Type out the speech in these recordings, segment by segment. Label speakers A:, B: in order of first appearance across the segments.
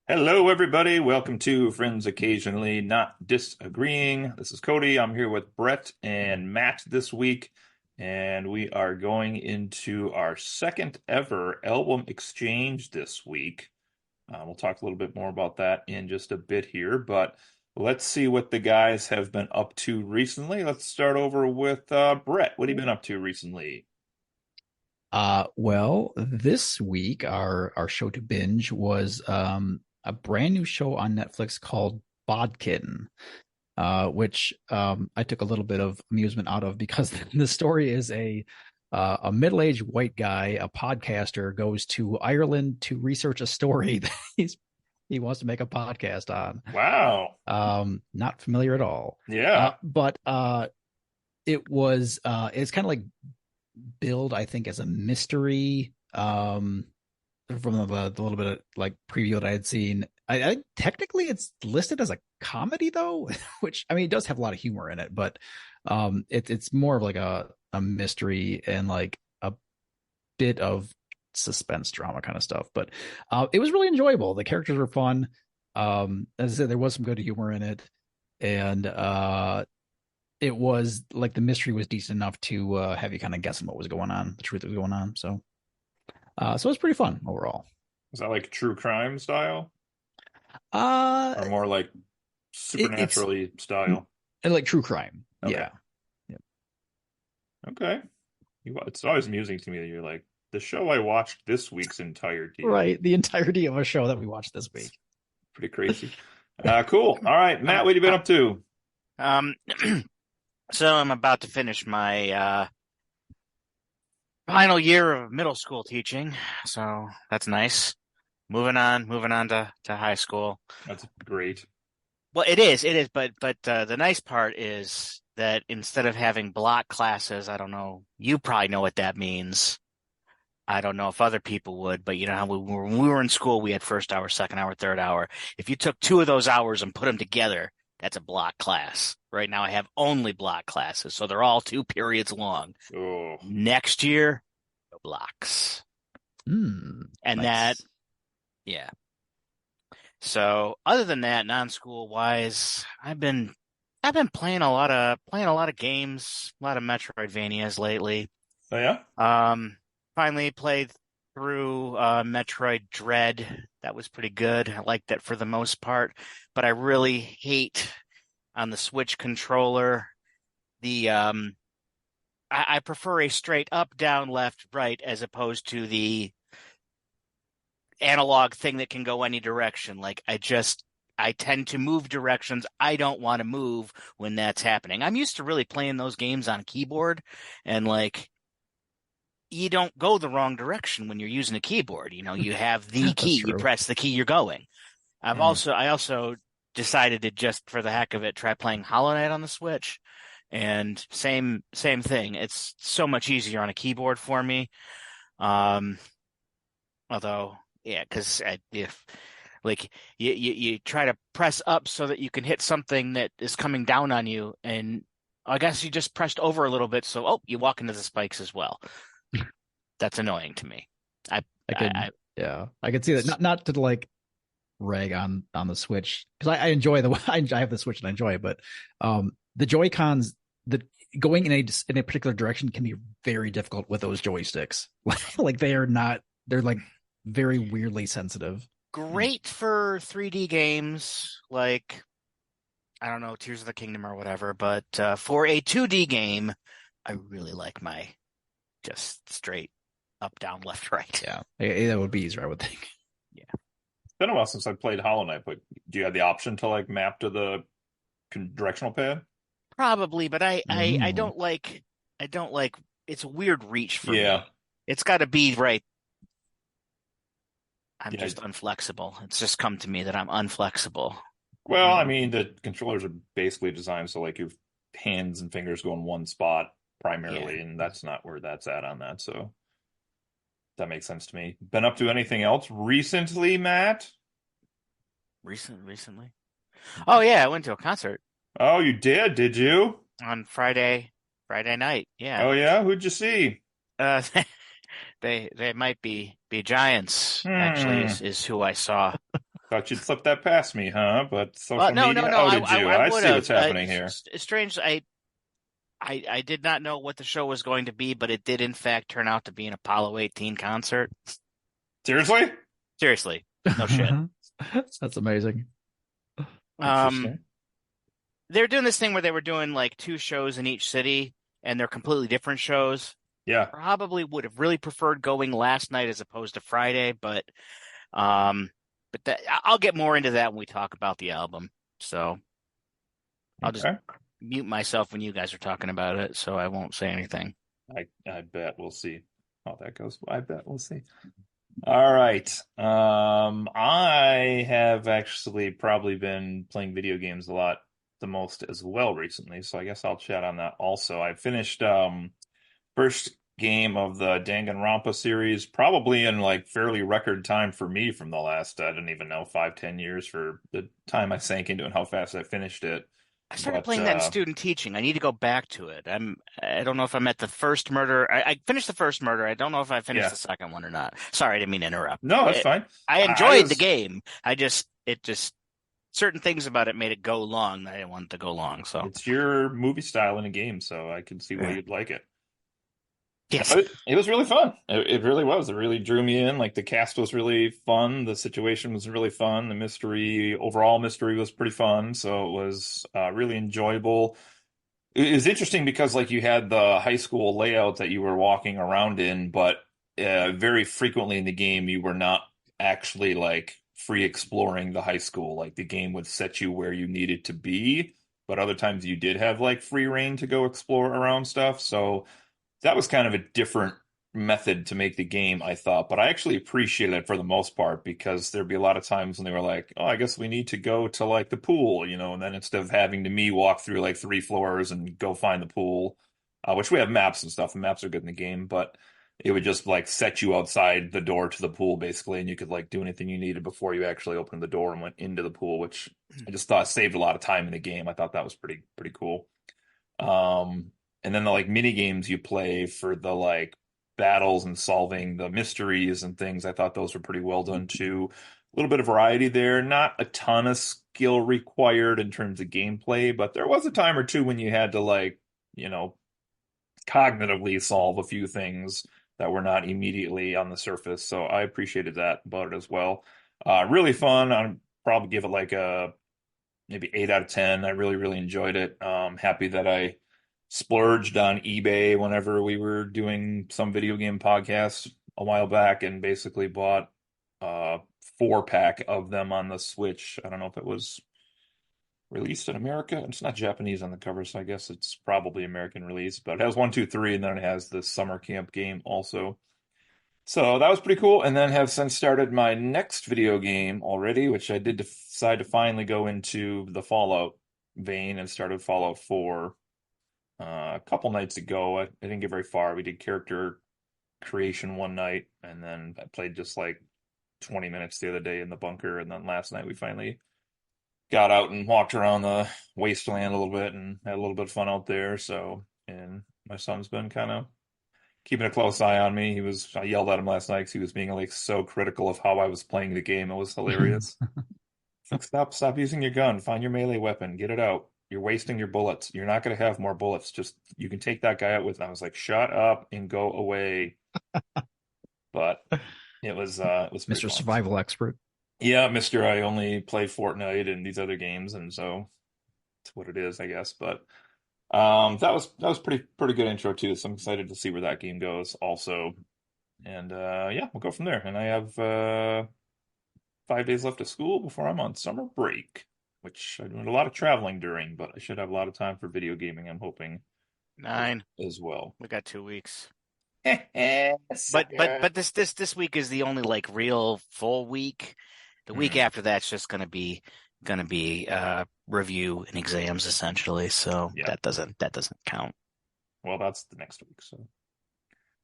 A: Hello, everybody. Welcome to Friends Occasionally Not Disagreeing. This is Cody. I'm here with Brett and Matt this week, and we are going into our second ever album exchange this week. We'll talk a little bit more about that in just a bit here, but let's see what the guys have been up to recently. Let's start over with Brett. What have you been up to recently?
B: Well, this week our show to binge was a brand new show on Netflix called Bodkin, which I took a little bit of amusement out of because the story is a middle-aged white guy, a podcaster, goes to Ireland to research a story that he wants to make a podcast on.
A: Wow.
B: Not familiar at all.
A: Yeah.
B: But it's kind of like billed, I think, as a mystery. From the little bit of like preview that I had seen, I technically it's listed as a comedy though, which I mean it does have a lot of humor in it, but it's more of like a mystery and like a bit of suspense drama kind of stuff. But it was really enjoyable. The characters were fun. As I said, there was some good humor in it, and it was like the mystery was decent enough to have you kind of guessing what was going on, the truth that was going on. So it was pretty fun overall.
A: Is that like true crime style
B: Uh,
A: or more like
B: it's
A: supernaturally style?
B: like true crime.
A: Okay.
B: Yeah. Yeah.
A: Okay. It's always amusing to me that you're like, the show I watched this week's entirety.
B: Right. The entirety of a show that we watched this
A: It's
B: week.
A: pretty crazy. Cool. All right, Matt, what have you been up to?
C: Um, so I'm about to finish my final year of middle school teaching, so that's nice. Moving on to high school.
A: That's great.
C: Well, it is, but the nice part is that instead of having block classes, I don't know, you probably know what that means. I don't know if other people would, but you know how when we were in school, we had first hour, second hour, third hour. If you took two of those hours and put them together, that's a block class. Right now, I have only block classes, so they're all 2 periods long.
A: Oh,
C: Next year, no blocks. And that,
B: Nice.
C: yeah. So other than that, non-school wise, I've been playing a lot of games, a lot of Metroidvanias lately.
A: oh yeah?
C: Finally played through Metroid Dread. That was pretty good. I liked that for the most part, but I really hate on the Switch controller the I prefer a straight up, down, left, right as opposed to the analog thing that can go any direction. Like I tend to move directions I don't want to move when that's happening. I'm used to really playing those games on keyboard, and like you don't go the wrong direction when you're using a keyboard. You know, you have the
B: That's
C: key, you
B: true.
C: press the key, you're going.
A: Hmm.
C: I also decided to just for the heck of it try playing Hollow Knight on the Switch, and same thing. It's so much easier on a keyboard for me. Um, Although, yeah, because if like you try to press up so that you can hit something that is coming down on you, and I guess you just pressed over a little bit, so you walk into the spikes as well. That's annoying to me. I
B: I could,
C: I
B: yeah, I could see that. Not to like rag on the Switch because I enjoy the I have the Switch and I enjoy it, but the Joy Cons the going in a particular direction can be very difficult with those joysticks. Like they're like very weirdly sensitive.
C: great for 3D games like I don't know Tears of the Kingdom or whatever, but for a 2D game, I really like my just straight up, down, left, right.
B: Yeah, that would be easier, I would think.
C: Yeah.
A: It's been a while since I played Hollow Knight, but do you have the option to like map to the directional pad?
C: Probably, but I
B: Mm.
C: don't like it's a weird reach for
A: Yeah.
C: me. It's got to be right. I'm
A: Yeah.
C: just unflexible. It's just come to me that I'm unflexible.
A: Well, I
C: Mm.
A: mean, the controllers are basically designed so like your hands and fingers go in one spot
C: Yeah.
A: primarily, and that's not where that's at on that. So that makes sense to me. Been up to anything else recently, Matt?
C: Recently. Oh yeah, I went to a concert
A: Oh, you did you?
C: on Friday night. Yeah.
A: Oh yeah, who'd you see?
C: Uh, they might be Giants actually
A: Hmm.
C: is who I saw.
A: Thought you'd slip that past me, huh? But social
C: No,
A: media
C: no.
A: outed you.
C: I
A: I
C: would
A: see what's
C: have.
A: happening here.
C: It's strange. I did not know what the show was going to be, but it did in fact turn out to be an Apollo 18 concert.
A: Seriously?
C: Seriously, no shit.
B: That's amazing.
C: Um, they're doing this thing where they were doing like 2 shows in each city, and they're completely different shows.
A: Yeah.
C: Probably would have really preferred going last night as opposed to Friday, but I'll get more into that when we talk about the album. So I'll just mute myself when you guys are talking about it, so I won't say anything.
A: I bet we'll see how that goes. I bet we'll see. All right. I have actually probably been playing video games a lot the most as well recently, so I guess I'll chat on that also. I finished first game of the Danganronpa series, probably in like fairly record time for me from the last, I don't even know, 5-10 years for the time I sank into it and how fast I finished it.
C: I started playing that in student teaching. I need to go back to it. I don't know if I'm at the first murder. I finished the first murder. I don't know if I finished the second one or not. Sorry, I didn't mean to interrupt.
A: No, that's fine.
C: I enjoyed the game. It just certain things about it made it go long that I didn't want it to go long. So
A: it's your movie style in a game, so I can see why you'd like it.
C: Yes.
A: It was really fun. It really was. It really drew me in. Like the cast was really fun. The situation was really fun. The overall mystery was pretty fun. So it was really enjoyable. It was interesting because like you had the high school layout that you were walking around in, but very frequently in the game you were not actually like free exploring the high school. Like the game would set you where you needed to be, but other times you did have like free reign to go explore around stuff. So that was kind of a different method to make the game, I thought, but I actually appreciated it for the most part because there'd be a lot of times when they were like, oh, I guess we need to go to like the pool, and then instead of having me walk through like 3 floors and go find the pool, which we have maps and stuff, and maps are good in the game, but it would just like set you outside the door to the pool basically, and you could like do anything you needed before you actually opened the door and went into the pool, which I just thought saved a lot of time in the game. I thought that was pretty cool. And then the like mini games you play for the like battles and solving the mysteries and things, I thought those were pretty well done too. A little bit of variety there, not a ton of skill required in terms of gameplay, but there was a time or two when you had to like, cognitively solve a few things that were not immediately on the surface. So I appreciated that about it as well. Really fun. I'd probably give it like a maybe 8 out of 10. I really, really enjoyed it. Happy that I splurged on eBay whenever we were doing some video game podcast a while back and basically bought a 4-pack of them on the Switch. I don't know if it was released in America. It's not Japanese on the cover, so I guess it's probably American release, but it has 1, 2, 3, and then it has the summer camp game also. So that was pretty cool. And then have since started my next video game already, which I did decide to finally go into the Fallout vein and started Fallout 4 a couple nights ago. I didn't get very far. We did character creation one night, and then I played just like 20 minutes the other day in the bunker. And then last night we finally got out and walked around the wasteland a little bit and had a little bit of fun out there. So, and my son's been kind of keeping a close eye on me. I yelled at him last night because he was being like so critical of how I was playing the game. It was hilarious. Like, stop using your gun. Find your melee weapon. Get it out. You're wasting your bullets. You're not going to have more bullets. Just you can take that guy out with. And I was like, shut up and go away. But it was
B: Mr. Survival Expert.
A: Yeah, Mr. I only play Fortnite and these other games, and so it's what it is, I guess. But that was pretty good intro too. So I'm excited to see where that game goes also. And yeah, we'll go from there. And I have 5 days left of school before I'm on summer break, which I'm doing a lot of traveling during, but I should have a lot of time for video gaming, I'm hoping.
C: 9
A: as well.
C: We got 2 weeks.
A: But
C: this week is the only like real full week. The week after that's just gonna be review and exams essentially. So that doesn't count.
A: Well, that's the next week. So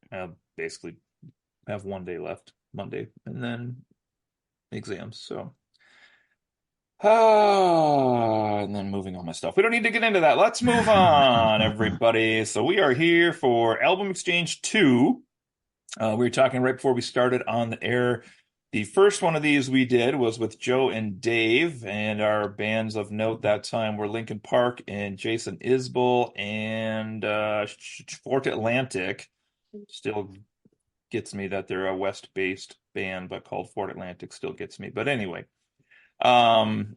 A: I basically have 1 day left, Monday, and then exams. So and then moving on my stuff. We don't need to get into that. Let's move on, everybody. So we are here for Album Exchange 2. We were talking right before we started on the air The first one of these we did was with Joe and Dave, and our bands of note that time were Linkin Park and Jason Isbell and Fort Atlantic. Still gets me that they're a West-based band, but called Fort Atlantic still gets me. But anyway, um,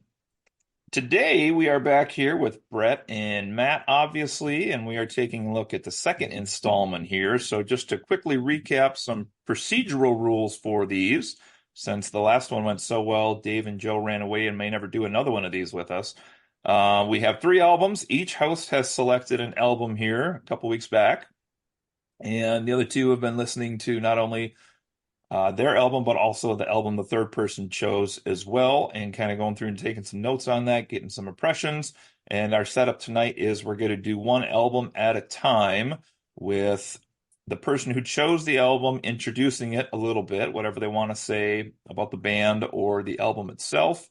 A: today we are back here with Brett and Matt, obviously, and we are taking a look at the second installment here. So just to quickly recap some procedural rules for these. Since the last one went so well, Dave and Joe ran away and may never do another one of these with us. We have 3 albums. Each host has selected an album here a couple weeks back. And the other 2 have been listening to not only their album, but also the album the third person chose as well, and kind of going through and taking some notes on that, getting some impressions. And our setup tonight is we're going to do one album at a time with the person who chose the album introducing it a little bit, whatever they want to say about the band or the album itself,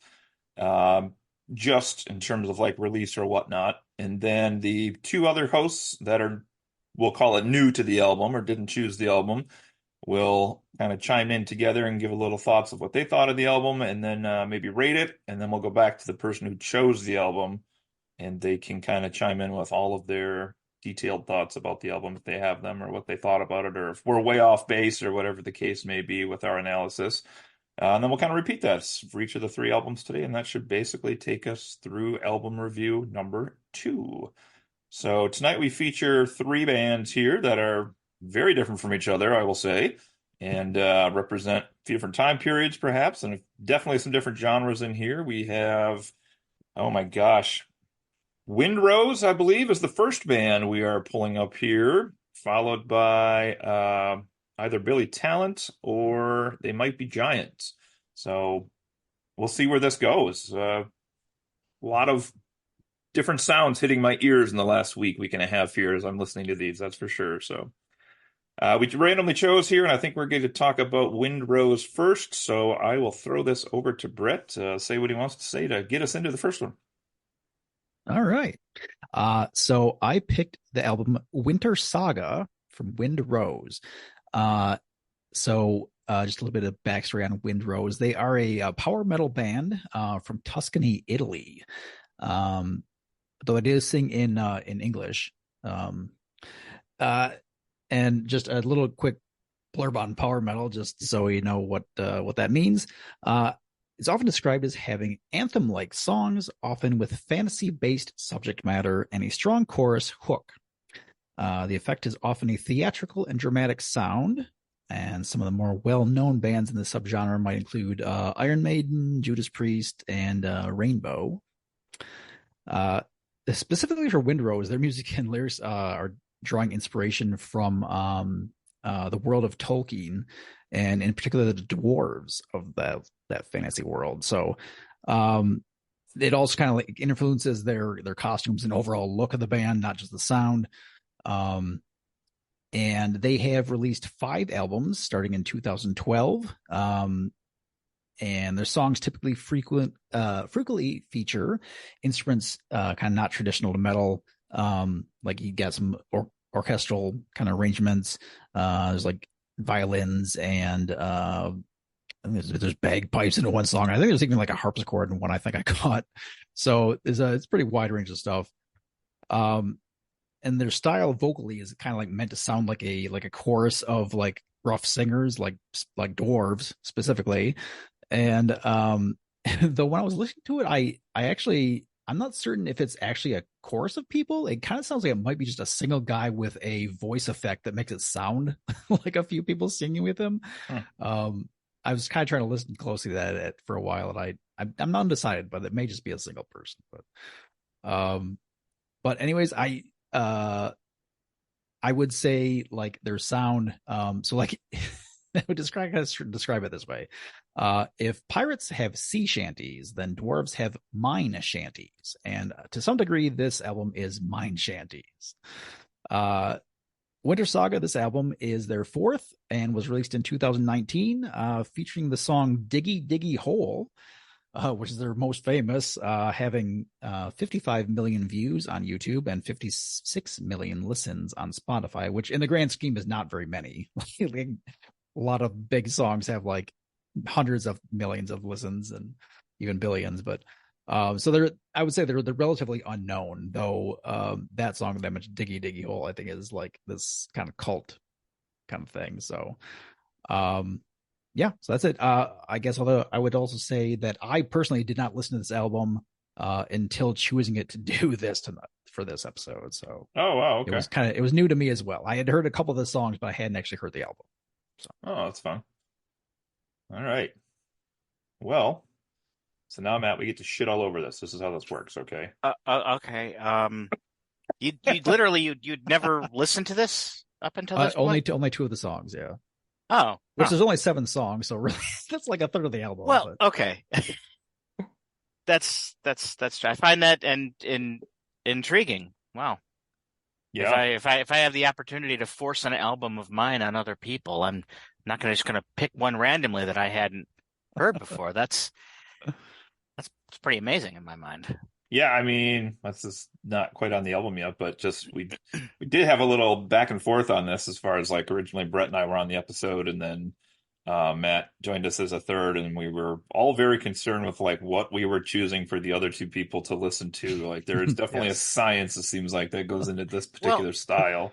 A: just in terms of like release or whatnot. And then the 2 other hosts that are, we'll call it new to the album or didn't choose the album, will kind of chime in together and give a little thoughts of what they thought of the album, and then maybe rate it. And then we'll go back to the person who chose the album, and they can kind of chime in with all of their detailed thoughts about the album if they have them, or what they thought about it, or if we're way off base, or whatever the case may be with our analysis. And then we'll kind of repeat that for each of the 3 albums today, and that should basically take us through album review number 2. So tonight we feature 3 bands here that are very different from each other, I will say, and represent a few different time periods, perhaps, and definitely some different genres in here. We have, oh my gosh, Windrose, I believe, is the first band we are pulling up here, followed by either Billy Talent or they might be Giants. So we'll see where this goes. A lot of different sounds hitting my ears in the last week and a half here as I'm listening to these, that's for sure. So we randomly chose here, and I think we're going to talk about Windrose first. So I will throw this over to Brett to say what he wants to say to get us into the first one.
B: All right. So I picked the album Wintersaga from Windrose. So just a little bit of backstory on Windrose. They are a power metal band from Tuscany, Italy. Though it is sing in English. And just a little quick blurb on power metal, just so you know what that means. It's often described as having anthem-like songs, often with fantasy-based subject matter and a strong chorus hook. The effect is often a theatrical and dramatic sound, and some of the more well-known bands in the subgenre might include Iron Maiden, Judas Priest, and Rainbow. Specifically for Windrose, their music and lyrics are drawing inspiration from the world of Tolkien, and in particular the dwarves of that fantasy world. So it also kind of like influences their costumes and overall look of the band, not just the sound. And they have released 5 albums starting in 2012. And their songs typically frequently feature instruments kind of not traditional to metal. Like you got some orchestral kind of arrangements. There's like violins and there's bagpipes in one song. I think there's even like a harpsichord in one I think I caught. So it's a pretty wide range of stuff. And their style vocally is kind of like meant to sound like a chorus of like rough singers, like dwarves specifically. And though when I was listening to it, I'm not certain if it's actually a chorus of people. It kind of sounds like it might be just a single guy with a voice effect that makes it sound like a few people singing with him. I was kind of trying to listen closely to that for a while, and I'm not undecided, but it may just be a single person. But anyways, I would say like their sound. So like I would describe it this way. If pirates have sea shanties, then dwarves have mine shanties. And to some degree, this album is mine shanties. Wintersaga, this album is their 4th and was released in 2019, featuring the song Diggy Diggy Hole, which is their most famous, having 55 million views on YouTube and 56 million listens on Spotify, which in the grand scheme is not very many. A lot of big songs have like hundreds of millions of listens and even billions. But so I would say they're relatively unknown, though. That song that I mentioned, "Diggy Diggy Hole," I think is like this kind of cult kind of thing. So, yeah, so that's it. I guess, although I would also say that I personally did not listen to this album until choosing it to do this for this episode. So
A: Oh, wow.
B: it
A: Okay.
B: was it was new to me as well. I had heard a couple of the songs, but I hadn't actually heard the album. So
A: Oh, that's fun. All right. Well, so now, Matt, we get to shit all over this. This is how this works, okay?
C: Okay. You'd never listened to this up until this point?
B: only two of the songs, yeah.
C: Oh,
B: Which there's only 7 songs, so really that's like a third of the album.
C: well,
B: But
C: okay. That's I find that intriguing. Wow.
A: Yeah.
C: If I have the opportunity to force an album of mine on other people, I'm not just gonna pick one randomly that I hadn't heard before. That's pretty amazing in my mind.
A: Yeah, I mean, that's just not quite on the album yet, but just we did have a little back and forth on this as far as like originally Brett and I were on the episode, and then Matt joined us as a third, and we were all very concerned with like what we were choosing for the other two people to listen to. Like there is definitely a science, it seems like, that goes into this particular style.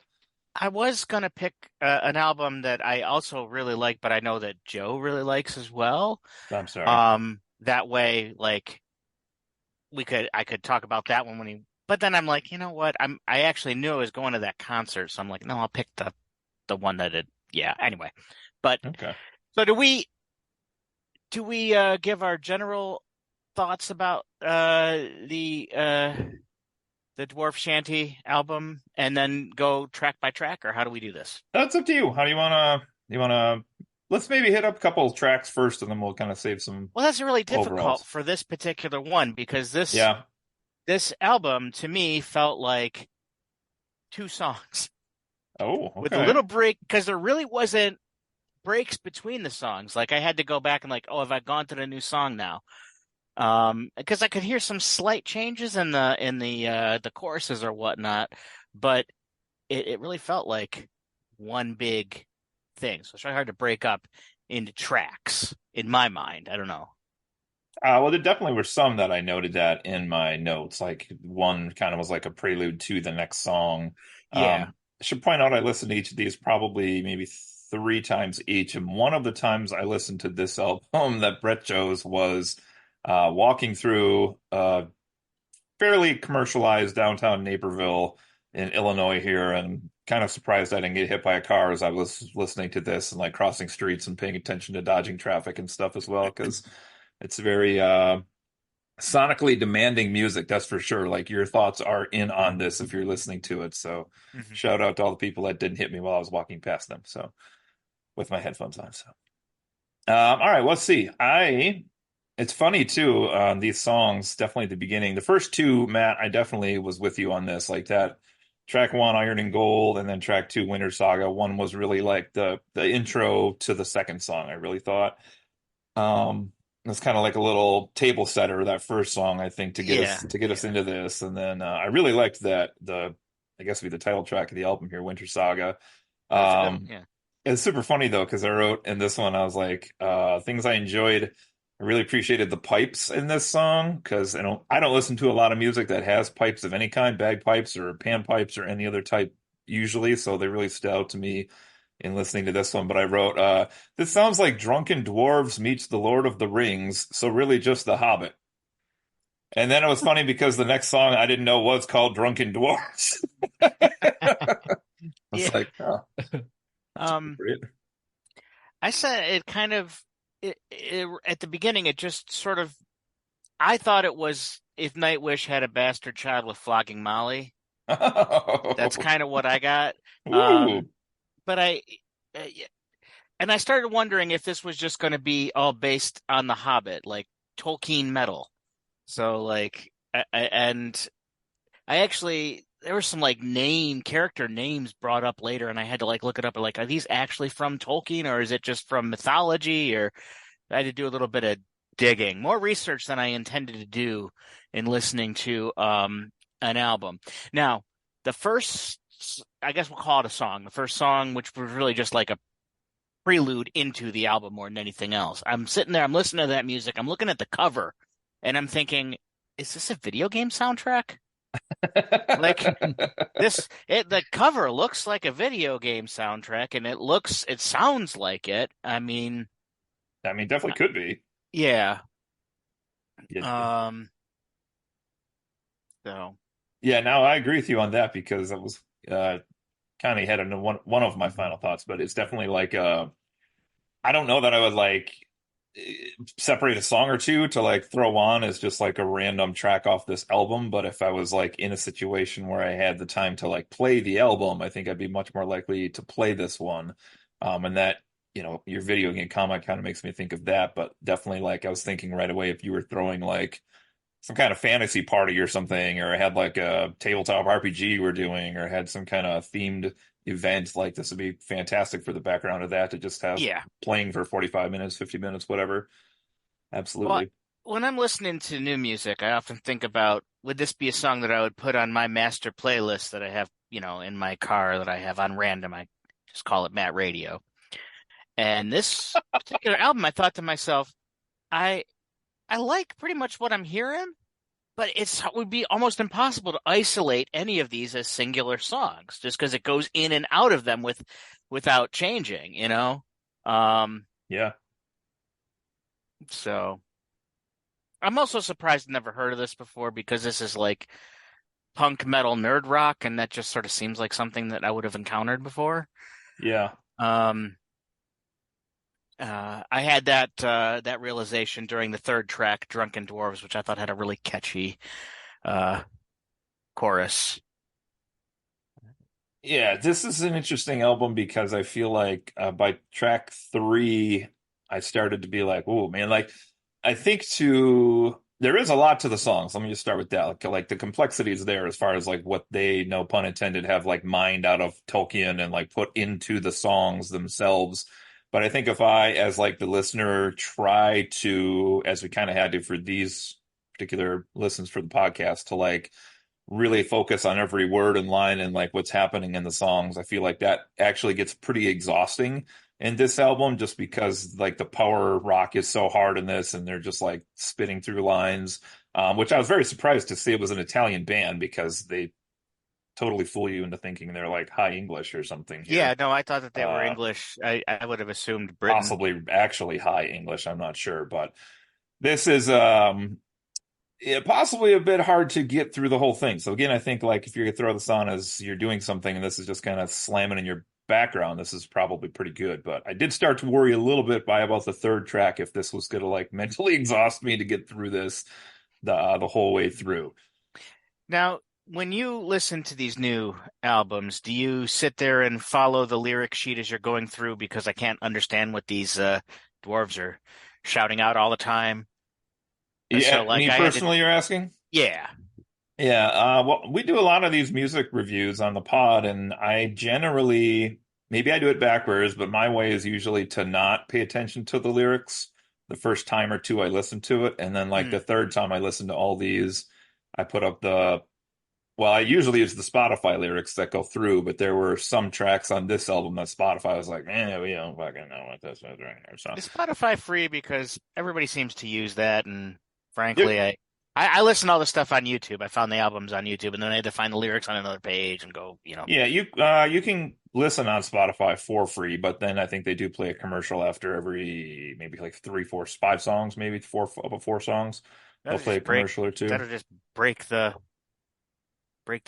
C: I was gonna pick an album that I also really like, but I know that Joe really likes as well.
A: I'm sorry.
C: That way, like I could talk about that one but then I'm like, you know what? I actually knew I was going to that concert, so I'm like, no, I'll pick the one yeah, anyway. But
A: Okay.
C: so do we give our general thoughts about the Dwarf Shanty album and then go track by track, or how do we do this?
A: That's up to you. How do you wanna let's maybe hit up a couple of tracks first, and then we'll kind of save some
C: Well, that's really difficult
A: overalls.
C: for this particular one because
A: Yeah.
C: this album to me felt like 2 songs
A: Oh,
C: with a
A: okay.
C: little break, because there really wasn't breaks between the songs. Like I had to go back and like, oh, have I gone to the new song now? Because I could hear some slight changes in the choruses or whatnot, but it really felt like one big thing. So it's really hard to break up into tracks in my mind. I don't know.
A: Well, there definitely were some that I noted that in my notes. Like one kind of was like a prelude to the next song.
C: Yeah.
A: I should point out I listened to each of these probably maybe 3 times each, and one of the times I listened to this album that Brett chose was walking through fairly commercialized downtown Naperville in Illinois here, and kind of surprised I didn't get hit by a car as I was listening to this and like crossing streets and paying attention to dodging traffic and stuff as well, because it's very sonically demanding music, that's for sure. Like your thoughts are in on this if you're listening to it. So shout out to all the people that didn't hit me while I was walking past them. So with my headphones on. So all right, let's see. It's funny too, these songs, definitely at the beginning. The first two, Matt, I definitely was with you on this. Like that track 1, Iron and Gold, and then track 2, Wintersaga. One was really like the intro to the second song, I really thought. It's kind of like a little table setter, that first song, I think, to get us into this. And then I really liked that I guess it'd be the title track of the album here, Wintersaga.
C: Yeah.
A: It's super funny though, because I wrote in this one, I was like, things I enjoyed. I really appreciated the pipes in this song because I don't listen to a lot of music that has pipes of any kind, bagpipes or panpipes or any other type usually. So they really stood out to me in listening to this one. But I wrote, this sounds like Drunken Dwarves meets The Lord of the Rings. So really just The Hobbit. And then it was funny because the next song I didn't know was called Drunken Dwarves. I was like, oh,
C: I said it kind of at the beginning. It just sort of, I thought it was if Nightwish had a bastard child with Flogging Molly. That's kind of what I got. But I started wondering if this was just going to be all based on The Hobbit, like Tolkien metal. So like, and I actually, there were some like character names brought up later, and I had to like look it up. Like, are these actually from Tolkien, or is it just from mythology? Or I had to do a little bit of digging, more research than I intended to do in listening to an album. Now, the first, I guess we'll call it a song. The first song, which was really just like prelude into the album more than anything else. I'm sitting there, I'm listening to that music, I'm looking at the cover, and I'm thinking, is this a video game soundtrack? Like the cover looks like a video game soundtrack, and it sounds like it. I mean,
A: I mean, definitely could be.
C: yeah.
A: Yeah,
C: Um, so
A: yeah. Now I agree with you on that because I was kind of headed into one of my final thoughts, but it's definitely like I don't know that I would like separate a song or two to like throw on as just like a random track off this album. But if I was like in a situation where I had the time to like play the album, I think I'd be much more likely to play this one. And that, your video game comment kind of makes me think of that. But definitely, like, I was thinking right away if you were throwing like some kind of fantasy party or something, or had like a tabletop RPG we're doing, or had some kind of themed event, like this would be fantastic for the background of that to just have
C: yeah.
A: playing for 45 minutes, 50 minutes, whatever.
C: Well,
A: Absolutely.
C: when I'm listening to new music, I often think about, would this be a song that I would put on my master playlist that I have, in my car that I have on random. I just call it Matt Radio. And this particular album, I thought to myself, I I like pretty much what I'm hearing, but it would be almost impossible to isolate any of these as singular songs, just because it goes in and out of them without changing. Um,
A: Yeah.
C: so I'm also surprised I've never heard of this before because this is like punk metal nerd rock, and that just sort of seems like something that I would have encountered before.
A: Yeah.
C: Um, I had that realization during the third track, "Drunken Dwarves," which I thought had a really catchy uh, chorus.
A: Yeah, this is an interesting album because I feel like by track three, I started to be like, "Oh man!" Like, I think there is a lot to the songs. Let me just start with that. Like the complexity is there as far as like what they, no pun intended, have like mined out of Tolkien and like put into the songs themselves. But I think if I, as like the listener, try to, as we kind of had to for these particular listens for the podcast, to like really focus on every word and line and like what's happening in the songs, I feel like that actually gets pretty exhausting in this album just because like the power rock is so hard in this and they're just like spitting through lines, which I was very surprised to see it was an Italian band because they totally fool you into thinking they're like high English or something
C: Yeah,
A: here.
C: no, I thought that they were
A: Uh,
C: English. I would have assumed Britain.
A: Possibly actually high English, I'm not sure, but this is yeah, possibly a bit hard to get through the whole thing. So again, I think like if you're gonna throw this on as you're doing something and this is just kind of slamming in your background, this is probably pretty good. But I did start to worry a little bit by about the third track if this was gonna like mentally exhaust me to get through this the whole way through.
C: Now, when you listen to these new albums, do you sit there and follow the lyric sheet as you're going through? Because I can't understand what these dwarves are shouting out all the time. So,
A: Yeah,
C: like,
A: me
C: I had to,
A: personally, you're asking?
C: yeah.
A: Yeah, well, we do a lot of these music reviews on the pod, and I generally, maybe I do it backwards, but my way is usually to not pay attention to the lyrics the first time or two I listen to it, and then like
C: Mm.
A: the third time I listen to all these, I put up well, I usually use the Spotify lyrics that go through, but there were some tracks on this album that Spotify was like, we don't fucking know what this is right here. So
C: Is Spotify free? Because everybody seems to use that, and
A: yeah,
C: frankly, I listen to all the stuff on YouTube. I found the albums on YouTube, and then I had to find the lyrics on another page and go.
A: yeah, you can listen on Spotify for free, but then I think they do play a commercial after every maybe like three, four, five songs, maybe four up to four songs. They'll
C: That'll
A: play a
C: just break.
A: commercial or two.
C: That'll just break the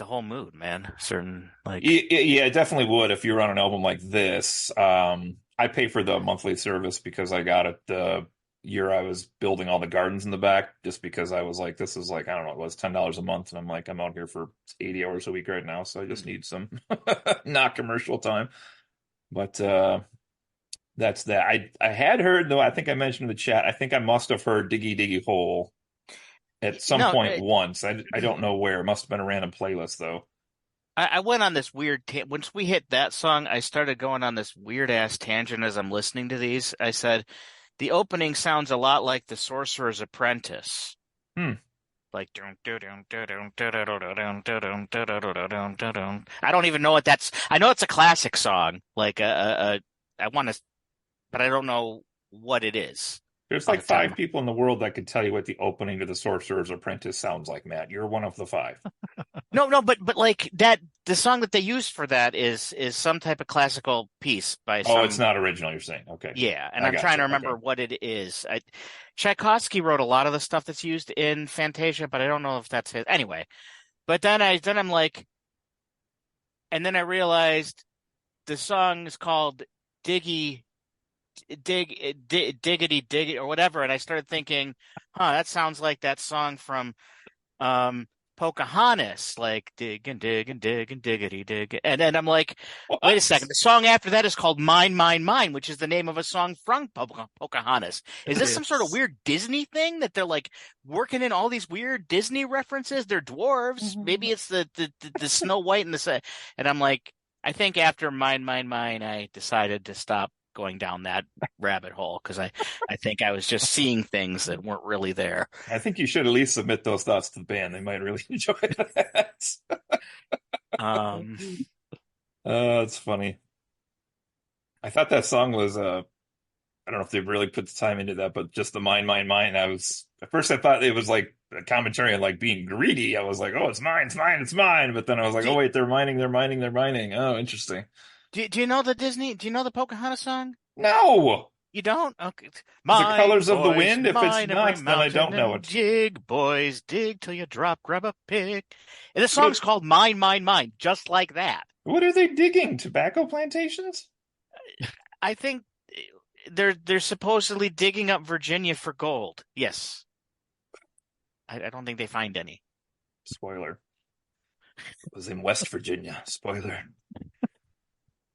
C: whole mood, man. Certain like.
A: Yeah, it definitely would if you were on an album like this. I pay for the monthly service because I got it the year I was building all the gardens in the back, just because I was like, this is like, I don't know, it was $10 a month, and I'm like, I'm out here for 80 hours a week right now, so I just need some not commercial time. But that's that. I had heard though, I think I mentioned in the chat, I think I must have heard Diggy Diggy Hole at some
C: No,
A: point once. I don't know where. It must have been a random playlist though.
C: I went on this weird once we hit that song, I started going on this weird ass tangent as I'm listening to these. I said the opening sounds a lot like The Sorcerer's Apprentice.
A: Hmm.
C: Like I don't even know what that's. I know it's a classic song. Like I want to. but I don't know what it is.
A: There's
C: off
A: like
C: the top of
A: 5 people in the world that could tell you what the opening to The Sorcerer's Apprentice sounds like, Matt. You're one of the 5.
C: No, but like that, the song that they used for that is some type of classical piece by
A: Oh, it's
C: some,
A: not original, you're saying. Okay.
C: yeah, and
A: I
C: I'm trying
A: gotcha.
C: to remember
A: Okay.
C: what it is. Tchaikovsky wrote a lot of the stuff that's used in Fantasia, but I don't know if that's his. Anyway, but I'm like, and then I realized the song is called Diggy Diggity Dig or whatever, and I started thinking, that sounds like that song from um Pocahontas, like dig and dig and dig and diggity dig. And then I'm like, wait a
A: What?
C: second, the song after that is called Mine, Mine, Mine, which is the name of a song from Pocahontas. Is this some sort of
B: It's
C: weird Disney thing that they're like working in all these weird Disney references? They're dwarves. Maybe it's the Snow White and and I'm like, I think after Mine, Mine, Mine, I decided to stop going down that rabbit hole because I think I was just seeing things that weren't really there.
A: I think you should at least submit those thoughts to the band. They might really enjoy that.
C: Um,
A: It's funny. I thought that song was I don't know if they really put the time into that, but just the mine, mine, mine. At first I thought it was like a commentary on like being greedy. I was like, oh, it's mine, it's mine, it's mine. But then I was like,
C: do,
A: oh wait, they're mining, they're mining, they're mining. Oh, interesting.
C: do you know the Disney? Do you know the Pocahontas song?
A: No,
C: You don't? Okay.
A: is it
C: Mine,
A: Colors of the
C: boys,
A: Wind? If it's
C: mine every
A: not, then I
C: mountain
A: don't know
C: and
A: it.
C: dig, boys, dig till you drop, grab a pick. And the
A: What are,
C: song's called Mine, Mine, Mine, just like that.
A: what are they digging? Tobacco plantations?
C: I think they're supposedly digging up Virginia for gold. Yes. I don't think they find any.
A: Spoiler. It was in West Virginia. Spoiler.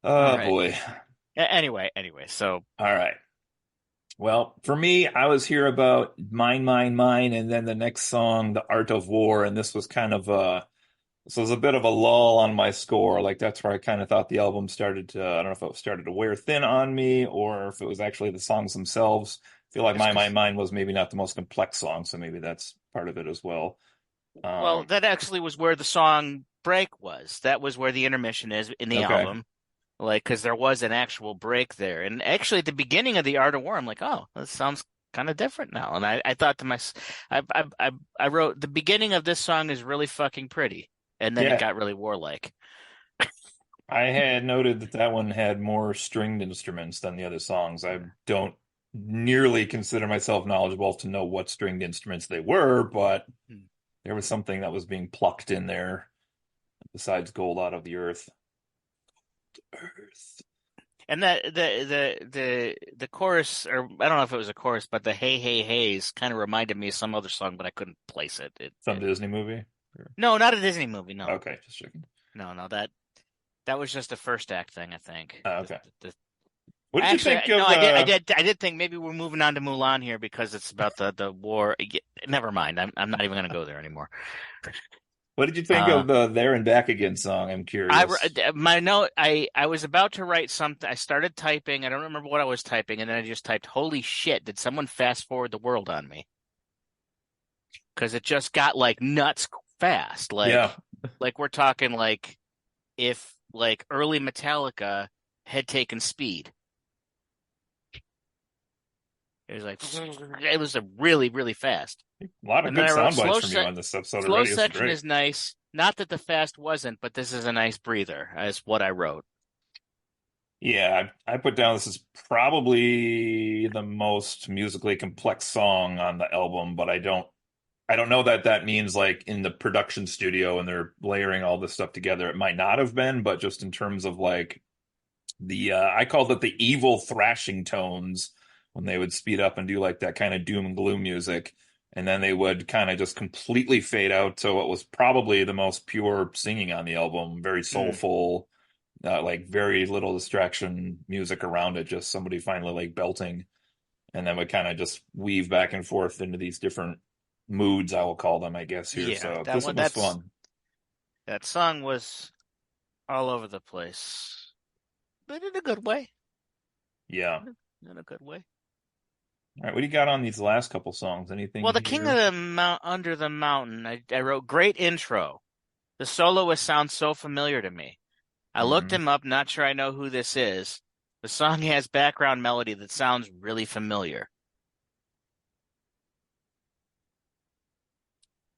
C: All
A: Oh
C: right.
A: boy.
C: Anyway, so
A: All right. Well, for me, I was here about mine, mine, mine, and then the next song, The Art of War, and this was kind of this was a bit of a lull on my score. Like that's where I kind of thought the album started to, I don't know if it started to wear thin on me or if it was actually the songs themselves. I feel like
C: it's
A: My, My,
C: because
A: Mine was maybe not the most complex song, so maybe that's part of it as well.
C: well, that actually was where the song break was. That was where the intermission is in the
A: Okay.
C: album. Like, because there was an actual break there. And actually, at the beginning of The Art of War, I'm like, oh, that sounds kind of different now. And I thought to myself, I wrote, the beginning of this song is really fucking pretty. And then it
A: Yeah,
C: got really warlike.
A: I had noted that that one had more stringed instruments than the other songs. I don't nearly consider myself knowledgeable to know what stringed instruments they were, but
C: Hmm.
A: there was something that was being plucked in there besides gold out of the earth. Earth.
C: And the chorus, or I don't know if it was a chorus, but the Hey Hey Heys kind of reminded me of some other song, but I couldn't place it.
A: Some Disney movie?
C: No, not a Disney movie. No,
A: Okay, just checking.
C: no, that was just a first act thing, I think.
A: Okay.
C: The
A: What did you
C: Actually,
A: think
C: no,
A: of
C: I did think maybe we're moving on to Mulan here because it's about the war. Never mind. I'm not even going to go there anymore.
A: what did you think
C: Uh,
A: of the There and Back Again song? I'm curious.
C: my note, I was about to write something. I started typing. I don't remember what I was typing, and then I just typed, "Holy shit! Did someone fast forward the world on me?" Because it just got like nuts fast.
A: Yeah,
C: Like we're talking like if like early Metallica had taken speed. It was like it was a really, really fast.
A: a lot of
C: And then
A: good
C: I wrote
A: sound bites from you on this episode
C: slow
A: already. This is
C: section
A: great.
C: is nice. Not that the fast wasn't, but this is a nice breather, is what I wrote.
A: Yeah, I put down this is probably the most musically complex song on the album, but I don't know that that means like in the production studio and they're layering all this stuff together. It might not have been, but just in terms of like the I called it the evil thrashing tones when they would speed up and do like that kind of doom and gloom music, and then they would kind of just completely fade out to what was probably the most pure singing on the album, very
C: Mm,
A: soulful, like very little distraction music around it, just somebody finally like belting, and then would kind of just weave back and forth into these different moods, I will call them, I guess here.
C: yeah,
A: So
C: that
A: this
C: one
A: one was fun.
C: that song was all over the place, but in a good way.
A: Yeah.
C: In a good way.
A: All right, what do you got on these last couple songs? Anything
C: Well, the King of
A: here?
C: the Mount Under the Mountain, I wrote great intro. The soloist sounds so familiar to me. I looked
A: Hmm.
C: him up, not sure I know who this is. The song has background melody that sounds really familiar.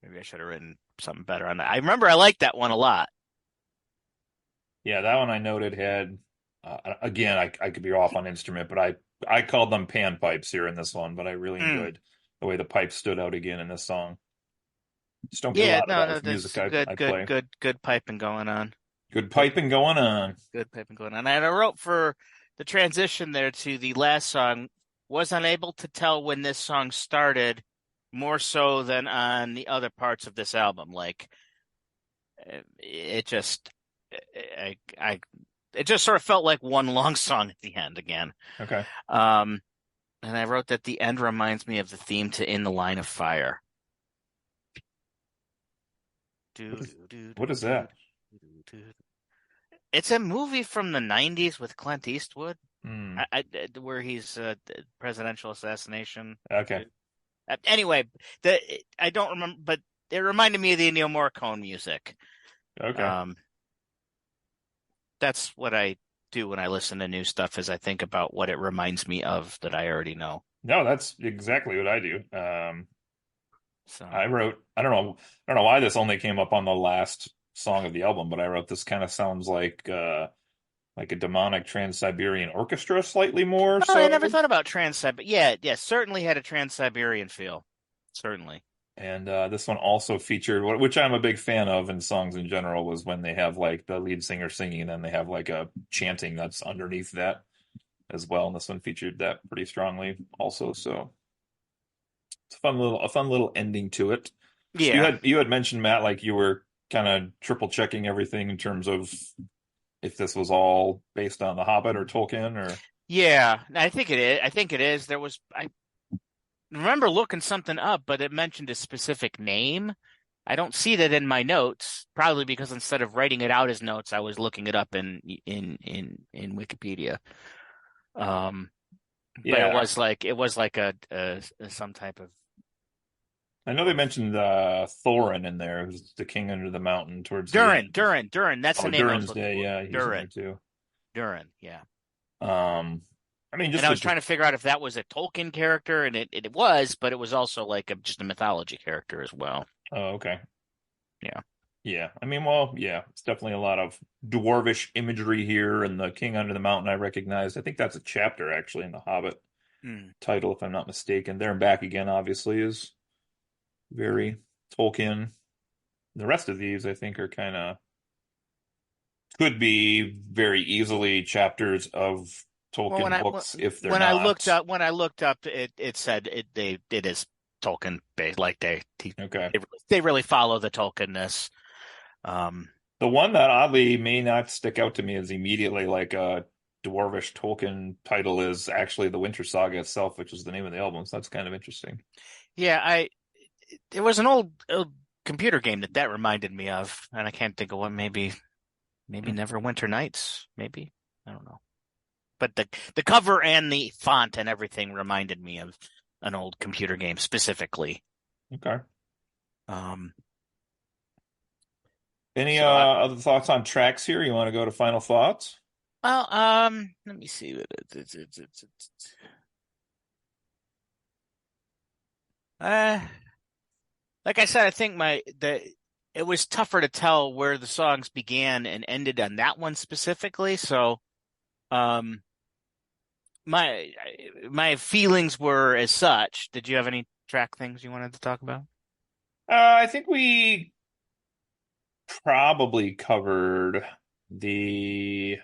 C: Maybe I should have written something better on that. I remember I liked that one a lot.
A: Yeah, that one I noted had, again, I could be off on instrument, but I called them pan pipes here in this one, but I really
C: Mm.
A: enjoyed the way the pipes stood out again in this song. Just don't get a
C: Yeah,
A: lot of
C: no,
A: that
C: no,
A: with music
C: that's
A: I play.
C: good piping going on.
A: Good piping going on.
C: Good piping going on. And I wrote for the transition there to the last song, was unable to tell when this song started more so than on the other parts of this album. Like it just, it just sort of felt like one long song at the end again.
A: Okay.
C: And I wrote that the end reminds me of the theme to In the Line of Fire.
A: What is that?
C: It's a movie from the 90s with Clint Eastwood,
A: Hmm.
C: where he's presidential assassination.
A: Okay.
C: Anyway, I don't remember, but it reminded me of the Ennio Morricone music.
A: Okay.
C: That's what I do when I listen to new stuff, is I think about what it reminds me of that I already know.
A: No, that's exactly what I do.
C: So
A: I don't know why this only came up on the last song of the album, but I wrote this kind of sounds like a demonic Trans-Siberian Orchestra slightly more
C: Oh,
A: so.
C: I never thought about Trans-Siberian. Yeah, certainly had a Trans-Siberian feel. Certainly.
A: And this one also featured, which I'm a big fan of in songs in general, was when they have like the lead singer singing and then they have like a chanting that's underneath that as well. And this one featured that pretty strongly also. So it's a fun little ending to it. So
C: Yeah.
A: you had mentioned, Matt, like you were kind of triple checking everything in terms of if this was all based on The Hobbit or Tolkien or.
C: Yeah, I think it is. I think it is. I remember looking something up, but it mentioned a specific name. I don't see that in my notes, probably because instead of writing it out as notes, I was looking it up in Wikipedia. But
A: Yeah,
C: it was like a some type of.
A: I know they mentioned Thorin in there, who's the king under the mountain towards the end.
C: Durin. That's the name I was
A: Durin's
C: looking
A: Day,
C: for.
A: yeah, he's in there too.
C: Durin, yeah.
A: I mean,
C: And I was trying to figure out if that was a Tolkien character, and it was, but it was also like just a mythology character as well.
A: Oh, okay.
C: Yeah.
A: Yeah. I mean, well, yeah, it's definitely a lot of dwarvish imagery here, and the king under the mountain I recognized. I think that's a chapter actually in the Hobbit title, if I'm not mistaken. There and Back Again, obviously, is very Tolkien. The rest of these, I think, are kind of could be very easily chapters of Tolkien books if they're
C: when
A: not.
C: I looked up, it said it is Tolkien based. Like
A: Okay.
C: they really follow the Tolkienness.
A: The one that oddly may not stick out to me as immediately like a dwarvish Tolkien title is actually the Wintersaga itself, which is the name of the album. So that's kind of interesting.
C: Yeah, there was an old computer game that reminded me of, and I can't think of what. Maybe Neverwinter Nights. Maybe, I don't know. But the cover and the font and everything reminded me of an old computer game specifically.
A: Okay. Any
C: So,
A: other thoughts on tracks here? You want to go to final thoughts?
C: well, let me see. Like I said, I think it was tougher to tell where the songs began and ended on that one specifically. So, my feelings were as such. Did you have any track things you wanted to talk about?
A: I think we probably covered the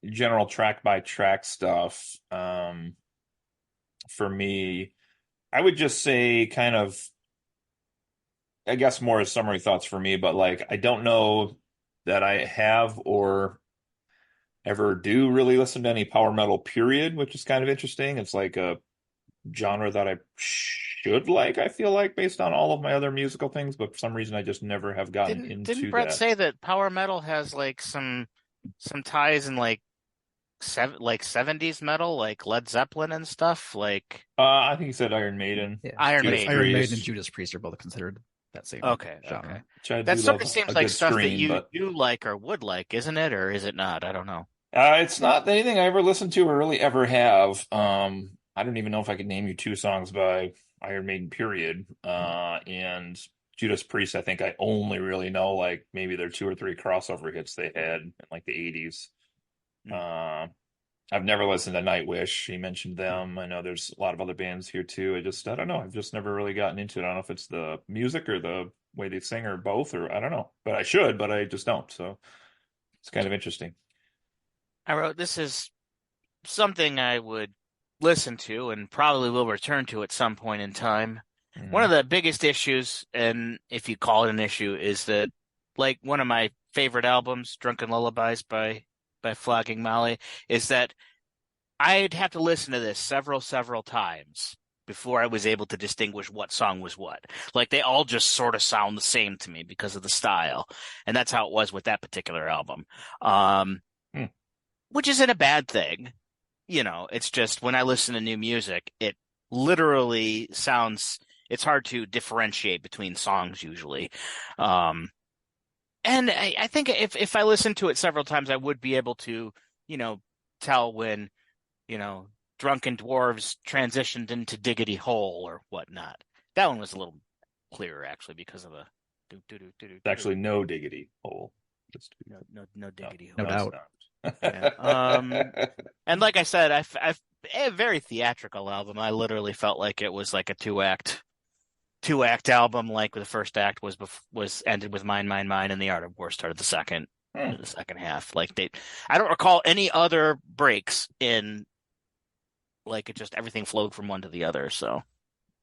A: general track by track stuff. For me, I would just say kind of, I guess more as summary thoughts for me, but like I don't know that I have or ever do really listen to any power metal period, which is kind of interesting. It's like a genre that I should like, I feel like, based on all of my other musical things, but for some reason I just never have gotten into
C: Didn't Brett
A: that.
C: say that power metal has like some ties in like 70s metal, like Led Zeppelin and stuff? Like
A: I think he said Iron Maiden.
B: Yeah.
C: Iron
A: Judas
C: Maiden.
B: Iron Maiden
A: Priest.
B: and Judas Priest are both considered that same
C: Okay.
B: genre.
A: Which I
C: That
A: do
C: sort
A: love
C: of seems
A: a
C: like
A: good
C: stuff that
A: scream,
C: you
A: but
C: do like or would like, isn't it? Or is it not? I don't know.
A: It's not anything I ever listened to or really ever have. I don't even know if I could name you two songs by Iron Maiden, period. And Judas Priest, I think I only really know like maybe their two or three crossover hits they had in like the 80s.
C: Mm.
A: Uh, I've never listened to Nightwish. He mentioned them. I know there's a lot of other bands here too. I don't know. I've just never really gotten into it. I don't know if it's the music or the way they sing or both, or I don't know. But I should, but I just don't. So it's kind of interesting.
C: I wrote, this is something I would listen to and probably will return to at some point in time. One of
A: Mhm.
C: the biggest issues, and if you call it an issue, is that like one of my favorite albums, Drunken Lullabies by Flogging Molly, is that I'd have to listen to this several times before I was able to distinguish what song was what. Like they all just sort of sound the same to me because of the style. And that's how it was with that particular album. Um,
A: Hmm.
C: which isn't a bad thing. It's just when I listen to new music, it literally sounds, it's hard to differentiate between songs usually. Um, and I think if I listened to it several times, I would be able to, you know, tell when, you know, Drunken Dwarves transitioned into Diggity Hole or whatnot. That one was a little clearer actually because of the do do do do do
A: It's
C: do.
A: actually no diggity hole. Just to be
C: No
A: no,
C: Diggity
B: No
C: Hole.
A: no, it's
B: doubt.
C: Yeah.
A: not.
C: And like I said, I've a very theatrical album. I literally felt like it was like a two act album. Like the first act was ended with Mine, and the Art of War started
A: Hmm.
C: the second half. I don't recall any other breaks in like it just everything flowed from one to the other. So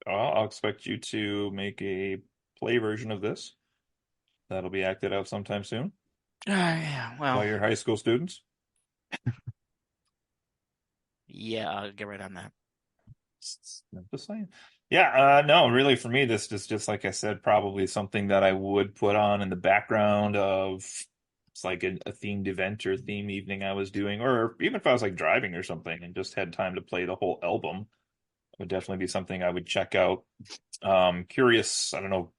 A: I'll expect you to make a play version of this. That'll be acted out sometime soon
C: yeah, well,
A: by your high school students.
C: yeah, I'll get right on that.
A: I'm just saying. Yeah, no, really for me, this is just like I said, probably something that I would put on in the background of it's like a themed event or theme evening I was doing, or even if I was like driving or something and just had time to play the whole album, it would definitely be something I would check out. Curious, I don't know,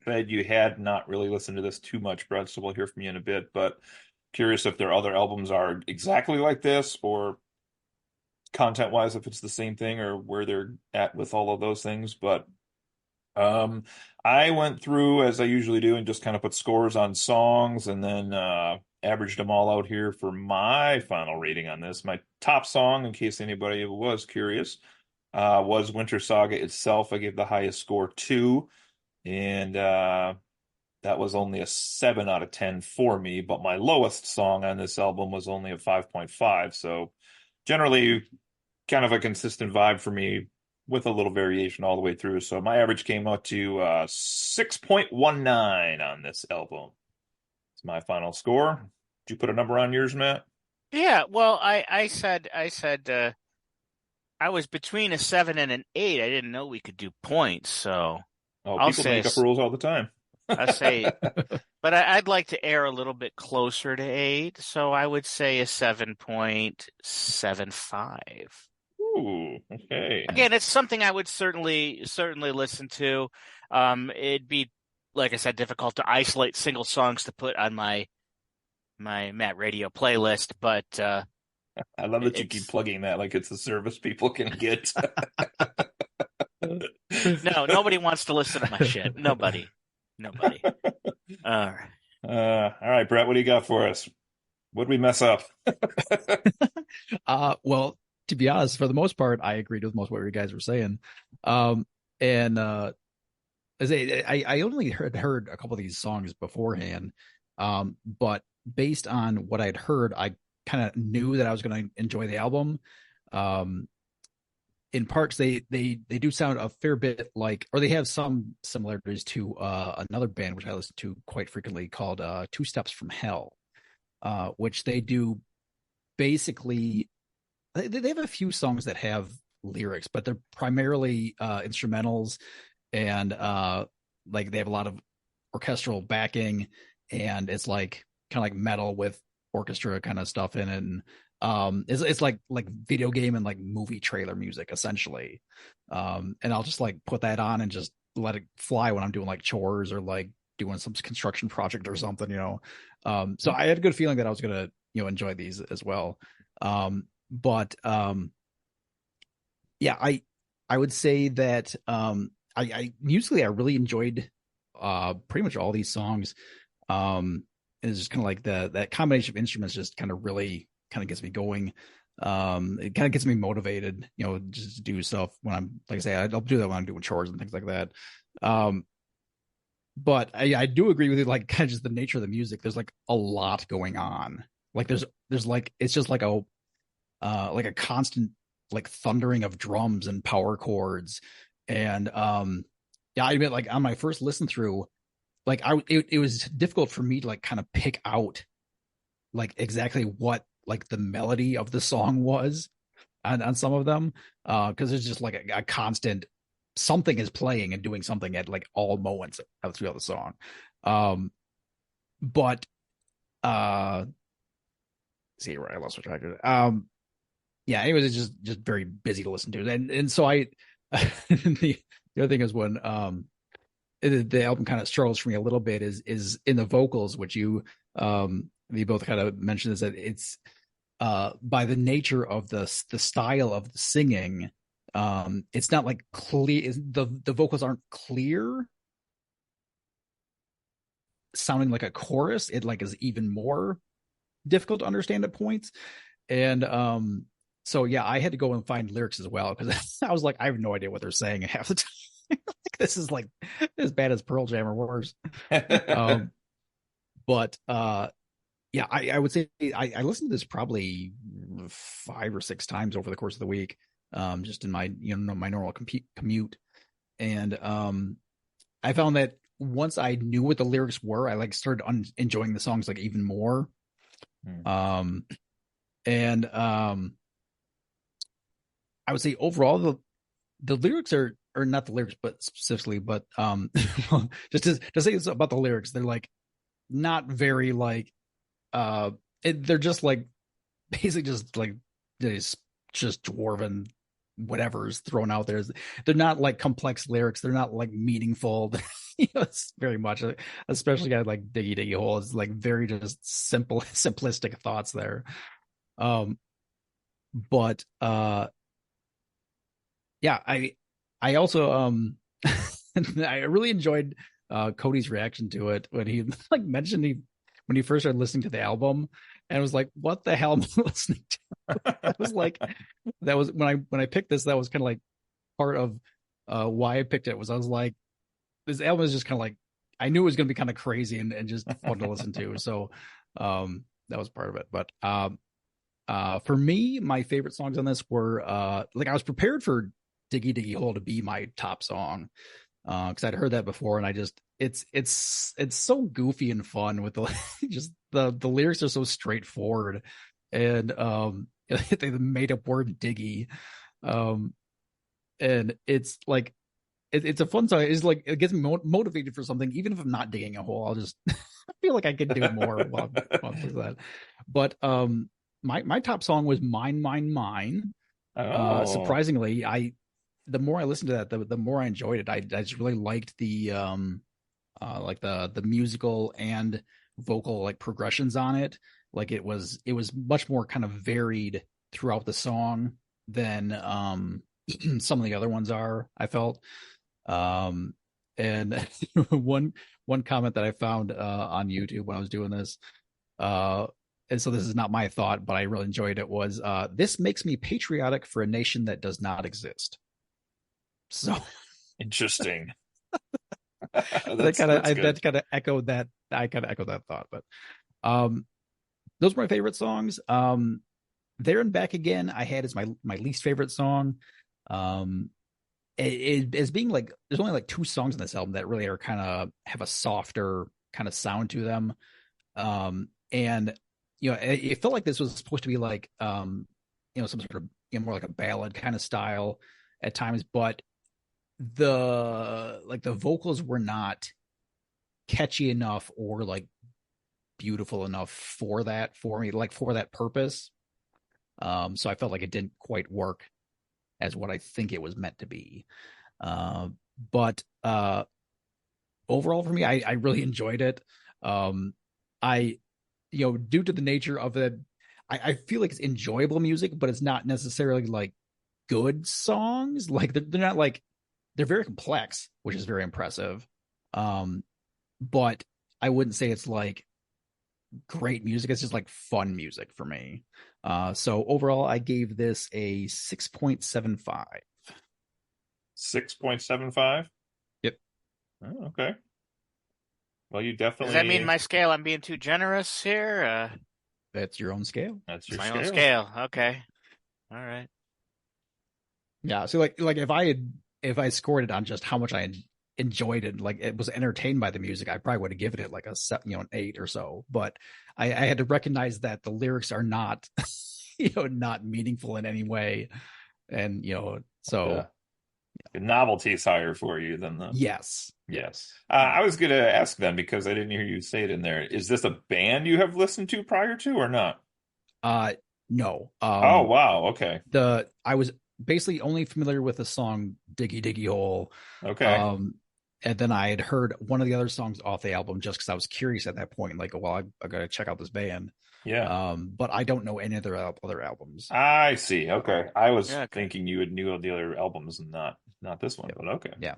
A: said you had not really listened to this too much, Brett, so we'll hear from you in a bit, but curious if their other albums are exactly like this or content wise if it's the same thing or where they're at with all of those things. But um I went through as I usually do and just kind of put scores on songs and then averaged them all out here for my final rating on this. My top song, in case anybody was curious, was Wintersaga itself. I gave the highest score 2, and that was only a 7 out of 10 for me, but my lowest song on this album was only a 5.5. So generally kind of a consistent vibe for me with a little variation all the way through. So my average came out to 6.19 on this album. It's my final score. Did you put a number on yours, Matt?
C: Yeah, well, I said I was between a 7 and an 8. I didn't know we could do points, so
A: Oh,
C: I'll
A: people
C: say
A: make up rules all the time.
C: I say, but I'd like to err a little bit closer to 8, so I would say a 7.75.
A: Ooh, okay.
C: Again, it's something I would certainly listen to. It'd be, like I said, difficult to isolate single songs to put on my Matt Radio playlist, but
A: I love that you keep
C: it's
A: plugging that like it's a service people can get.
C: no, nobody wants to listen to my shit. Nobody. All right.
A: All right, Brett, what do you got for us? What did we mess up?
B: Well, to be honest, for the most part, I agreed with most of what you guys were saying. And as I only heard a couple of these songs beforehand, but based on what I'd heard, I kind of knew that I was going to enjoy the album. Um, in parts, they do sound a fair bit like, or they have some similarities to another band which I listen to quite frequently called Two Steps from Hell, which they do basically. They have a few songs that have lyrics, but they're primarily instrumentals and like they have a lot of orchestral backing, and it's like kind of like metal with orchestra kind of stuff in it. And it's like video game and like movie trailer music essentially. And I'll just like put that on and just let it fly when I'm doing like chores or like doing some construction project or something. So I had a good feeling that I was gonna enjoy these as well. But yeah, I would say that I musically I really enjoyed pretty much all these songs. It's just kind of like that combination of instruments just kind of really kind of gets me going. It kind of gets me motivated, just to do stuff when I'm, like I say, I'll do that when I'm doing chores and things like that. But I do agree with you, like kind of just the nature of the music. There's like a lot going on. Like there's like it's just like a constant like thundering of drums and power chords. And yeah, I admit, like on my first listen through, like it was difficult for me to like kind of pick out like exactly what like the melody of the song was on some of them, because it's just like a constant something is playing and doing something at like all moments throughout the song. But see where I lost my track of it. Yeah, anyways, it's just very busy to listen to. And so I the other thing is when the album kind of struggles for me a little bit is in the vocals, which you both kind of mentioned, is that it's by the nature of the style of the singing, it's not like clear. The vocals aren't clear, sounding like a chorus. It like is even more difficult to understand at points. And so yeah, I had to go and find lyrics as well, because I was like, I have no idea what they're saying half the time. Like, this is like as bad as Pearl Jam or worse. But yeah, I would say I listened to this probably 5 or 6 times over the course of the week, just in my my normal commute. And I found that once I knew what the lyrics were, I like started enjoying the songs like even more. And I would say overall the lyrics are, or not the lyrics, but specifically, but just to say this about the lyrics, they're like not very like they're just like basically just like just dwarven whatever's thrown out there. They're not like complex lyrics. They're not like meaningful. It's very much, especially guys like Diggy Diggy Hole, is like very just simplistic thoughts there. But yeah, I also I really enjoyed Cody's reaction to it when he like mentioned when he first started listening to the album, and was like, what the hell am I listening to? I was like, that was when I picked this, that was kind of like part of why I picked it. Was I was like, this album is just kind of like, I knew it was going to be kind of crazy and just fun to listen to. So that was part of it. But for me, my favorite songs on this were like, I was prepared for Diggy Diggy Hole to be my top song, because I'd heard that before, and I just it's so goofy and fun with the just the lyrics are so straightforward, and they made up word Diggy, and it's like it's a fun song. It's like it gets me motivated for something, even if I'm not digging a hole. I'll just I feel like I could do more while I'm doing that. But my top song was Mine Mine Mine. Surprisingly, the more I listened to that, the more I enjoyed it. I just really liked the like the musical and vocal like progressions on it. Like it was much more kind of varied throughout the song than some of the other ones are, I felt. And one comment that I found on YouTube when I was doing this, and so this is not my thought, but I really enjoyed it, was this makes me patriotic for a nation that does not exist. So
A: interesting.
B: that kind of echoed that. I kind of echoed that thought. But those were my favorite songs. There and Back Again, I had as my least favorite song. It as being like, there's only like 2 songs in this album that really are kind of have a softer kind of sound to them. And it felt like this was supposed to be like some sort of more like a ballad kind of style at times, but the vocals were not catchy enough or like beautiful enough for me, like for that purpose. So I felt like it didn't quite work as what I think it was meant to be. But overall for me, I really enjoyed it. I due to the nature of it, I feel like it's enjoyable music, but it's not necessarily like good songs. Like they're not like they're very complex, which is very impressive. But I wouldn't say it's like great music. It's just like fun music for me. So overall, I gave this a 6.75.
A: 6.75.
B: Yep.
A: Oh, okay. Well, you
C: Does that mean
A: definitely.
C: my scale? I'm being too generous here.
B: That's your own scale.
A: That's
C: It's
A: your
C: my own
A: scale.
C: scale. Okay. All right.
B: Yeah. So like if I scored it on just how much I enjoyed it, like it was entertained by the music, I probably would have given it like a seven, an 8 or so. But I had to recognize that the lyrics are not, not meaningful in any way, and so
A: The novelty is higher for you than the.
B: yes,
A: Yes. I was going to ask then because I didn't hear you say it in there. Is this a band you have listened to prior to or not?
B: uh, no.
A: Oh, wow. Okay.
B: I was basically only familiar with the song "Diggy Diggy Hole."
A: Okay.
B: Um, and then I had heard one of the other songs off the album just because I was curious at that point, like, well, I got to check out this band.
A: Yeah.
B: But I don't know any other albums.
A: I see. Okay. I was
C: Yeah. Okay.
A: thinking you would knew the other albums and not this one,
B: Yep.
A: but okay.
B: Yeah.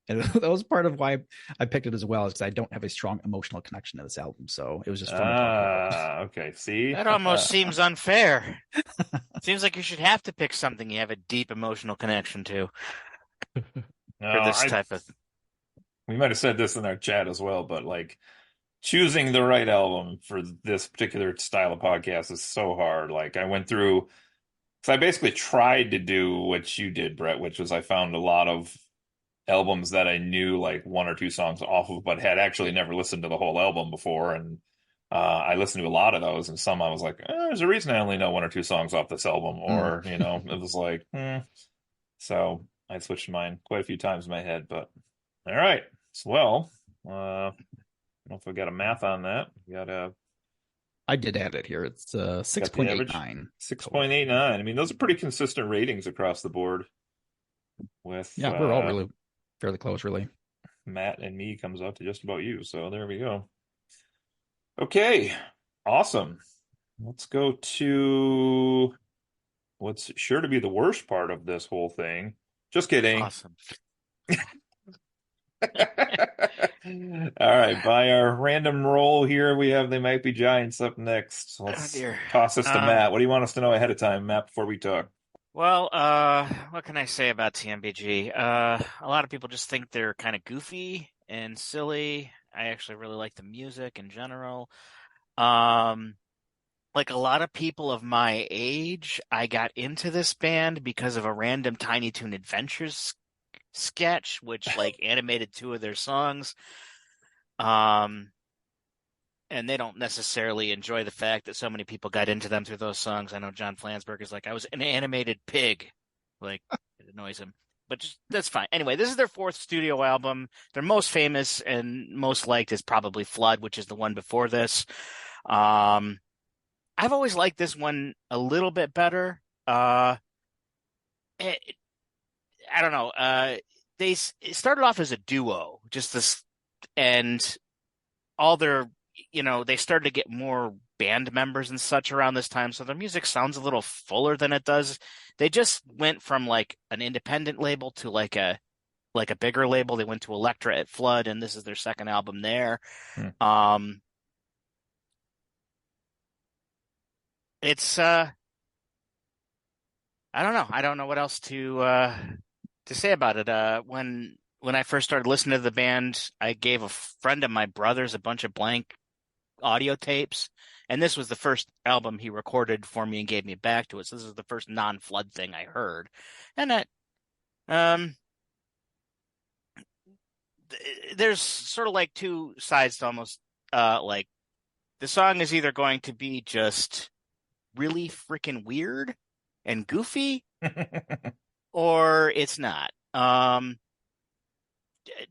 B: And that was part of why I picked it as well, is because I don't have a strong emotional connection to this album. So it was just fun to talk about.
A: Okay. See?
C: That almost seems unfair. Seems like you should have to pick something you have a deep emotional connection to
A: No,
C: for this type of.
A: we might have said this in our chat as well, but like choosing the right album for this particular style of podcast is so hard. Like I went through, so I basically tried to do what you did, Brett, which was I found a lot of albums that I knew like one or two songs off of, but had actually never listened to the whole album before. And I listened to a lot of those, and some I was like, there's a reason I only know one or two songs off this album,
B: Mm.
A: or it was like, So I switched mine quite a few times in my head, but all right. Well, I don't know if I got a math on that. We
B: I did add it here. It's
A: got the average
B: 6.89 total.
A: 6.89. I mean, those are pretty consistent ratings across the board with
B: Yeah, we're all really fairly close, really.
A: Matt and me comes out to just about you. So there we go. Okay, awesome. Let's go to what's sure to be the worst part of this whole thing. Just kidding.
C: Awesome.
A: All right, by our random roll here, we have They Might Be Giants up next.
C: Oh
A: Let's
C: dear.
A: toss this to Matt. What do you want us to know ahead of time, Matt, before we talk?
C: Well, what can I say about TMBG? A lot of people just think they're kind of goofy and silly. I actually really like the music in general. Like a lot of people of my age, I got into this band because of a random Tiny Toon Adventures sketch, which like animated two of their songs. And they don't necessarily enjoy the fact that so many people got into them through those songs. I know John Flansburgh is like, I was an animated pig. Like, it annoys him. But that's fine. Anyway, this is their fourth studio album. Their most famous and most liked is probably Flood, which is the one before this. I've always liked this one a little bit better. I don't know. They started off as a duo, just this, and all their they started to get more band members and such around this time, so their music sounds a little fuller than it does. They just went from like an independent label to like a bigger label. They went to Elektra at Flood, and this is their second album there. It's I don't know. I don't know what else to say about it. When I first started listening to the band, I gave a friend of my brother's a bunch of blank audio tapes, and this was the first album he recorded for me and gave me back to it. So this is the first non-Flood thing I heard, and that there's sort of like two sides to almost like the song is either going to be just really freaking weird and goofy, or it's not.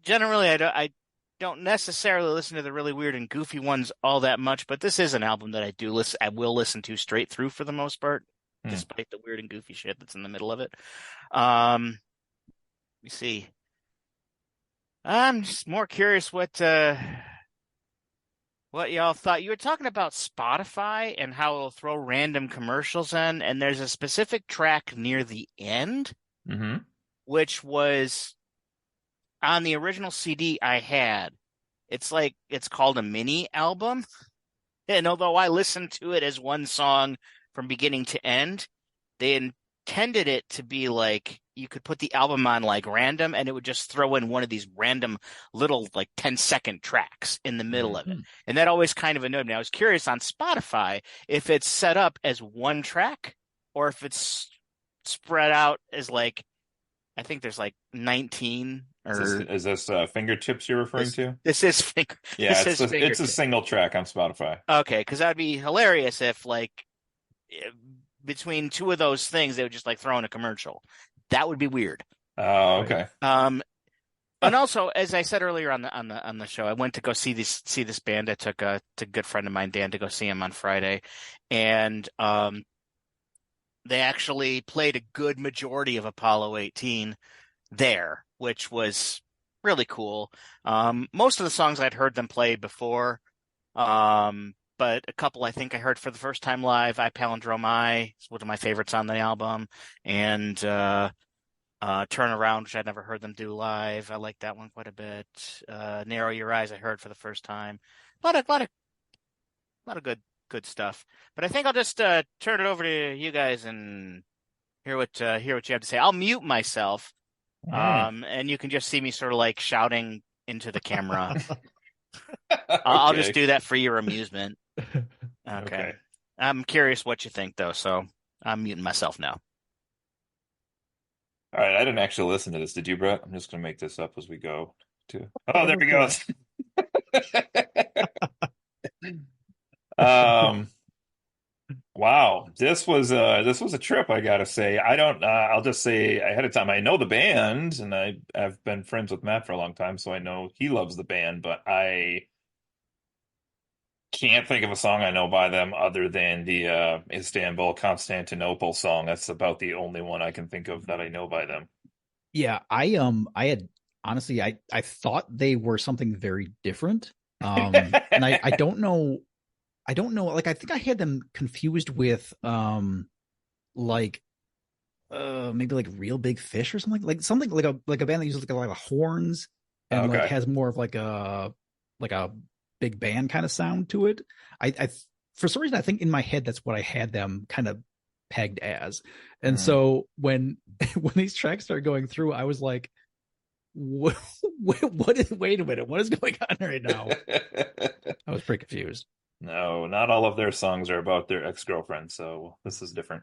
C: Generally, I don't necessarily listen to the really weird and goofy ones all that much, but this is an album that I will listen to straight through for the most part, despite the weird and goofy shit that's in the middle of it. Let me see. I'm just more curious what What y'all thought? You were talking about Spotify and how it'll throw random commercials in, and there's a specific track near the end,
A: Mm-hmm.
C: which was on the original CD I had. It's called a mini album. And although I listened to it as one song from beginning to end, they intended it to be like you could put the album on like random and it would just throw in one of these random little like 10-second tracks in the middle of it.
B: Hmm.
C: And that always kind of annoyed me. I was curious on Spotify if it's set up as one track or if it's spread out as like I think there's like 19 or
A: Is this Fingertips you're referring
C: this
A: to?
C: this is finger
A: Yeah,
C: this is
A: it's a
C: fingertip.
A: single track on Spotify.
C: Okay, because that'd be hilarious if like eh, between two of those things they would just like throw in a commercial. That would be weird.
A: Oh,
B: Right.
A: okay.
C: And also, as I said earlier on the show, I went to go see this band. I took a good friend of mine, Dan, to go see him on Friday, and they actually played a good majority of Apollo 18 there, which was really cool. Most of the songs I'd heard them play before, but a couple I think I heard for the first time live. I Palindrome I is one of my favorites on the album, and Turn Around, which I'd never heard them do live. I like that one quite a bit. Narrow Your Eyes, I heard for the first time. A lot of good stuff. But I think I'll just turn it over to you guys and hear what you have to say. I'll mute myself,
A: Mm.
C: and you can just see me sort of like shouting into the camera. I'll just
A: Okay.
C: do that for your amusement. Okay.
A: Okay.
C: I'm curious what you think though, so I'm muting myself now.
A: All right. I didn't actually listen to this. Did you, Brett? I'm just gonna make this up as we go. Too. Oh,
B: Oh,
A: there he
B: okay.
A: goes. Um. Wow, this was a trip, I gotta say. I don't I'll just say ahead of time, I know the band and I've been friends with Matt for a long time, so I know he loves the band, but I can't think of a song I know by them other than the Istanbul Constantinople song. That's about the only one I can think of that I know by them.
B: Yeah, I had honestly I thought they were something very different. And I don't know, like I think I had them confused with like maybe like Real Big Fish or something like a band that uses like a lot of horns and like
A: Okay.
B: has more of like a big band kind of sound to it. I for some reason I think in my head that's what I had them kind of pegged as. And
A: Mm.
B: so when when these tracks started going through, I was like, what is wait a minute, what is going on right now? I was pretty confused.
A: No, not all of their songs are about their ex-girlfriend, so this is different.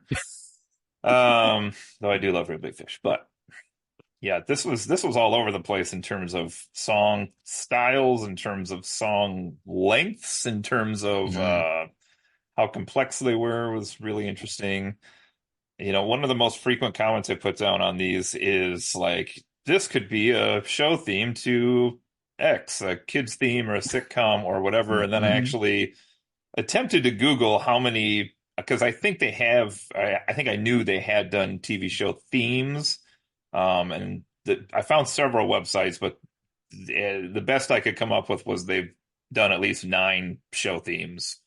A: Though I do love Real Big Fish, but yeah, this was all over the place in terms of song styles, in terms of song lengths, in terms of
B: Mhm.
A: how complex they were was really interesting. You know, one of the most frequent comments I put down on these is like, this could be a show theme to X, a kids theme or a sitcom or whatever. And then I
B: Mhm.
A: actually attempted to Google how many, because I think they have, I think I knew they had done TV show themes. I found several websites, but the best I could come up with was they've done at least 9 show themes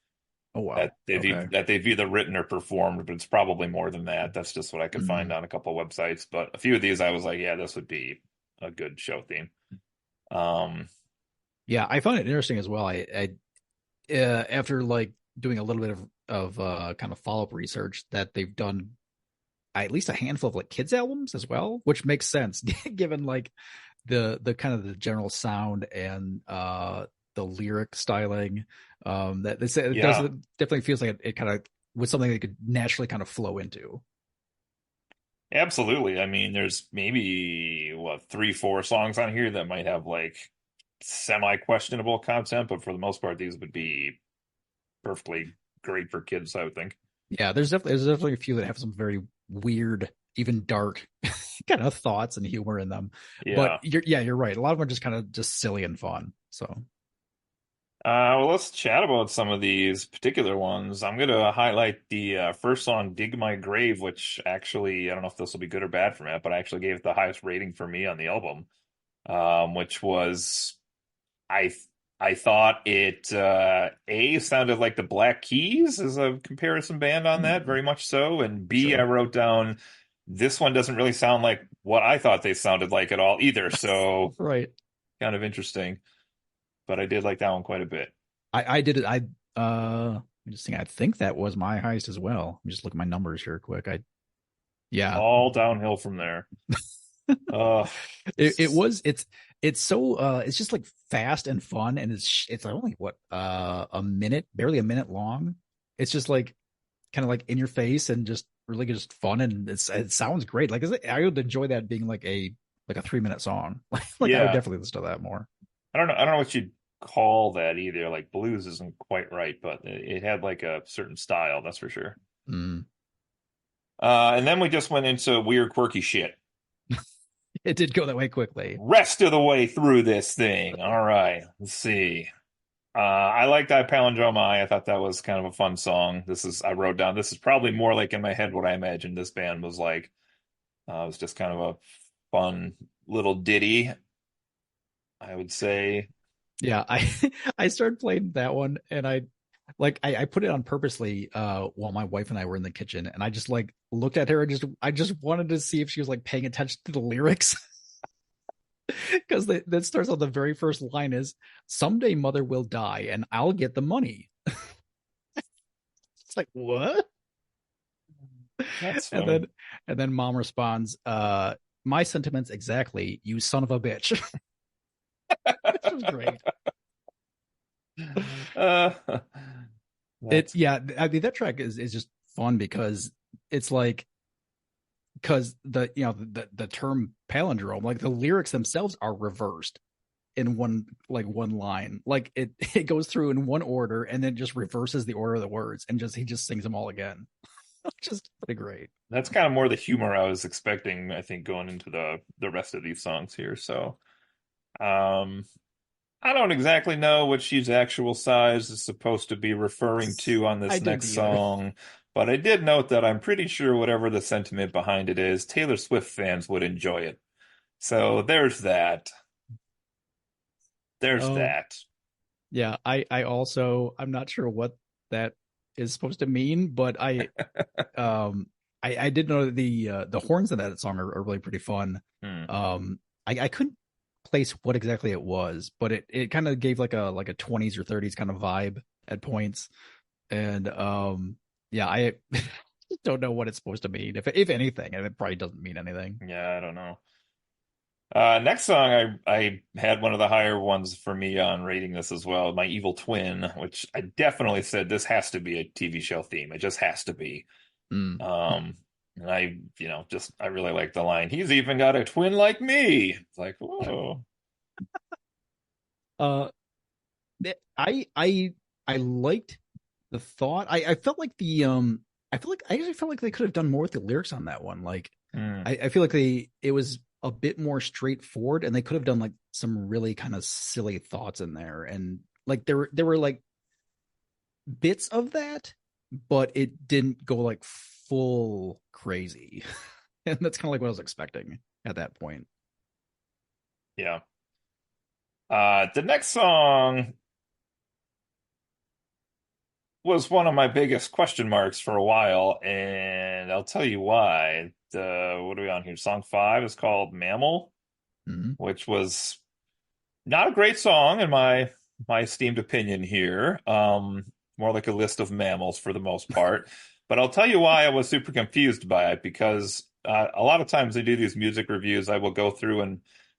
B: Oh wow. Okay.
A: that they've either written or performed, but it's probably more than that. That's just what I could find
B: Mhm.
A: on a couple of websites. But a few of these I was like, yeah, this would be a good show theme. Um,
B: Yeah, I found it interesting as well. After like doing a little bit of kind of follow up research that they've done at least a handful of like kids albums as well, which makes sense given like the kind of the general sound and the lyric styling. That it does
A: yeah,
B: it definitely feels like it kind of was something that could naturally kind of flow into.
A: absolutely. I mean, there's maybe what 3, 4 songs on here that might have like semi-questionable content, but for the most part, these would be perfectly great for kids, I would think.
B: Yeah, there's definitely a few that have some very weird, even dark kind of thoughts and humor in them. But
A: Yeah.
B: you're right. A lot of them are just kind of just silly and fun. So
A: Well, let's chat about some of these particular ones. I'm going to highlight the first song, Dig My Grave, which actually, I don't know if this will be good or bad for Matt, but I actually gave it the highest rating for me on the album, which was, I I thought it A sounded like the Black Keys as a comparison band on that, very much so. And B, I
B: Sure.
A: wrote down this one doesn't really sound like what I thought they sounded like at all either. So
B: Right.
A: kind of interesting. But I did like that one quite a bit.
B: I did it. Let me just think. I think that was my highest as well. Let me just look at my numbers here quick. Yeah.
A: All downhill from there. Uh,
B: It's so it's just like fast and fun, and it's only what a minute, barely a minute long. It's just like kind of like in your face and just really just fun, and it sounds great. Like I would enjoy that being like a 3 minute song. Like I would
A: yeah,
B: definitely listen to that more.
A: I don't know. I don't know what you'd call that either. Like blues isn't quite right, but it had like a certain style, that's for sure.
B: Mm.
A: And then we just went into weird, quirky shit.
B: It did go that way quickly.
A: Rest of the way through this thing. All right, let's see. I like that Palindrome Eye. I thought that was kind of a fun song. I wrote down, this is probably more like in my head what I imagined this band was like. It was just kind of a fun little ditty, I would say.
B: Yeah, I I started playing that one, and I put it on purposely while my wife and I were in the kitchen, and I just like looked at her and I just wanted to see if she was like paying attention to the lyrics. Because that starts on the very first line is someday mother will die and I'll get the money. It's like what?
A: That's
B: And
A: funny.
B: then mom responds, my sentiments exactly, you son of a bitch. This was great.
A: Uh,
B: It
A: that's
B: yeah, I mean that track is just fun because it's like because the term palindrome, like the lyrics themselves are reversed in one line. Like it goes through in one order and then just reverses the order of the words and he just sings them all again. Just pretty great.
A: that's kind of more the humor I was expecting, I think, going into the rest of these songs here. So, um, I don't exactly know what she's actual size is supposed to be referring to on
B: I
A: this
B: didn't
A: next
B: either.
A: song, but I did note that I'm pretty sure whatever the sentiment behind it is, Taylor Swift fans would enjoy it. So there's that. There's
B: Oh
A: that.
B: yeah, I also I'm not sure what that is supposed to mean, but um I did know that the horns in that song are really pretty fun.
A: Hmm.
B: I couldn't place what exactly it was, but it kind of gave like a 20s or 30s kind of vibe at points. And yeah, I don't know what it's supposed to mean, if anything, and it probably doesn't mean anything.
A: Yeah, I don't know. Next song, I had one of the higher ones for me on rating this as well, My Evil Twin, which I definitely said this has to be a TV show theme. It just has to be.
B: Mm.
A: And I really like the line, he's even got a twin like me. It's like, whoa.
B: Uh, I liked the thought. I felt like I actually felt like they could have done more with the lyrics on that one. Like
A: Hmm.
B: I feel like it was a bit more straightforward, and they could have done like some really kind of silly thoughts in there, and like there were like bits of that, but it didn't go like full crazy, and that's kind of like what I was expecting at that point.
A: Yeah. The next song was one of my biggest question marks for a while, and I'll tell you why. What are we on here? Song five is called Mammal,
B: Mm-hmm.
A: which was not a great song in my esteemed opinion here. More like a list of mammals for the most part. But I'll tell you why I was super confused by it because a lot of times I do these music reviews, I will go through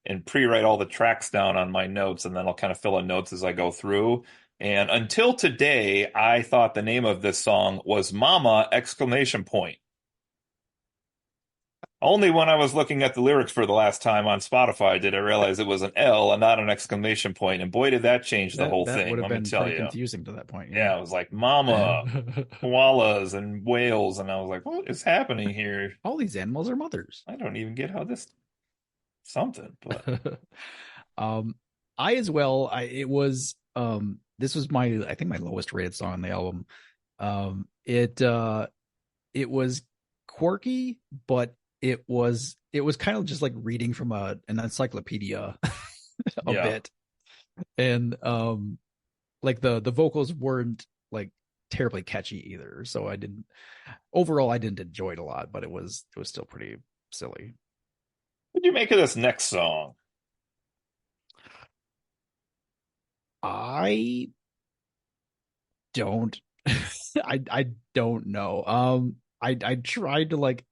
A: and pre-write all the tracks down on my notes, and then I'll kind of fill in notes as I go through. And until today, I thought the name of this song was Mama exclamation point. Only when I was looking at the lyrics for the last time on Spotify did I realize it was an L and not an exclamation point. And boy, did that change the whole
B: That would
A: thing,
B: have
A: let me
B: been
A: tell
B: pretty
A: you.
B: confusing to that point.
A: Yeah, it was like mama,
B: Yeah.
A: koalas, and whales. And I was like, what is happening here?
B: All these animals are mothers.
A: I don't even get how this something, but
B: um, I as well. This was my I think my lowest rated song on the album. It was quirky, but it was kind of just like reading from an encyclopedia a
A: yeah.
B: bit. And like the vocals weren't like terribly catchy either. So I didn't enjoy it a lot, but it was still pretty silly.
A: What do you make of this next song?
B: I don't I don't know. I tried to like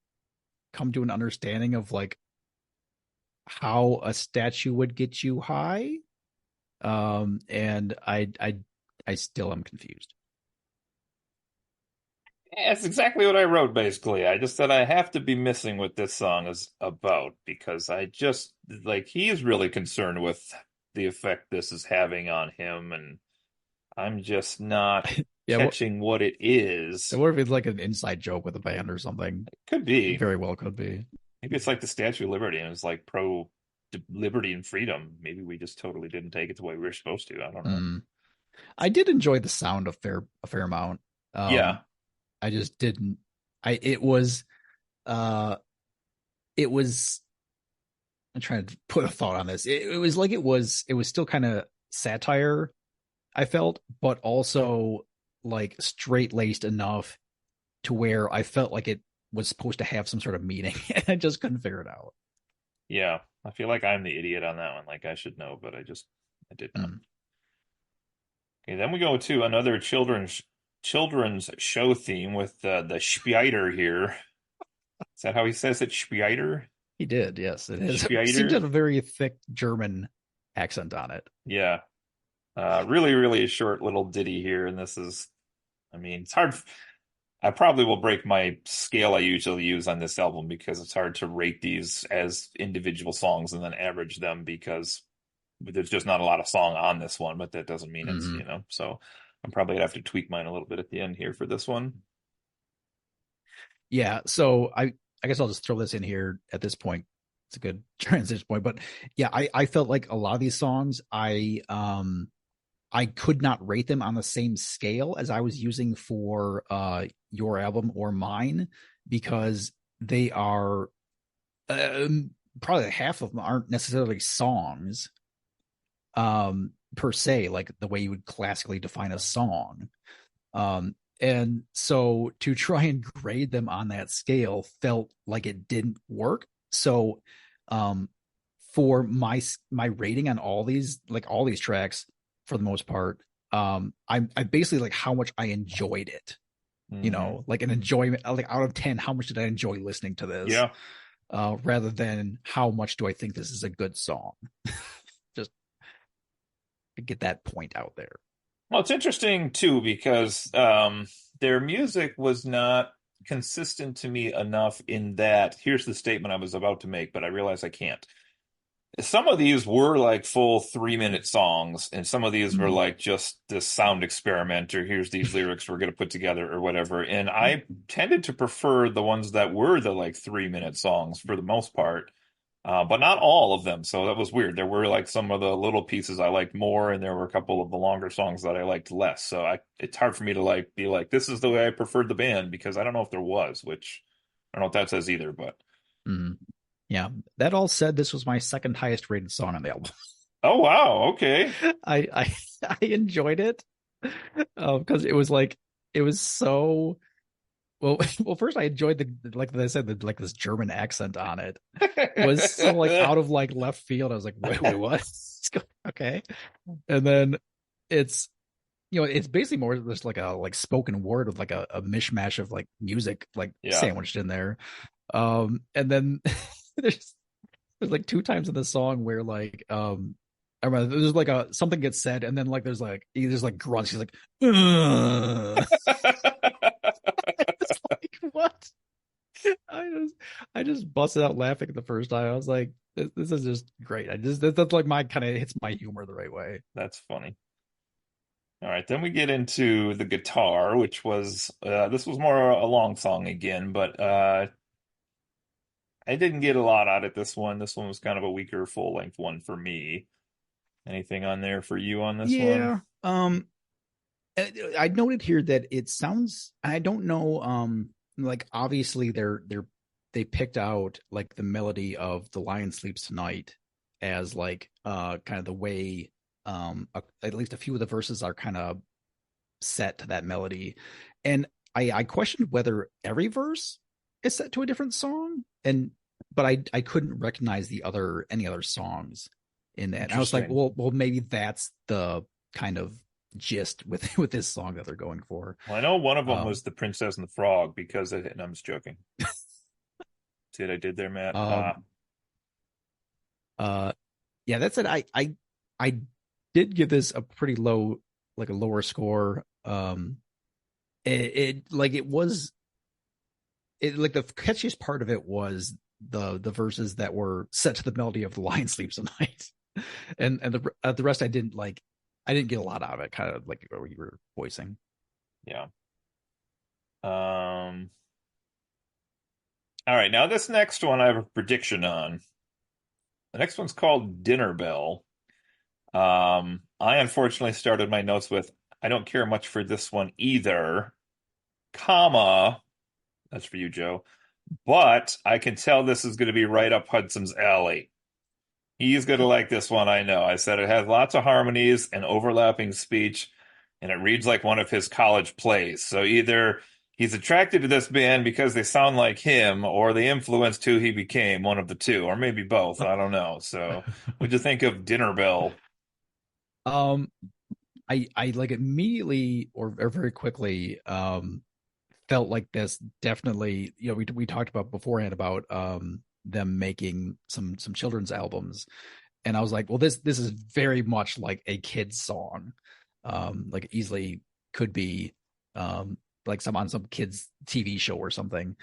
B: come to an understanding of like how a statue would get you high. And I still am confused.
A: Yeah, that's exactly what I wrote, basically. I just said I have to be missing what this song is about because I just, like, he's really concerned with the effect this is having on him, and I'm just not
B: Yeah,
A: catching what it is.
B: what if it's like an inside joke with a band or something?
A: Could
B: It
A: be.
B: very well could be.
A: Maybe it's like the Statue of Liberty and it's like pro liberty and freedom. Maybe we just totally didn't take it the way we were supposed to. I don't know.
B: I did enjoy the sound a fair amount.
A: Yeah.
B: I just didn't. It was uh it was. I'm trying to put a thought on this. It was like it was still kind of satire, I felt, but also like straight laced enough to where I felt like it was supposed to have some sort of meaning, and I just couldn't figure it out.
A: Yeah. I feel like I'm the idiot on that one. Like I should know, but I did not.
B: Mm.
A: Okay, then we go to another children's show theme with the Spider here. Is that how he says it? Spider?
B: He did, yes. It is. It seems to
A: Spider?
B: have a very thick German accent on it.
A: Yeah. Really, really a short little ditty here, and this is, I mean, it's hard. I probably will break my scale I usually use on this album because it's hard to rate these as individual songs and then average them because there's just not a lot of song on this one, but that doesn't mean it's,
B: Mm-hmm.
A: so I'm probably gonna have to tweak mine a little bit at the end here for this one.
B: Yeah, so I guess I'll just throw this in here at this point. It's a good transition point, but yeah, I felt like a lot of these songs I could not rate them on the same scale as I was using for your album or mine because they are probably half of them aren't necessarily songs per se, like the way you would classically define a song. And so to try and grade them on that scale felt like it didn't work. So for my rating on all these tracks for the most part, I basically like how much I enjoyed it.
A: Hmm.
B: Like an enjoyment, like out of 10, how much did I enjoy listening to this?
A: Yeah.
B: Rather than how much do I think this is a good song? Just to get that point out there.
A: Well, it's interesting too because their music was not consistent to me enough in that here's the statement I was about to make, but I realize I can't. Some of these were like full 3 minute songs, and some of these were
B: Mm.
A: like just this sound experiment, or here's these lyrics we're going to put together, or whatever. And I tended to prefer the ones that were the like 3 minute songs for the most part, but not all of them. So that was weird. There were like some of the little pieces I liked more, and there were a couple of the longer songs that I liked less. So it's hard for me to like be like, this is the way I preferred the band because I don't know if there was, which I don't know if that says either, but.
B: Mm. Yeah. That all said, this was my second highest rated song on the album.
A: Oh, wow. Okay.
B: I enjoyed it because it was so well. Well, first I enjoyed the like I said, like this German accent on it was so like out of like left field. I was like, wait, what? Okay, and then it's it's basically more just like a like spoken word with like a mishmash of like music like
A: Yeah.
B: sandwiched in there. And then there's like two times in the song where like I remember there's like a something gets said and then like there's like grunts. He's like, ugh. It's like what? I just busted out laughing the first time. I was like, this is just great. That's like my kind of hits my humor the right way.
A: That's funny. All right, then we get into the guitar, which was this was more a long song again, but I didn't get a lot out of this one. This one was kind of a weaker full length one for me. Anything on there for you on this one?
B: Yeah. I noted here that it sounds. I don't know. Like obviously they picked out like the melody of "The Lion Sleeps Tonight" as like kind of the way at least a few of the verses are kind of set to that melody. And I questioned whether every verse is set to a different song, but I couldn't recognize any other songs in that. And I was like, well, maybe that's the kind of gist with this song that they're going for.
A: Well, I know one of them was the Princess and the Frog because it, and I'm just joking. See what I did there, Matt?
B: Yeah, that's it. I did give this a pretty low, like a lower score. It like the catchiest part of it was the verses that were set to the melody of "The Lion Sleeps at Night," and the rest I didn't like. I didn't get a lot out of it, kind of like what you were voicing.
A: Yeah. All right, now this next one I have a prediction on. The next one's called Dinner Bell. I unfortunately started my notes with I don't care much for this one either, comma, that's for you, Joe, but I can tell this is going to be right up Hudson's alley. He's going to like this one, I know. I said it has lots of harmonies and overlapping speech, and it reads like one of his college plays. So either he's attracted to this band because they sound like him, or they influenced who he became, one of the two, or maybe both. I don't know. So what'd you think of Dinner Bell?
B: I like immediately or very quickly felt like this definitely, we talked about beforehand about them making some children's albums, and I was like, well, this is very much like a kid's song, like easily could be like on some kids TV show or something.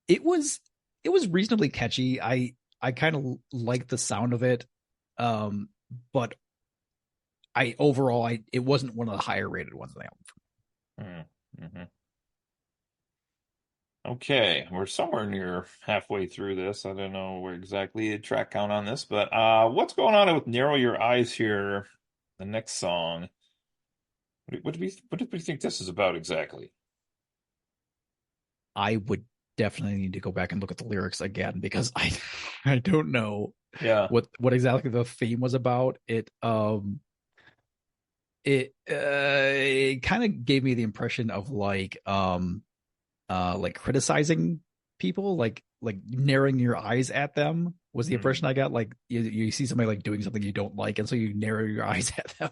B: It was reasonably catchy. I kind of liked the sound of it, but it wasn't one of the higher rated ones on the album.
A: Mm-hmm. Okay, we're somewhere near halfway through this. I don't know where exactly the track count on this, but what's going on with Narrow Your Eyes here? The next song. What do we think this is about exactly?
B: I would definitely need to go back and look at the lyrics again because I don't know what exactly the theme was about. It kind of gave me the impression of like criticizing people, like narrowing your eyes at them was the impression I got. Like you see somebody like doing something you don't like, and so you narrow your eyes at them.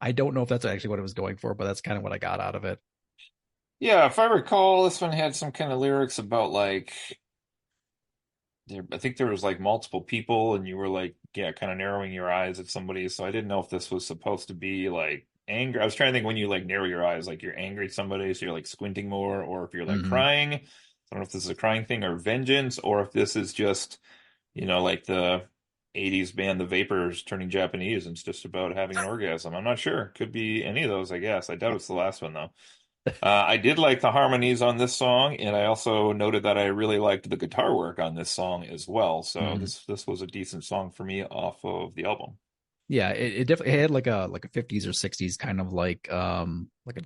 B: I don't know if that's actually what it was going for, but that's kind of what I got out of it.
A: Yeah, if I recall, this one had some kind of lyrics about like I think there was like multiple people, and you were like, yeah, kind of narrowing your eyes at somebody. So I didn't know if this was supposed to be like anger. I was trying to think when you like narrow your eyes, like you're angry at somebody, so you're like squinting more, or if you're like crying. I don't know if this is a crying thing or vengeance, or if this is just, like the 80s band The Vapors turning Japanese and it's just about having an orgasm. I'm not sure. Could be any of those, I guess. I doubt it's the last one though. I did like the harmonies on this song, and I also noted that I really liked the guitar work on this song as well. So this was a decent song for me off of the album.
B: Yeah, it definitely had like a 50s or 60s kind of like a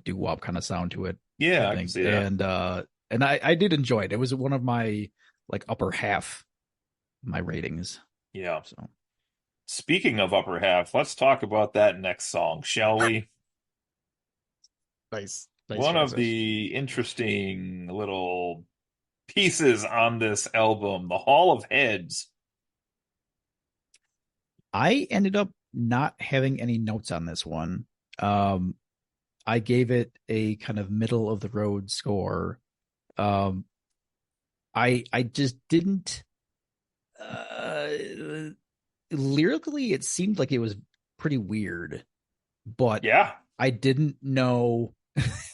B: doo-wop kind of sound to it.
A: Yeah, I can see that.
B: And I did enjoy it. It was one of my like upper half my ratings.
A: Yeah.
B: So
A: speaking of upper half, let's talk about that next song, shall we?
B: Nice.
A: One of the interesting little pieces on this album, the Hall of Heads.
B: I ended up not having any notes on this one. I gave it a kind of middle of the road score. I just didn't lyrically it seemed like it was pretty weird, but
A: yeah,
B: I didn't know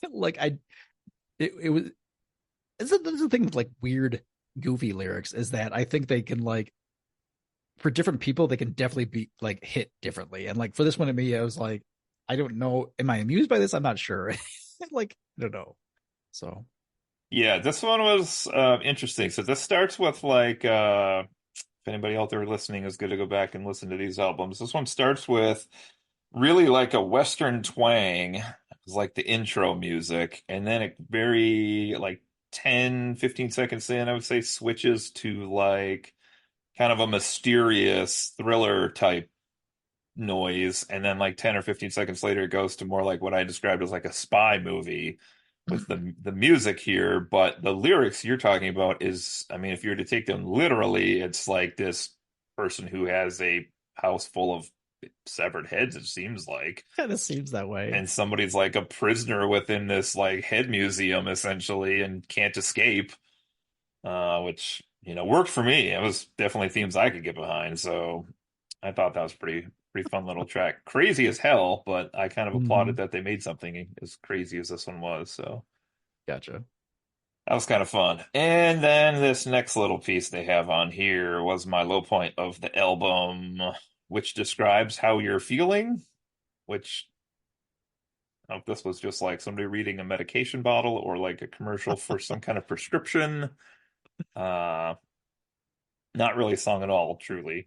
B: like it was that's the thing with like weird goofy lyrics is that I think they can like for different people they can definitely be like hit differently, and like for this one to me I was like I don't know, am I amused by this? I'm not sure. Like I don't know. So
A: yeah, this one was interesting. So this starts with like if anybody out there listening is good to go back and listen to these albums. This one starts with really like a Western twang. It's like the intro music. And then it very like 10, 15 seconds in, I would say, switches to like kind of a mysterious thriller type noise, and then like 10 or 15 seconds later it goes to more like what I described as like a spy movie with the music here. But the lyrics you're talking about is, I mean, if you were to take them literally, it's like this person who has a house full of severed heads, it seems like,
B: Kind of seems that way.
A: and somebody's like a prisoner within this like head museum essentially and can't escape, which worked for me. It was definitely themes I could get behind, so I thought that was pretty fun little track. Crazy as hell, but I kind of applauded
B: Hmm.
A: that they made something as crazy as this one was. So
B: Gotcha.
A: that was kind of fun. And then this next little piece they have on here was my low point of the album, which describes how you're feeling, which I don't know if this was just like somebody reading a medication bottle or like a commercial for some kind of prescription. Uh, Not really a song at all, truly.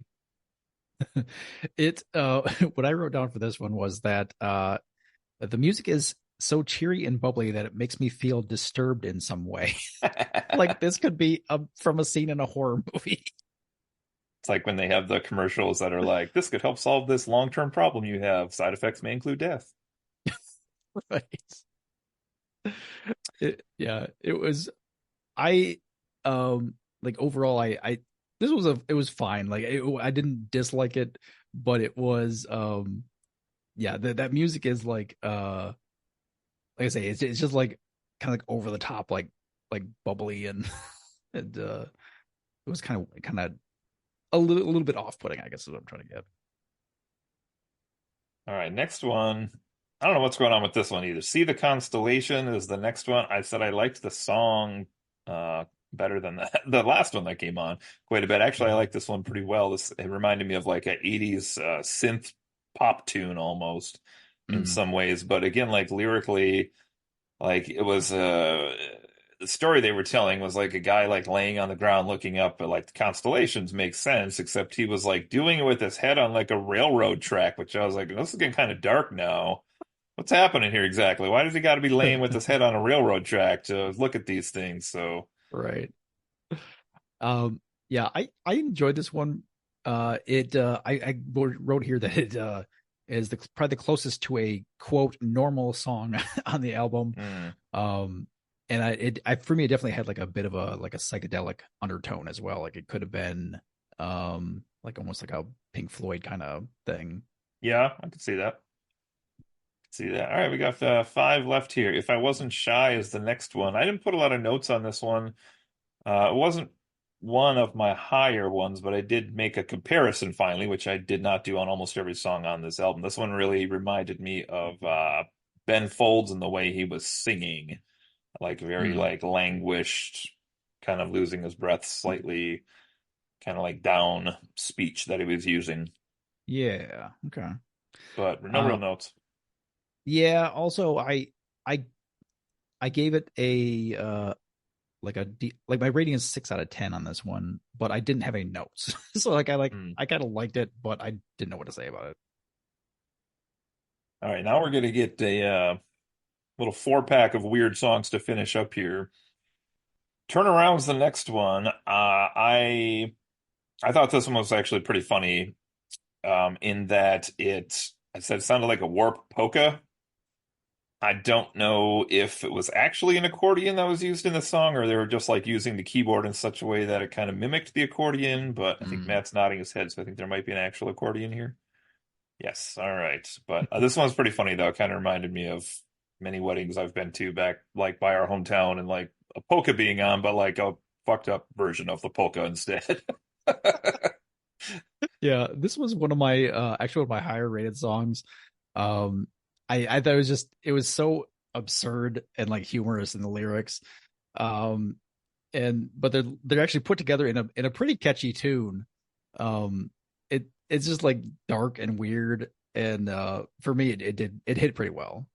B: It what I wrote down for this one was that the music is so cheery and bubbly that it makes me feel disturbed in some way. Like this could be from a scene in a horror movie.
A: It's like when they have the commercials that are like, this could help solve this long-term problem you have. Side effects may include death.
B: Right. Yeah, it was I like overall I this was it was fine. Like I didn't dislike it, but it was yeah, that music is like I say, it's just like kind of like over the top, like bubbly and and it was kind of a little bit off putting, I guess is what I'm trying to get.
A: All right, next one. I don't know what's going on with this one either. See the Constellation is the next one. I said I liked the song better than the last one that came on quite a bit. Actually, I like this one pretty well. It reminded me of like a 80s synth pop tune almost in
B: Mm.
A: some ways. But again, like lyrically, like it was the story they were telling was like a guy like laying on the ground looking up at like the constellations makes sense, except he was like doing it with his head on like a railroad track, which I was like, this is getting kind of dark now. What's happening here exactly? Why does he got to be laying with his head on a railroad track to look at these things? So,
B: Right. Yeah, I enjoyed this one. It I wrote here that it is probably the closest to a quote normal song on the album.
A: hmm.
B: Um, and I for me it definitely had like a bit of a like a psychedelic undertone as well. Like it could have been like almost like a Pink Floyd kind of thing.
A: Yeah, I could see that. See that. All right, we got five left here. If I Wasn't Shy is the next one. I didn't put a lot of notes on this one. It wasn't one of my higher ones, but I did make a comparison finally, which I did not do on almost every song on this album. This one really reminded me of Ben Folds and the way he was singing, like very
B: Mm.
A: like languished, kind of losing his breath slightly, kind of like down speech that he was using,
B: Yeah. Okay.
A: but no real
B: Uh,
A: notes.
B: yeah. Also, I I gave it a like my rating is 6 out of 10 on this one, but I didn't have any notes, so
A: Hmm.
B: I kind of liked it, but I didn't know what to say about it.
A: All right, now we're gonna get a little four pack of weird songs to finish up here. Turnaround's the next one. I thought this one was actually pretty funny, in that I said it sounded like a warp polka. I don't know if it was actually an accordion that was used in the song, or they were just like using the keyboard in such a way that it kind of mimicked the accordion. But I think
B: Mm.
A: Matt's nodding his head, so I think there might be an actual accordion here. Yes, all right. But this one's pretty funny though. It kind of reminded me of many weddings I've been to back like by our hometown, and like a polka being on, but like a fucked up version of the polka instead.
B: Yeah, this was one of my actually one of my higher rated songs. Um, I thought it was so absurd and like humorous in the lyrics. Um, and but they're actually put together in a pretty catchy tune. It's just like dark and weird, and for me it hit pretty well.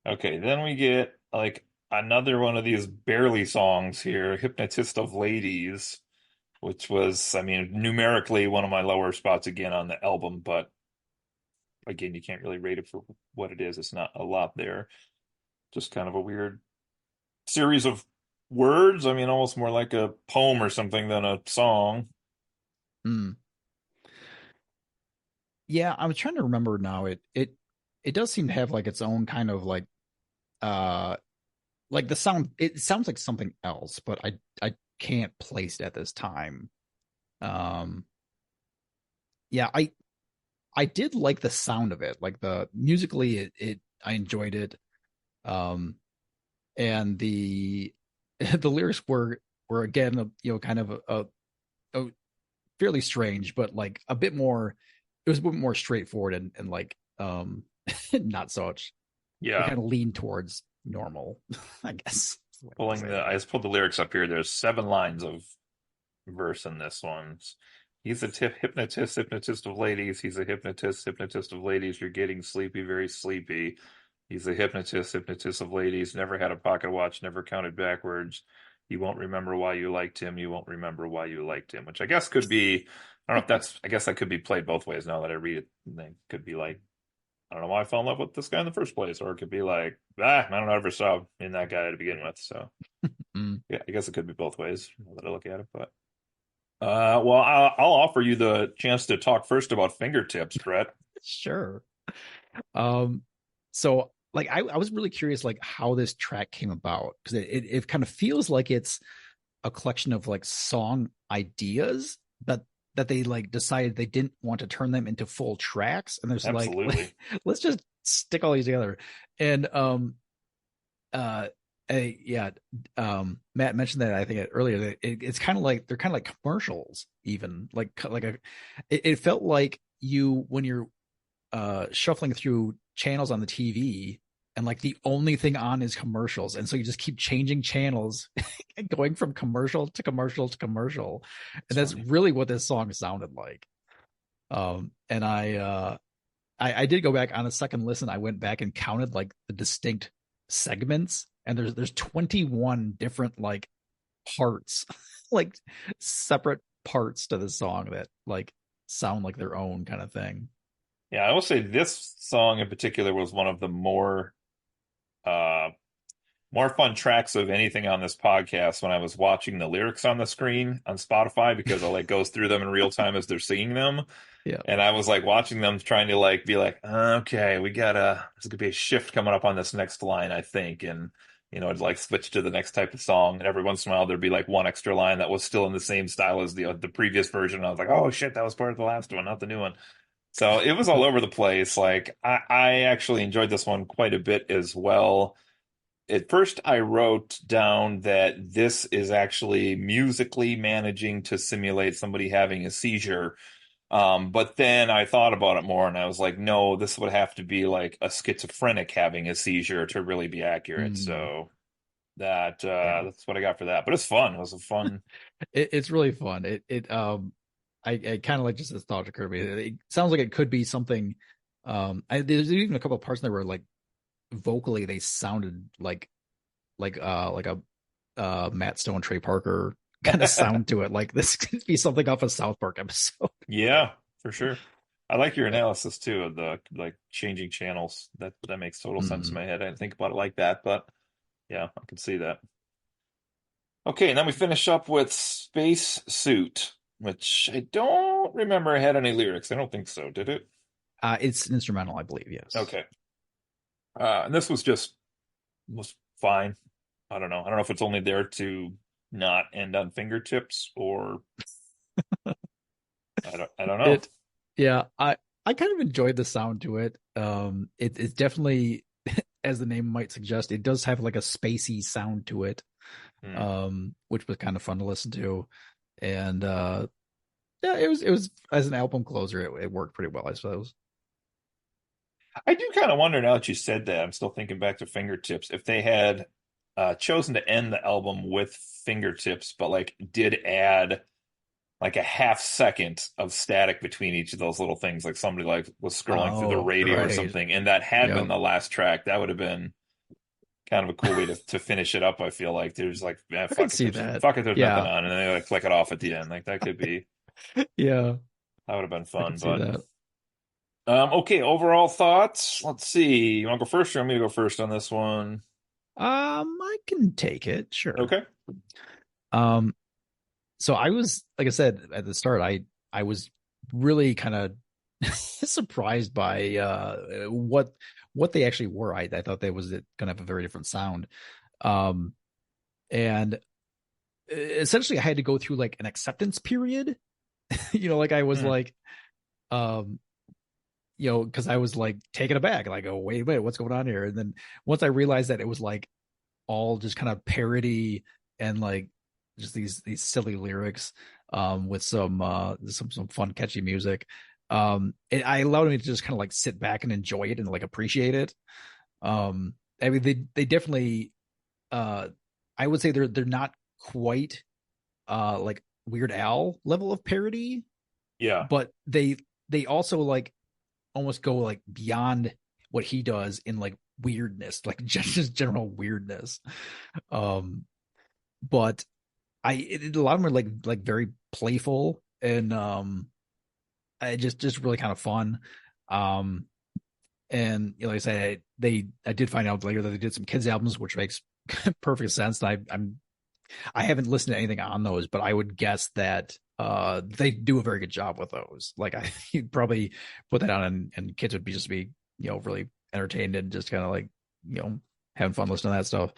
A: Okay, then we get like another one of these barely songs here, Hypnotist of Ladies, which was, I mean, numerically one of my lower spots again on the album, but again, you can't really rate it for what it is. It's not a lot there. Just kind of a weird series of words. I mean, almost more like a poem or something than a song.
B: Mm. Yeah, I'm trying to remember now. It does seem to have like its own kind of uh like the sound. It sounds like something else, but I can't place it at this time. Um, yeah, I did like the sound of it. Like the musically, it I enjoyed it. Um, and the the lyrics were again, kind of a fairly strange, but like a bit more. It was a bit more straightforward and like not so much. They
A: Yeah.
B: kind of lean towards normal, I guess.
A: I just pulled the lyrics up here. There's 7 lines of verse in this one. He's a hypnotist of ladies. He's a hypnotist of ladies. You're getting sleepy, very sleepy. He's a hypnotist of ladies. Never had a pocket watch, never counted backwards. You won't remember why you liked him. You won't remember why you liked him, which I guess could be, I don't know if that's, I guess that could be played both ways now that I read it. It could be like, I don't know why I fell in love with this guy in the first place, or it could be like, I don't ever saw in that guy to begin with. So,
B: Mm,
A: yeah, I guess it could be both ways now that I look at it, but. Well, I'll offer you the chance to talk first about fingertips, Brett.
B: sure. Um, so like I was really curious like how this track came about because it kind of feels like it's a collection of like song ideas that they like decided they didn't want to turn them into full tracks and there's like
A: Absolutely.
B: let's just stick all these together and uh yeah Matt mentioned that I think earlier that it's kind of like they're kind of like commercials even like it felt like you when you're shuffling through channels on the TV and like the only thing on is commercials and so you just keep changing channels going from commercial to commercial to commercial and that's
A: Funny.
B: really what this song sounded like and I did go back on a second listen. I went back and counted like the distinct segments and there's 21 different like parts like separate parts to the song that like sound like their own kind of thing.
A: Yeah, I will say this song in particular was one of the uh more fun tracks of anything on this podcast when I was watching the lyrics on the screen on Spotify because it like goes through them in real time as they're singing them.
B: Yeah.
A: And I was like watching them trying to like be like, okay, there's gonna be a shift coming up on this next line, I think. And it'd like switch to the next type of song. And every once in a while there'd be like one extra line that was still in the same style as the previous version. And I was like, oh shit, that was part of the last one, not the new one. So it was all over the place. Like I actually enjoyed this one quite a bit as well. At first, I wrote down that this is actually musically managing to simulate somebody having a seizure. But then I thought about it more and I was like, no, this would have to be like a schizophrenic having a seizure to really be accurate.
B: Mm,
A: So
B: yeah.
A: that's what I got for that. But it's fun. It was a fun.
B: It's really fun. I kind of like just this thought occurred to me. It sounds like it could be something. There's even a couple of parts in there where like vocally they sounded like a Matt Stone, Trey Parker kind of sound to it. Like this could be something off a South Park episode.
A: Yeah, for sure. I like your analysis too of the like changing channels. That makes total sense in
B: Mm.
A: my head. I didn't think about it like that, but yeah, I can see that. Okay, and then we finish up with Space Suit, which I don't remember had any lyrics. I don't think so, did it?
B: It's an instrumental, I believe. Yes.
A: Okay. And this was fine. I don't know. I don't know if it's only there to not end on fingertips or I don't know.
B: It, yeah, I kind of enjoyed the sound to it. It's definitely, as the name might suggest, it does have like a spacey sound to it,
A: Hmm.
B: which was kind of fun to listen to. And yeah, it was as an album closer, it worked pretty well, I suppose.
A: I do kind of wonder now that you said that. I'm still thinking back to fingertips. If they had chosen to end the album with fingertips, but like did add like a half second of static between each of those little things, like somebody like was scrolling through the
B: Oh,
A: radio or
B: right.
A: something, and that had been
B: Yep.
A: the last track, that would have been kind of a cool way to finish it up. I feel like there's like, yeah,
B: I could see that.
A: fuck it, there's nothing
B: Yeah.
A: on, and then they like flick it off at the end. Like
B: Yeah,
A: that would have been
B: I
A: fun.
B: could see
A: But
B: that.
A: okay, overall thoughts. Let's see. You want to go first, or I'm gonna go first on this one?
B: I can take it, sure.
A: Okay.
B: Um, so I was, like I said at the start, I was really kind of surprised by what they actually were. I thought they was gonna have a very different sound. Um, and essentially I had to go through like an acceptance period. Like I was like, um, because I was like taken aback, like, oh wait a minute, what's going on here? And then once I realized that it was like all just kind of parody and like just these silly lyrics, with some fun catchy music, I allowed me to just kind of like sit back and enjoy it and like appreciate it. I mean they definitely, uh I would say they're not quite like Weird Al level of parody,
A: Yeah.
B: but they also like almost go like beyond what he does in like weirdness, like just general weirdness. Um, but a lot of them are like very playful and I just really kind of fun. Um, and like I said, I did find out later that they did some kids albums, which makes perfect sense. I haven't listened to anything on those, but I would guess that they do a very good job with those. Like I you'd probably put that on and kids would be really entertained and just kind of like, having fun listening to that stuff.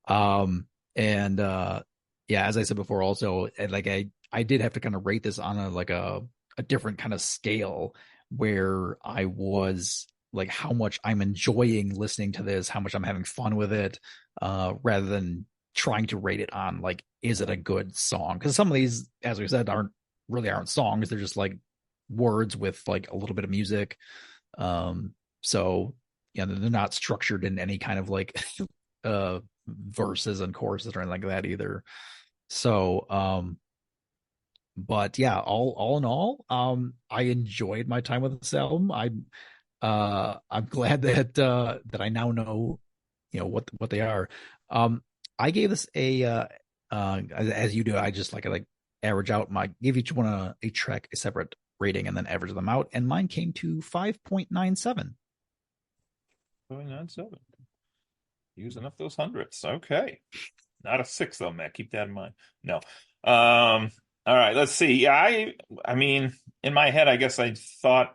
B: Um and yeah, as I said before also, like I did have to kind of rate this on a different kind of scale where I was like how much I'm enjoying listening to this, how much I'm having fun with it, rather than trying to rate it on like, is it a good song? Because some of these, as we said, aren't songs. They're just like words with like a little bit of music. So yeah, they're not structured in any kind of like verses and choruses or anything like that either. So but yeah, all in all, I enjoyed my time with this album. I'm glad that I now know, what they are. Um, I gave this as you do. I just like average out give each one a track a separate rating and then average them out, and mine came to 5.97.
A: 0.97. Using up those hundreds. Okay. Not a six though, Matt. Keep that in mind. No. All right, let's see. Yeah, I mean, in my head, I guess I thought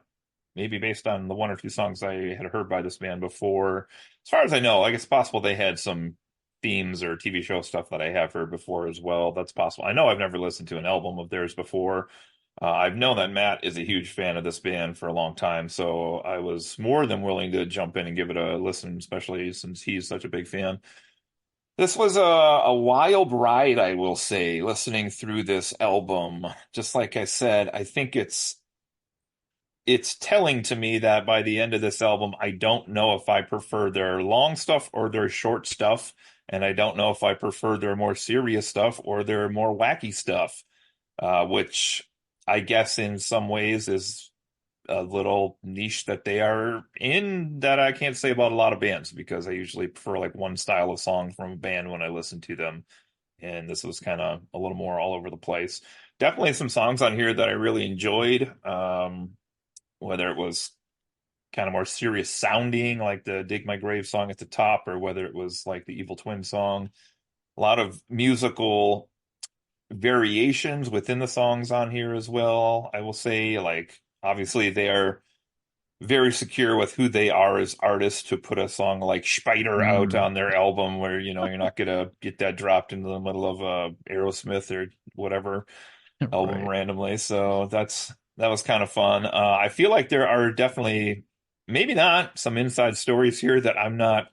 A: maybe based on the one or two songs I had heard by this band before. As far as I know, I guess it's possible they had some themes or TV show stuff that I have heard before as well. That's possible. I know I've never listened to an album of theirs before. I've known that Matt is a huge fan of this band for a long time, so I was more than willing to jump in and give it a listen, especially since he's such a big fan. This was a wild ride, I will say, listening through this album. Just like I said, I think it's telling to me that by the end of this album, I don't know if I prefer their long stuff or their short stuff, and I don't know if I prefer their more serious stuff or their more wacky stuff, which I guess in some ways is a little niche that they are in that I can't say about a lot of bands because I usually prefer like one style of song from a band when I listen to them. And this was kind of a little more all over the place. Definitely some songs on here that I really enjoyed. Whether it was kind of more serious sounding, like the Dig My Grave song at the top, or whether it was like the Evil Twin song. A lot of musical variations within the songs on here as well. I will say, like, obviously they are very secure with who they are as artists to put a song like Spider out
B: Mm.
A: on their album where, you're not gonna get that dropped into the middle of Aerosmith or whatever album
B: Right.
A: randomly. So that was kind of fun. I feel like there are definitely maybe not some inside stories here that I'm not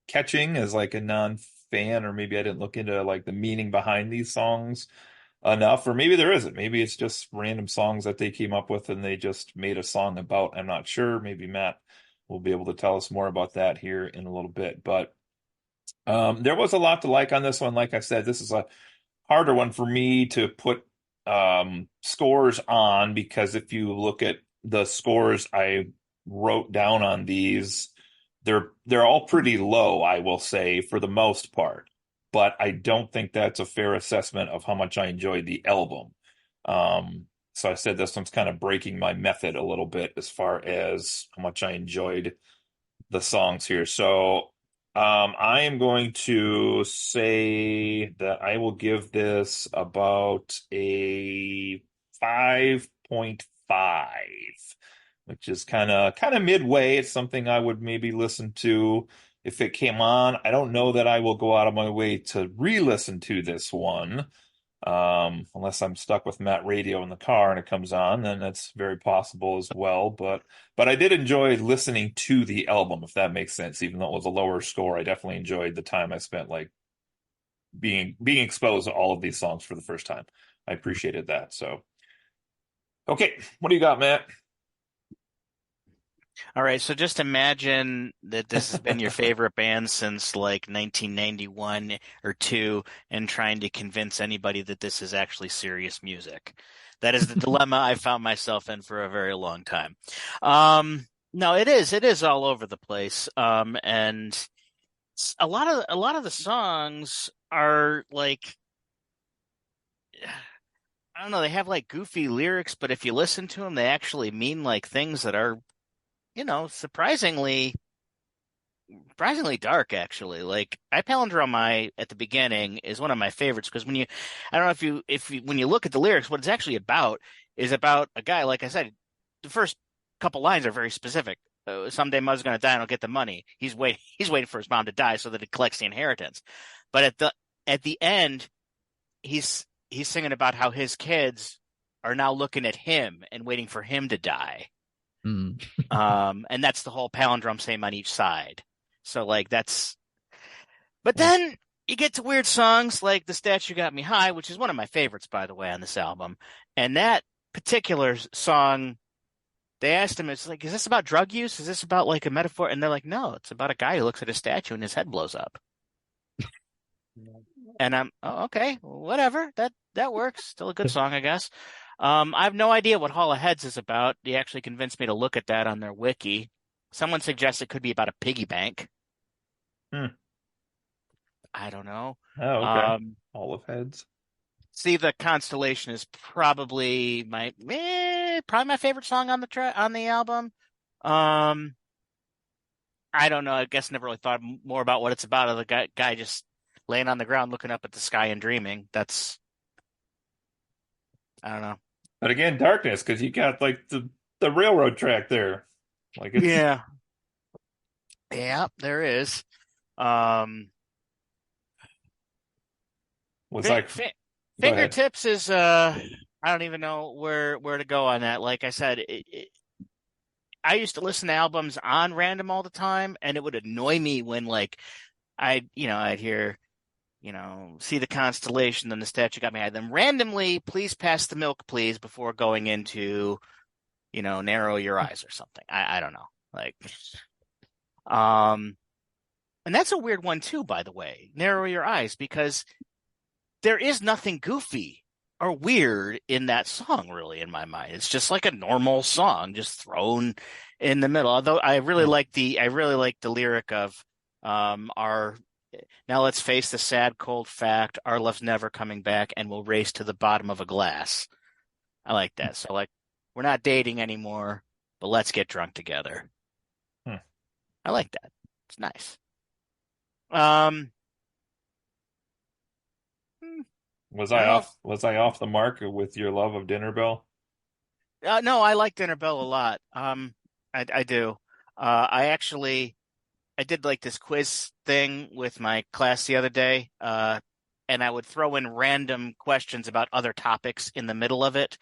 A: catching as like a non-fan, or maybe I didn't look into like the meaning behind these songs enough, or maybe there isn't. Maybe it's just random songs that they came up with and they just made a song about. I'm not sure. Maybe Matt will be able to tell us more about that here in a little bit. But there was a lot to like on this one. Like I said, this is a harder one for me to put scores on because if you look at the scores I wrote down on these, they're all pretty low, I will say, for the most part. But I don't think that's a fair assessment of how much I enjoyed the album. So I said this one's kind of breaking my method a little bit as far as how much I enjoyed the songs here. So I am going to say that I will give this about a 5.5 which is kind of midway. It's something I would maybe listen to if it came on. I don't know that I will go out of my way to re-listen to this one. Unless I'm stuck with Matt Radio in the car and it comes on, then that's very possible as well. But I did enjoy listening to the album, if that makes sense. Even though it was a lower score, I definitely enjoyed the time I spent like being exposed to all of these songs for the first time. I appreciated that. So, okay, what do you got, Matt?
C: All right, so just imagine that this has been your favorite band since like 1991 or two, and trying to convince anybody that this is actually serious music. That is the dilemma I found myself in for a very long time. No, it is all over the place. And a lot of the songs are like, I don't know, they have like goofy lyrics, but if you listen to them, they actually mean like things that are, surprisingly dark, actually. Like I Palindrome I at the beginning is one of my favorites because I don't know when you look at the lyrics, what it's actually about is about a guy. Like I said, the first couple lines are very specific. Someday Mother's going to die and I'll get the money. He's waiting for his mom to die so that he collects the inheritance. But at the end, he's singing about how his kids are now looking at him and waiting for him to die.
B: Mm.
C: And that's the whole palindrome, same on each side. So like but then you get to weird songs like The Statue Got Me High, which is one of my favorites, by the way, on this album. And that particular song, they asked him, it's like, is this about drug use? Is this about like a metaphor? And they're like, no, it's about a guy who looks at a statue and his head blows up. And I'm, okay, whatever. That works. Still a good song, I guess. I have no idea what Hall of Heads is about. They actually convinced me to look at that on their wiki. Someone suggests it could be about a piggy bank. I don't know.
A: Oh, okay. Hall of Heads.
C: See, the Constellation is probably my favorite song on the album. I don't know. I guess never really thought more about what it's about. The guy just laying on the ground looking up at the sky and dreaming. I don't know.
A: But again, darkness, because you got like the railroad track there. Like it's...
C: Yeah, there is. Fingertips is I don't even know where to go on that. Like I said, I used to listen to albums on random all the time, and it would annoy me when like I'd hear, See the Constellation, then The Statue Got Me High, then randomly, Please Pass the Milk, Please, before going into, Narrow Your Eyes or something. I don't know. Like, and that's a weird one too, by the way, Narrow Your Eyes, because there is nothing goofy or weird in that song, really, in my mind. It's just like a normal song, just thrown in the middle. Although I really like the lyric of now let's face the sad, cold fact, our love's never coming back, and we'll race to the bottom of a glass. I like that. So like, we're not dating anymore, but let's get drunk together. I like that. It's nice.
A: Was I off the mark with your love of Dinner Bell?
C: No, I like Dinner Bell a lot. I do. I did like this quiz thing with my class the other day, and I would throw in random questions about other topics in the middle of it,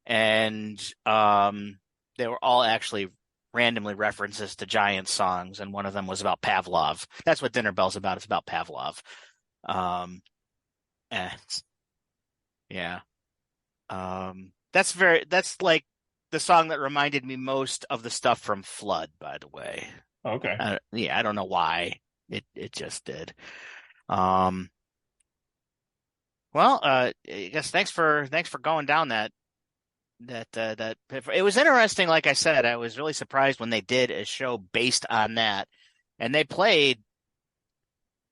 C: and they were all actually randomly references to Giant songs, and one of them was about Pavlov. That's what Dinner Bell's about. It's about Pavlov. And yeah. That's like the song that reminded me most of the stuff from Flood, by the way.
A: Okay.
C: I don't know why. It just did. Well, I guess thanks for going down that it was interesting. Like I said, I was really surprised when they did a show based on that, and they played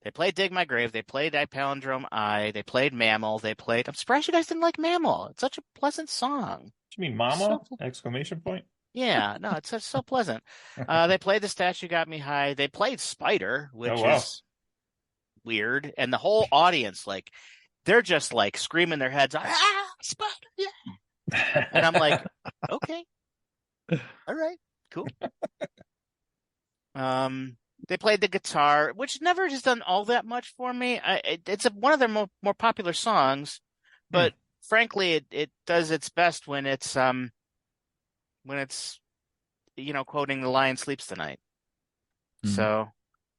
C: Dig My Grave, they played I Palindrome I, they played Mammal, I'm surprised you guys didn't like Mammal. It's such a pleasant song.
A: You mean Mama? Exclamation point.
C: Yeah, no, it's so pleasant. They played The Statue Got Me High. They played Spider, which is weird. And the whole audience, like, they're just like screaming their heads off, Spider, yeah. And I'm like, okay, all right, cool. They played the guitar, which never has done all that much for me. It's one of their more popular songs, but frankly, it does its best when it's quoting "The Lion Sleeps Tonight." So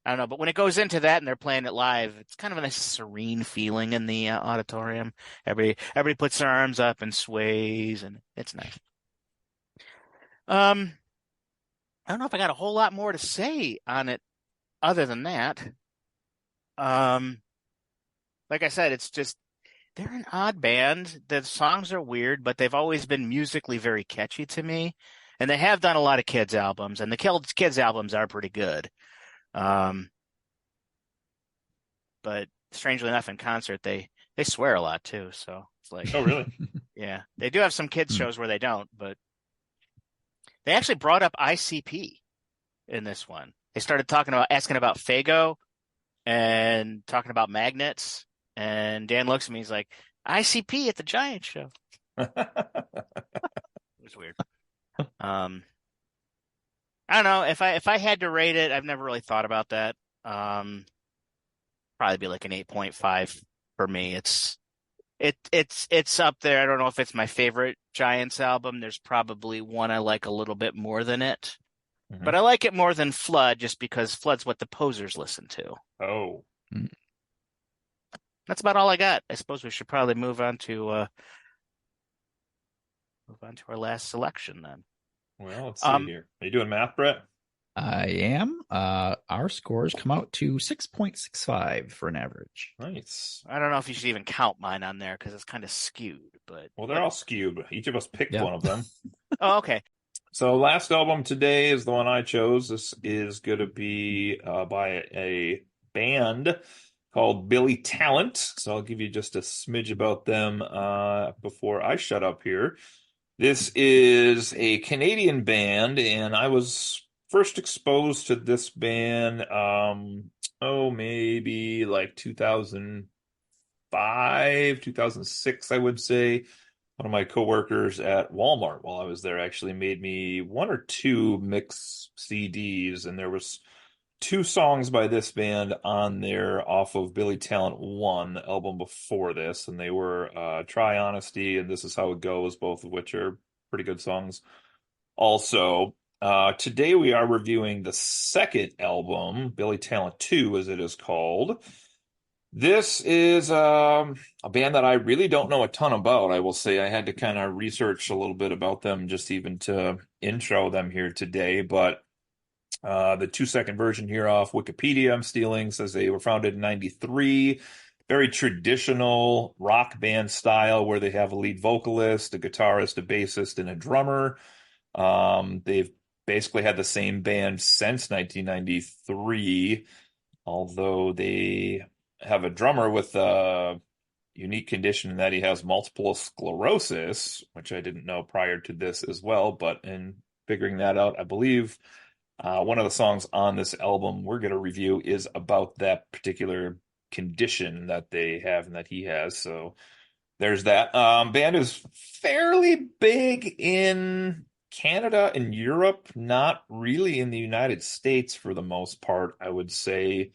C: I don't know, but when it goes into that and they're playing it live, it's kind of a nice serene feeling in the auditorium. Everybody puts their arms up and sways, and it's nice. I don't know if I got a whole lot more to say on it other than that. Um, like I said, it's just they're an odd band. The songs are weird, but they've always been musically very catchy to me. And they have done a lot of kids albums, and the kids albums are pretty good. But strangely enough, in concert they swear a lot too. So it's like,
A: Oh, really?
C: yeah, they do have some kids shows where they don't, but they actually brought up ICP in this one. They started asking about Fago and talking about magnets. And Dan looks at me, he's like, ICP at the Giant show. It was weird. I don't know if I had to rate it. I've never really thought about that. Probably be like an 8.5 for me. It's up there. I don't know if it's my favorite Giants album. There's probably one I like a little bit more than it, but I like it more than Flood just because Flood's what the posers listen to.
A: Oh,
C: that's about all I got. I suppose we should probably move on to our last selection then.
A: Well, let's see here. Are you doing math, Brett?
B: I am. Our scores come out to 6.65 for an average.
A: Nice.
C: I don't know if you should even count mine on there because it's kind of skewed, but
A: well, they're all skewed. Each of us picked one of them.
C: Oh, okay.
A: So last album today is the one I chose. This is going to be by a band called Billy Talent. So I'll give you just a smidge about them before I shut up here. This is a Canadian band, and I was first exposed to this band, maybe like 2005, 2006, I would say. One of my coworkers at Walmart while I was there actually made me one or two mix CDs, and there was two songs by this band on there off of Billy Talent 1, the album before this, and they were Try Honesty and This Is How It Goes, both of which are pretty good songs. Also, today we are reviewing the second album, Billy Talent 2, as it is called. This is a band that I really don't know a ton about. I will say I had to kind of research a little bit about them just even to intro them here today, but the 2-second version here off Wikipedia I'm stealing says they were founded in 93. Very traditional rock band style where they have a lead vocalist, a guitarist, a bassist, and a drummer. They've basically had the same band since 1993, although they have a drummer with a unique condition in that he has multiple sclerosis, which I didn't know prior to this as well. But in figuring that out, I believe one of the songs on this album we're going to review is about that particular condition that they have and that he has. So there's that. Band is fairly big in Canada and Europe, not really in the United States for the most part, I would say.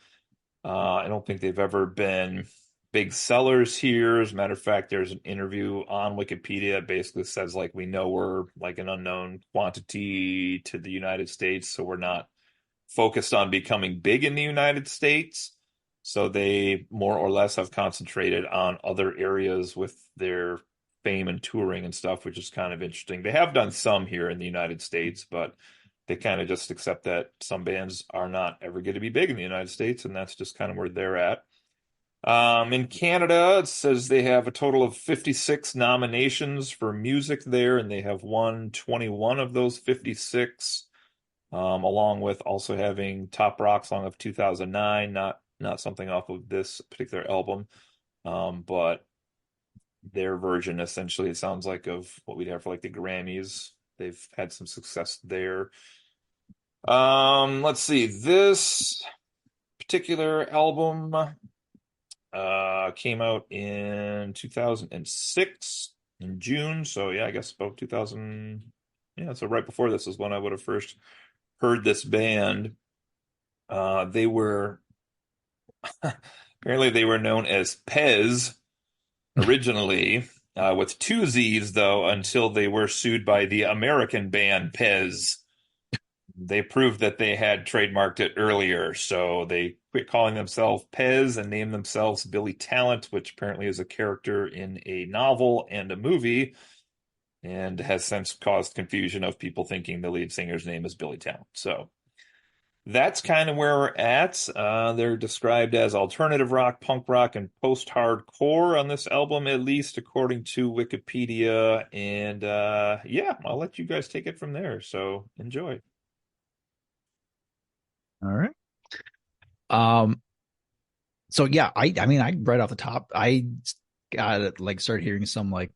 A: I don't think they've ever been big sellers here. As a matter of fact, there's an interview on Wikipedia that basically says like we know we're like an unknown quantity to the United States, so we're not focused on becoming big in the United States. So they more or less have concentrated on other areas with their fame and touring and stuff, which is kind of interesting. They have done some here in the United States, but they kind of just accept that some bands are not ever going to be big in the United States, and that's just kind of where they're at. In Canada, it says they have a total of 56 nominations for music there, and they have won 21 of those 56, along with also having Top Rock Song of 2009, not something off of this particular album, but their version, essentially, it sounds like of what we'd have for like the Grammys. They've had some success there. Let's see. This particular album came out in 2006. in June. So yeah, I guess about 2000. Yeah, so right before this is when I would have first heard this band. They were apparently they were known as Pez originally, with two Z's though, until they were sued by the American band Pez. They proved that they had trademarked it earlier, so they quit calling themselves Pez and named themselves Billy Talent, which apparently is a character in a novel and a movie, and has since caused confusion of people thinking the lead singer's name is Billy Talent. So that's kind of where we're at. They're described as alternative rock, punk rock, and post-hardcore on this album, at least according to Wikipedia. And yeah, I'll let you guys take it from there. So enjoy.
B: All right. Um, so yeah, I mean, I right off the top, I got like started hearing some like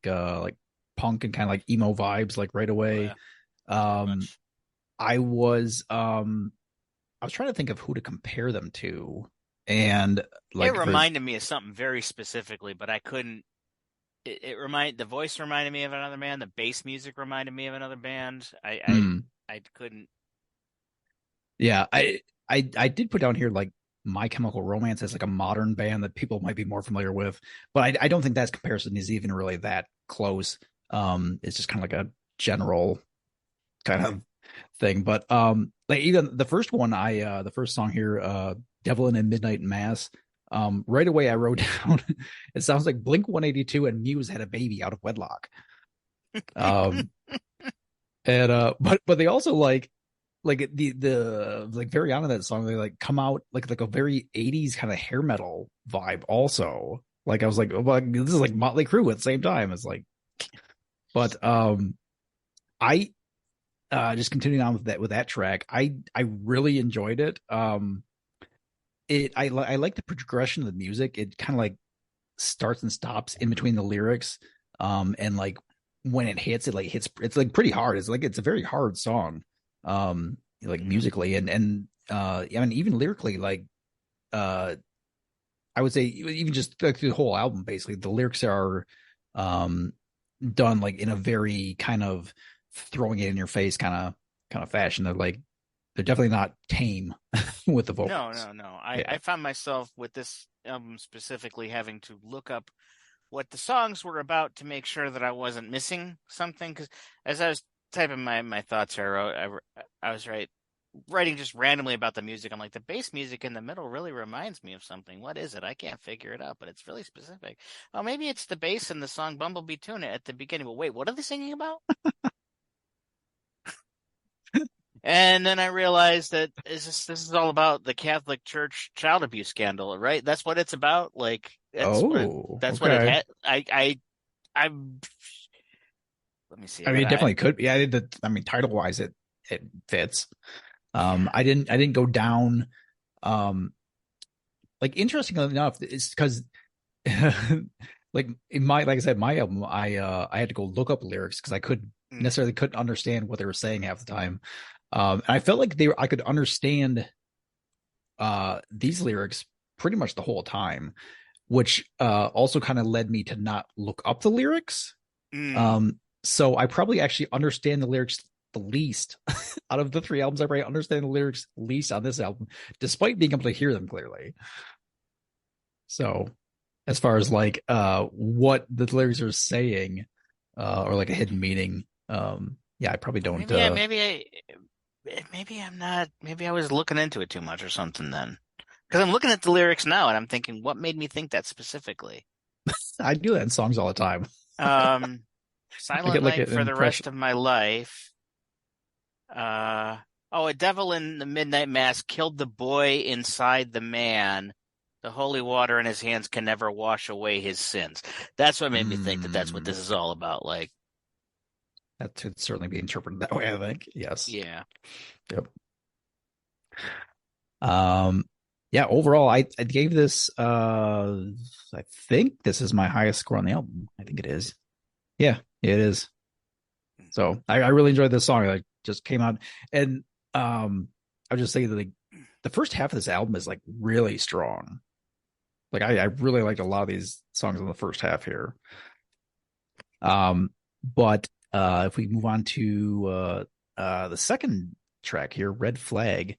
B: punk and kind of like emo vibes like right
C: Oh,
B: away.
C: yeah, very
B: Um,
C: much.
B: I was trying to think of who to compare them to, and
C: It
B: like for
C: reminded me of something very specifically, but I couldn't. The voice reminded me of another band. The bass music reminded me of another band.
B: hmm,
C: I couldn't.
B: yeah, I did put down here like My Chemical Romance as like a modern band that people might be more familiar with, but I don't think that comparison is even really that close. It's just kind of like a general kind of thing. But like even the first one, the first song here, Devil in a Midnight Mass. Right away I wrote down it sounds like Blink 182 and Muse had a baby out of wedlock. Um and but they also like the like very on in that song, they like come out like a very 80s kind of hair metal vibe also. Like I was like, oh, well, this is like Motley Crue at the same time. It's like, but I just continuing on with that track, I really enjoyed it. I like the progression of the music. It kind of like starts and stops in between the lyrics. And like when it hits, it like hits. It's like pretty hard. It's like it's a very hard song. Like musically I mean even lyrically, like uh, I would say even just like through the whole album, basically the lyrics are um done like in a very kind of throwing it in your face kind of fashion. They're definitely not tame with the
C: No,
B: vocals.
C: no, no.
B: Yeah.
C: I found myself with this album specifically having to look up what the songs were about to make sure that I wasn't missing something. Because as I was typing my thoughts here, I was writing just randomly about the music. I'm like, the bass music in the middle really reminds me of something. What is it? I can't figure it out, but it's really specific. Oh, maybe it's the bass in the song Bumblebee Tuna at the beginning. But wait, what are they singing about? And then I realized that this is all about the Catholic Church child abuse scandal, right? That's what it's about. Like
B: Oh,
C: that's what it
B: okay.
C: had. I let me see.
B: I mean, it definitely could be. I mean, title wise, it fits.
C: Yeah.
B: I didn't go down. Um, like interestingly enough, it's because like in my like I said, my album, I had to go look up lyrics because I
C: Mm,
B: couldn't understand what they were saying half the time. And I felt like I could understand these lyrics pretty much the whole time, which also kind of led me to not look up the lyrics.
C: mm.
B: So I probably actually understand the lyrics the least out of the three albums. I probably understand the lyrics least on this album, despite being able to hear them clearly. So as far as like what the lyrics are saying, or like a hidden meaning, yeah, I probably don't
C: Maybe I'm not. Maybe I was looking into it too much or something then. Because I'm looking at the lyrics now and I'm thinking, what made me think that specifically?
B: I do that in songs all the time.
C: Um,
B: I
C: Silent
B: get like
C: Night
B: an
C: for the
B: impression.
C: rest of my life. Uh, oh, a devil in the midnight mass killed the boy inside the man. The holy water in his hands can never wash away his sins. That's what made me think that that's what
B: Mm,
C: this is all about. Like,
B: that could certainly be interpreted that way, I think. Yes.
C: yeah.
B: Yep. Um, yeah, overall, I gave this I think this is my highest score on the album. I think it is. Yeah, it is. So I really enjoyed this song. Like just came out and I would just say that like the first half of this album is like really strong. Like I really liked a lot of these songs in the first half here. But if we move on to the second track here, Red Flag,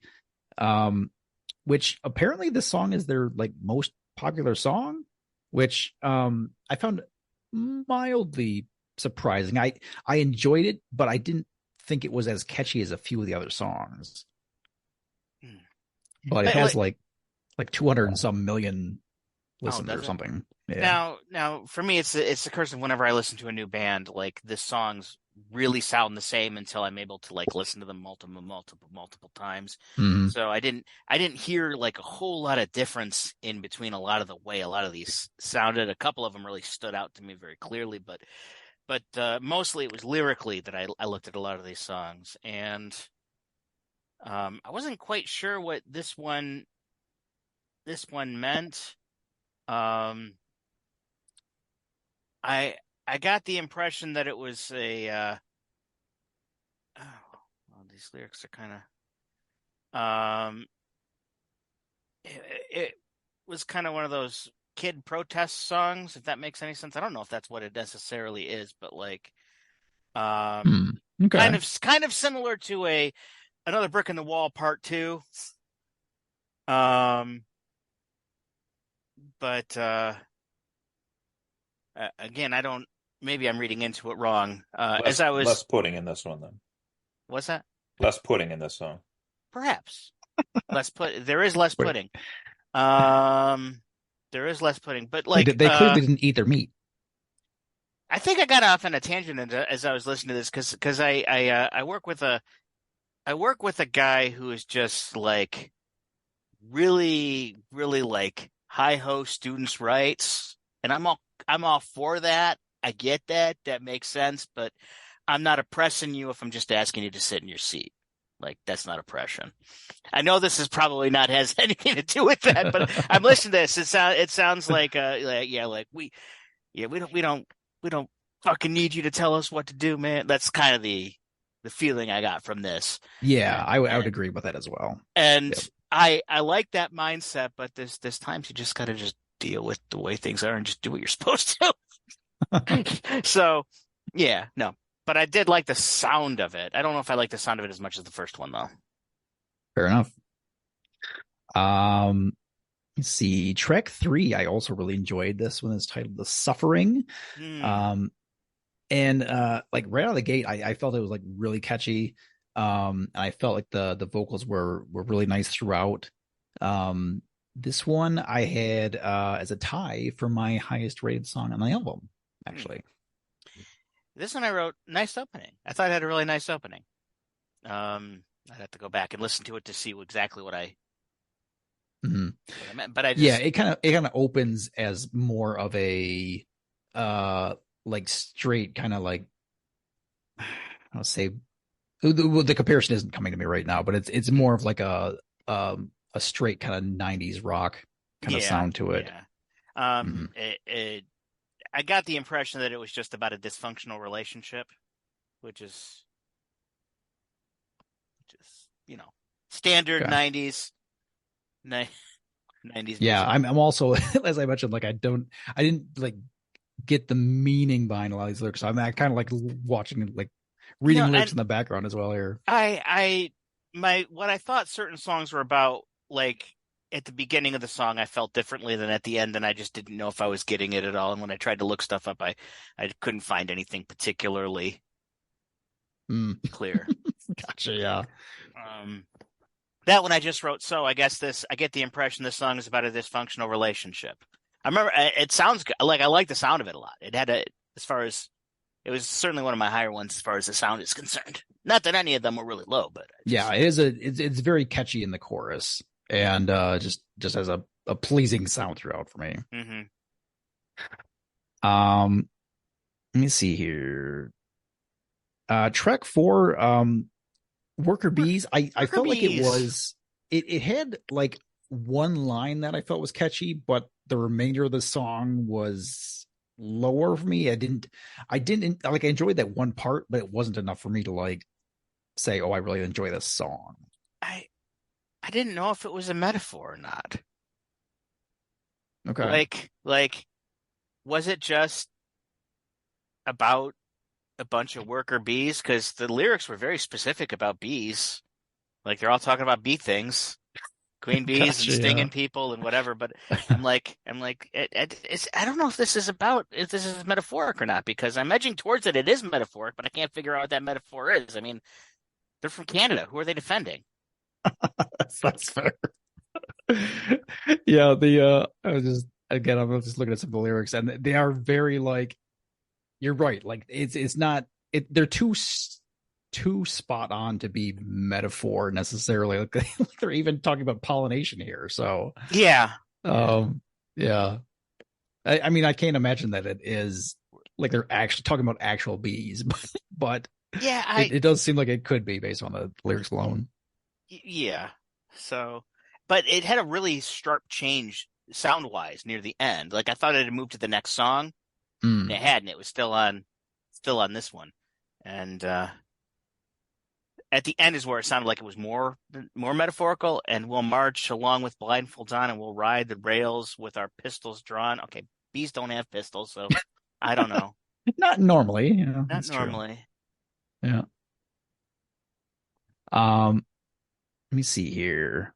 B: which apparently this song is their like most popular song, which I found mildly surprising. I enjoyed it, but I didn't think it was as catchy as a few of the other songs. But it has like 200 and some million listens or something. Yeah.
C: Now for me, it's the curse of whenever I listen to a new band, like the songs really sound the same until I'm able to like listen to them multiple times.
B: Mm-hmm.
C: So I didn't hear like a whole lot of difference in between a lot of the way a lot of these sounded. A couple of them really stood out to me very clearly, but mostly it was lyrically that I looked at a lot of these songs, and I wasn't quite sure what this one meant. I got the impression that it was a these lyrics are kind of it was kind of one of those kid protest songs, if that makes any sense. I don't know if that's what it necessarily is, but like
B: Okay.
C: kind of similar to another brick in the wall part 2. But again, maybe I'm reading into it wrong.
A: Less pudding in this one, then.
C: What's that?
A: Less pudding in this song.
C: Perhaps. There is less pudding. There is less pudding, but like
B: they clearly didn't eat their meat.
C: I think I got off on a tangent as I was listening to this because I work with a guy who is just like really like hi ho students' rights, and I'm all for that. I get that. That makes sense, but I'm not oppressing you if I'm just asking you to sit in your seat. Like, that's not oppression. I know this is probably not has anything to do with that, but I'm listening to this. It sounds like we don't fucking need you to tell us what to do, man. That's kind of the feeling I got from this.
B: Yeah, I would agree with that as well.
C: And yep. I like that mindset, but there's times you just got to just deal with the way things are and just do what you're supposed to. So, yeah, no. But I did like the sound of it. I don't know if I like the sound of it as much as the first one, though.
B: Fair enough. Let's see. Track 3, I also really enjoyed this one. It's titled The Suffering. And like right out of the gate, I felt it was like really catchy. I felt like the vocals were really nice throughout. This one I had as a tie for my highest rated song on the album, actually.
C: This one I wrote nice opening. I thought it had a really nice opening. I'd have to go back and listen to it to see exactly what I meant. But
B: it kind of opens as more of a like straight kind of like, I'll say the comparison isn't coming to me right now, but it's more of like a straight kind of 90s rock kind of sound to it.
C: Yeah. I got the impression that it was just about a dysfunctional relationship, which is standard 90s. 90s.
B: Yeah, I'm also, as I mentioned, like I didn't like get the meaning behind a lot of these lyrics. So I'm kind of like watching, like reading lyrics in the background as well here.
C: What I thought certain songs were about, like at the beginning of the song, I felt differently than at the end, and I just didn't know if I was getting it at all. And when I tried to look stuff up, I couldn't find anything particularly clear.
B: Gotcha. Yeah.
C: That one I just wrote. So I get the impression this song is about a dysfunctional relationship. I remember it sounds like I like the sound of it a lot. It was certainly one of my higher ones as far as the sound is concerned. Not that any of them were really low, but
B: it's very catchy in the chorus, and just has a pleasing sound throughout for me. Let me see here. Track 4, Worker Bees. I felt like it had like one line that I felt was catchy, but the remainder of the song was lower for me. I didn't like, I enjoyed that one part, but it wasn't enough for me to like say, oh, I really enjoy this song.
C: I didn't know if it was a metaphor or not.
B: Okay.
C: Like was it just about a bunch of worker bees? Because the lyrics were very specific about bees. Like they're all talking about bee things, queen bees and
B: Gotcha, yeah.
C: stinging people and whatever. But I don't know if this is metaphoric or not, because I'm edging towards it. It is metaphoric, but I can't figure out what that metaphor is. I mean, they're from Canada. Who are they defending?
B: That's fair. Yeah, I was just again, I'm just looking at some of the lyrics, and they are very like you're right. Like it's not they're too spot on to be metaphor necessarily. Like, they're even talking about pollination here. So
C: Yeah.
B: yeah. I mean, I can't imagine that it is like they're actually talking about actual bees, but
C: Yeah,
B: it does seem like it could be based on the lyrics alone.
C: yeah. So, but it had a really sharp change sound-wise near the end. Like I thought it had moved to the next song, and it
B: Mm.
C: hadn't. It was still on this one. And at the end is where it sounded like it was more metaphorical. And we'll march along with blindfolds on, and we'll ride the rails with our pistols drawn. Okay, bees don't have pistols, so I don't know.
B: Not normally,
C: Not
B: that's true.
C: normally.
B: Yeah. Let me see here.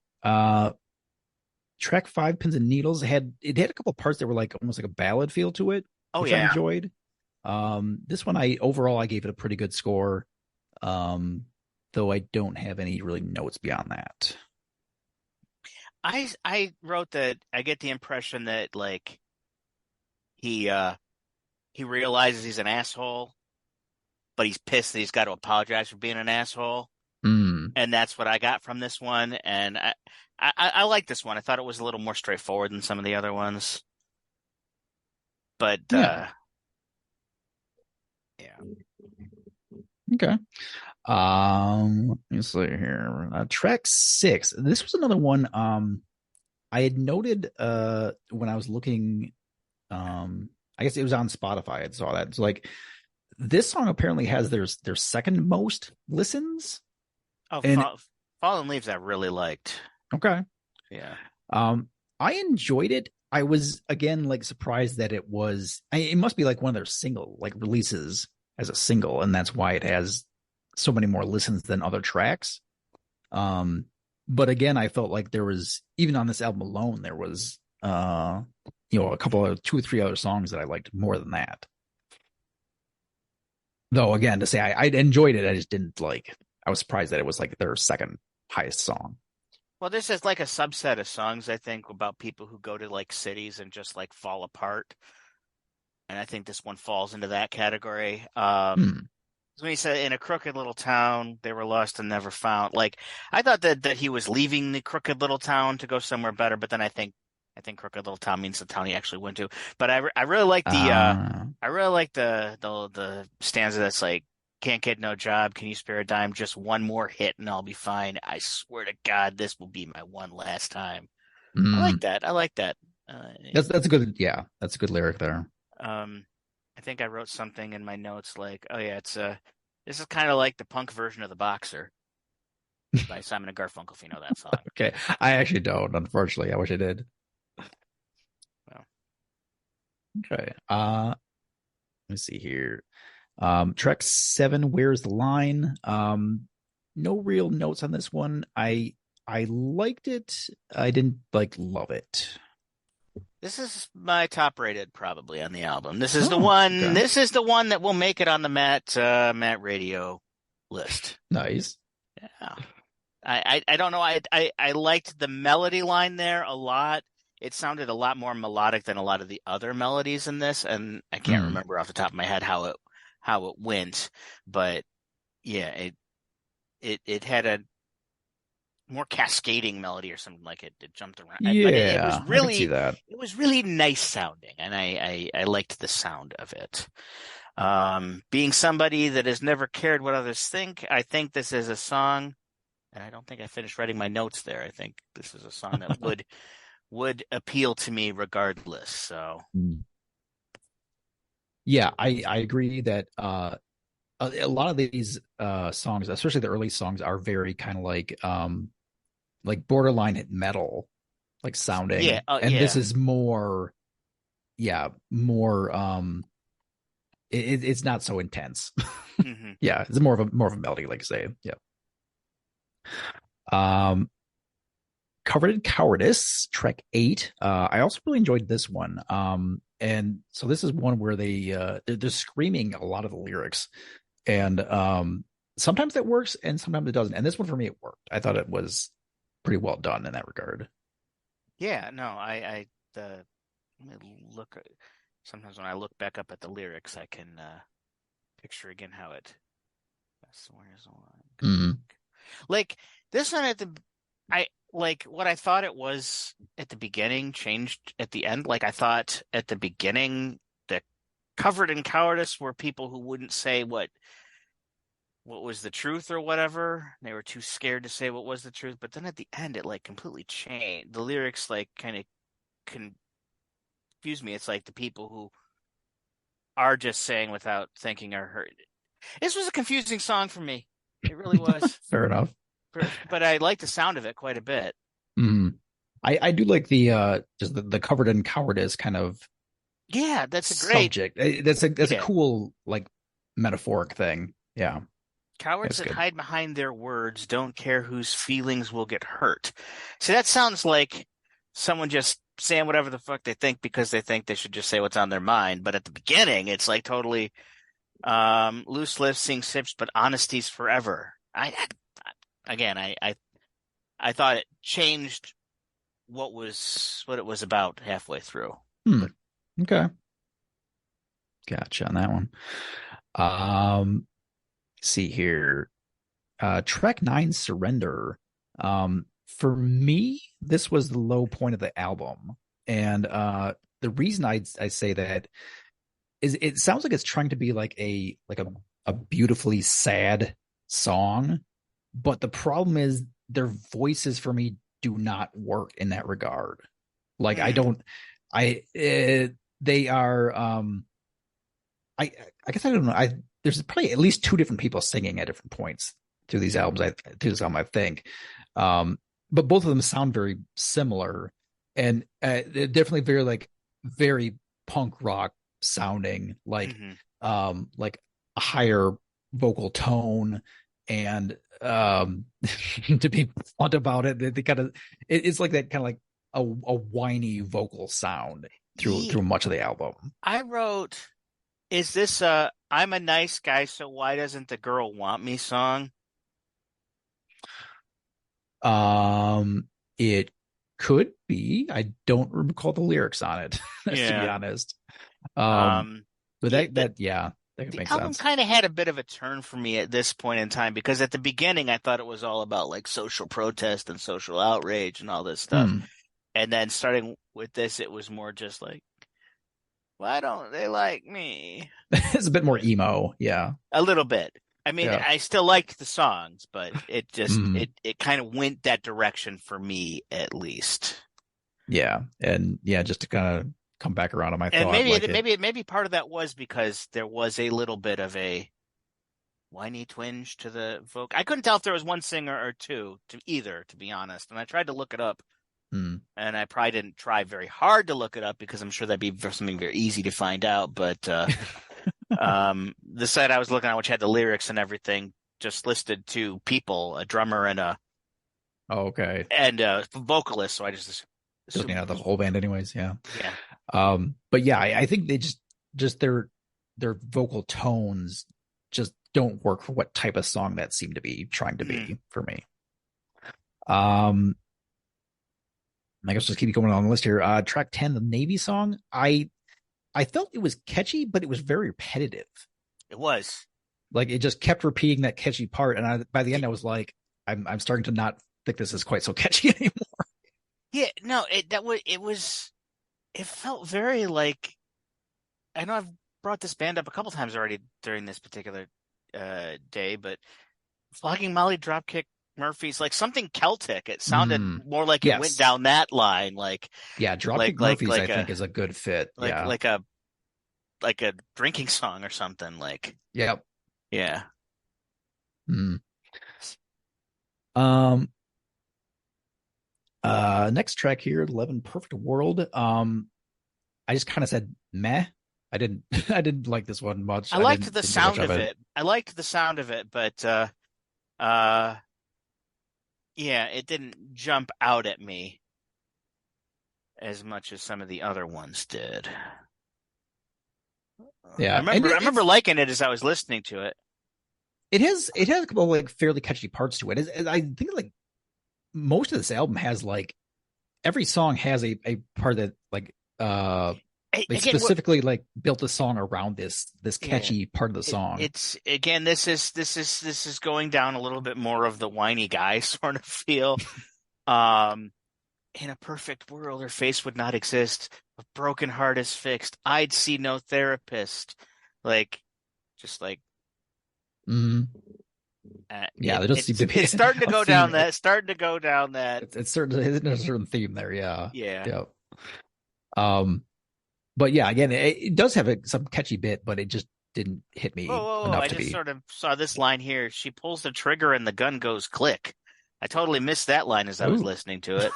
B: Track 5, Pins and Needles had a couple parts that were like almost like a ballad feel to it,
C: Oh
B: which I
C: yeah.
B: enjoyed. This one I gave it a pretty good score. Though I don't have any really notes beyond that.
C: I wrote that I get the impression that like he realizes he's an asshole, but he's pissed that he's got to apologize for being an asshole.
B: Mm.
C: And that's what I got from this one. And I like this one. I thought it was a little more straightforward than some of the other ones. But
B: Yeah.
C: yeah.
B: Okay. Let me see here. Track 6. This was another one. I had noted when I was looking. I guess it was on Spotify. I saw that. It's like this song apparently has their second most listens.
C: Oh,
B: And
C: Fallen Leaves I really liked.
B: okay.
C: Yeah.
B: I enjoyed it. I was again like surprised that it was. It must be like one of their single like releases as a single, and that's why it has so many more listens than other tracks. But again, I felt like there was even on this album alone, there was a couple of 2 or 3 other songs that I liked more than that. Though again, to say I enjoyed it, I just didn't like. I was surprised that it was like their second highest song.
C: Well, this is like a subset of songs, I think, about people who go to like cities and just like fall apart. And I think this one falls into that category. When he said in a crooked little town, they were lost and never found. Like I thought that he was leaving the crooked little town to go somewhere better, but then I think crooked little town means the town he actually went to. But I really like the stanza that's like, can't get no job, can you spare a dime? Just one more hit and I'll be fine. I swear to God, this will be my one last time. I like that. I like that.
B: That's a good that's a good lyric there.
C: I think I wrote something in my notes like, oh yeah, this is kind of like the punk version of The Boxer by Simon and Garfunkel, if you know that song.
B: Okay. I actually don't, unfortunately. I wish I did.
C: Well.
B: Okay. Let me see here. Track 7, Where's the Line? No real notes on this one. I liked it. I didn't like love it.
C: This is my top rated probably on the album. This is the one. Okay. This is the one that will make it on the Matt Radio list.
B: Nice.
C: Yeah. I don't know. I liked the melody line there a lot. It sounded a lot more melodic than a lot of the other melodies in this, and I can't remember off the top of my head how it went. But yeah, it had a more cascading melody or something like it. It jumped around.
B: Yeah,
C: but it was really,
B: I can see that.
C: It was really nice sounding, and I liked the sound of it. Being somebody that has never cared what others think, I think this is a song, and I don't think I finished writing my notes there. I think this is a song that would appeal to me regardless. So,
B: yeah, I agree that a lot of these songs, especially the early songs, are very kind of like borderline hit metal, like sounding.
C: Yeah,
B: and this is more it's not so intense.
C: Hmm.
B: Yeah, it's more of a melody, like I say. Yeah. Um, Covered in Cowardice, Trek 8. I also really enjoyed this one. And so this is one where they're screaming a lot of the lyrics, and sometimes that works and sometimes it doesn't. And this one for me it worked. I thought it was pretty well done in that regard.
C: Yeah, no, the let me look. Sometimes when I look back up at the lyrics, I can picture again how it. That's where's the line?
B: Mm.
C: Like this one at the, I like what I thought it was at the beginning changed at the end. Like I thought at the beginning, the covered in cowardice were people who wouldn't say what was the truth or whatever. They were too scared to say what was the truth. But then at the end, it like completely changed. The lyrics like kind of confuse me. It's like the people who are just saying without thinking are heard. This was a confusing song for me. It really was.
B: Fair enough.
C: But I like the sound of it quite a bit.
B: Mm. I do like the just the covered in cowardice kind of
C: Yeah, that's a great.
B: subject. That's a
C: Yeah.
B: cool like metaphoric thing. Yeah,
C: Cowards
B: that's
C: that
B: good.
C: hide behind their words don't care whose feelings will get hurt. See, that sounds like someone just saying whatever the fuck they think because they think they should just say what's on their mind. But at the beginning, it's like totally loose lips sing sips, but honesty's forever. Again, I thought it changed what it was about halfway through.
B: Hmm. Okay, gotcha on that one. See here. Track 9 Surrender. For me, this was the low point of the album. And the reason I say that is it sounds like it's trying to be like a beautifully sad song, but the problem is their voices for me do not work in that regard. Like I
C: Mm.
B: don't I they are I guess I don't know. There's probably at least two different people singing at different points through these albums. Through this album, I think, but both of them sound very similar, and they're definitely very very punk rock sounding,
C: Hmm.
B: like a higher vocal tone, and to be blunt about it, they kind of it's like that kind of like a whiny vocal sound through much of the album.
C: I wrote, is this I'm a nice guy, so why doesn't the girl want me song?
B: It could be. I don't recall the lyrics on it, to be
C: Yeah.
B: honest. Um,
C: Um,
B: but
C: yeah,
B: that
C: the
B: makes
C: album
B: sense.
C: kind of had a bit of a turn for me at this point in time because at the beginning I thought it was all about like social protest and social outrage and all this stuff.
B: Hmm.
C: And then starting with this, it was more just like, why don't they like me?
B: It's a bit more emo. Yeah.
C: A little bit. I mean,
B: Yeah.
C: I still liked the songs, but it just
B: Hmm.
C: it kind of went that direction for me at least.
B: Yeah. And yeah, just to kind of come back around on my
C: And
B: thought, like
C: maybe part of that was because there was a little bit of a whiny twinge to the vocal. I couldn't tell if there was one singer or two to either, to be honest. And I tried to look it up,
B: hmm.
C: and I probably didn't try very hard to look it up because I'm sure that'd be something very easy to find out. But the site I was looking at, which had the lyrics and everything, just listed two people, a drummer and
B: Oh, okay.
C: a vocalist. So I just
B: Doesn't
C: assumed
B: have
C: it
B: the
C: was,
B: whole band anyways. Yeah.
C: yeah.
B: But yeah, I think they just their vocal tones just don't work for what type of song that seemed to be trying to
C: Mm.
B: be for me. Um, I guess just keep going on the list here. Track 10, the Navy song. I felt it was catchy, but it was very repetitive.
C: It was.
B: Like it just kept repeating that catchy part, and by the end I was like, I'm starting to not think this is quite so catchy anymore.
C: Yeah, no, it felt very like I know I've brought this band up a couple times already during this particular day, but Flogging Molly, Dropkick Murphys, like something Celtic. It sounded
B: Mm,
C: more like it went
B: yes.
C: down that line,
B: Yeah, Dropkick Murphys I
C: like
B: think is a good fit.
C: like
B: Yeah.
C: like a like a drinking song or something. Like,
B: Yep.
C: yeah.
B: Mm. Um next track here, 11 Perfect World. I just kind of said meh I didn't I didn't like this one much.
C: I
B: I
C: liked the
B: didn't think much
C: sound
B: of
C: of
B: it.
C: it. I liked the sound of it, but uh yeah, it didn't jump out at me as much as some of the other ones did. I
B: Yeah, and
C: remember I remember liking it as I was listening to it.
B: it has a couple of like fairly catchy parts to it. I think like most of this album has like every song has a part that like they
C: Again, what
B: specifically like built the song around this
C: yeah,
B: catchy part of the song.
C: it's again this is going down a little bit more of the whiny guy sort of feel. Um in a perfect world, her face would not exist. A broken heart is fixed. I'd see no therapist. Like, just like
B: Mm, yeah, there just seems to be
C: it's starting to
B: a
C: go
B: theme.
C: down that. Starting to go down that.
B: It's certain there's a certain theme there. Yeah,
C: Yeah.
B: yeah. Um, but yeah, again, it does have some catchy bit, but it just didn't hit
C: Whoa,
B: me
C: whoa, whoa!
B: enough
C: I
B: to
C: just
B: be.
C: sort of saw this line here. She pulls the trigger and the gun goes click. I totally missed that line as I was
B: Oh,
C: listening to it.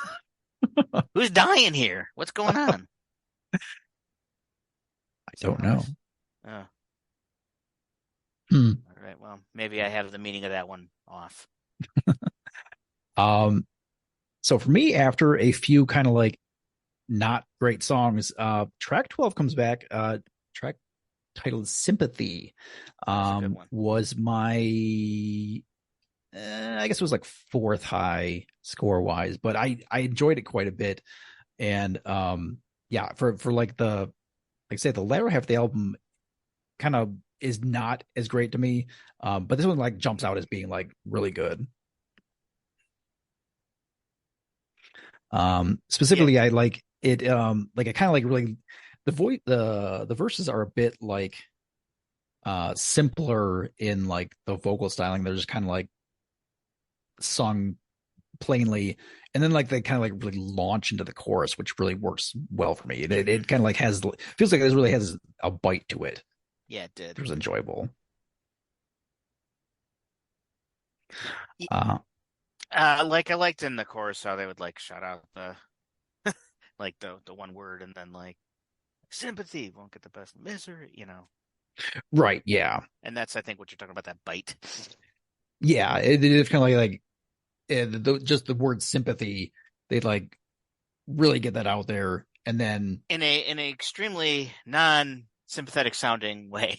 C: Who's dying here? What's going on?
B: I don't know.
C: Oh,
B: Hmm.
C: all right. Well, maybe I have the meaning of that one off.
B: Um, so for me, after a few kind of like not great songs, track 12 comes back. Track titled Sympathy,
C: That's a good one.
B: was my, I guess it was like fourth high score wise, but I enjoyed it quite a bit. And, yeah, for like like I say, the latter half of the album kind of is not as great to me. But this one like jumps out as being like really good.
C: Yeah.
B: Specifically, I like it. Like I kind of like really the verses are a bit like simpler in like the vocal styling. They're just kind of like sung plainly, and then like they kind of like really launch into the chorus, which really works well for me. It kind of like has feels like this really has a bite to it.
C: Yeah, it did.
B: It was enjoyable.
C: Y-
B: Uh,
C: like I liked in the chorus how they would like shout out the like the one word and then like sympathy won't get the best of misery, you know.
B: right, yeah,
C: And that's I think what you're talking about, that bite.
B: yeah. It's kind of like just the word sympathy. They like really get that out there, and then
C: In a extremely non-sympathetic sounding way.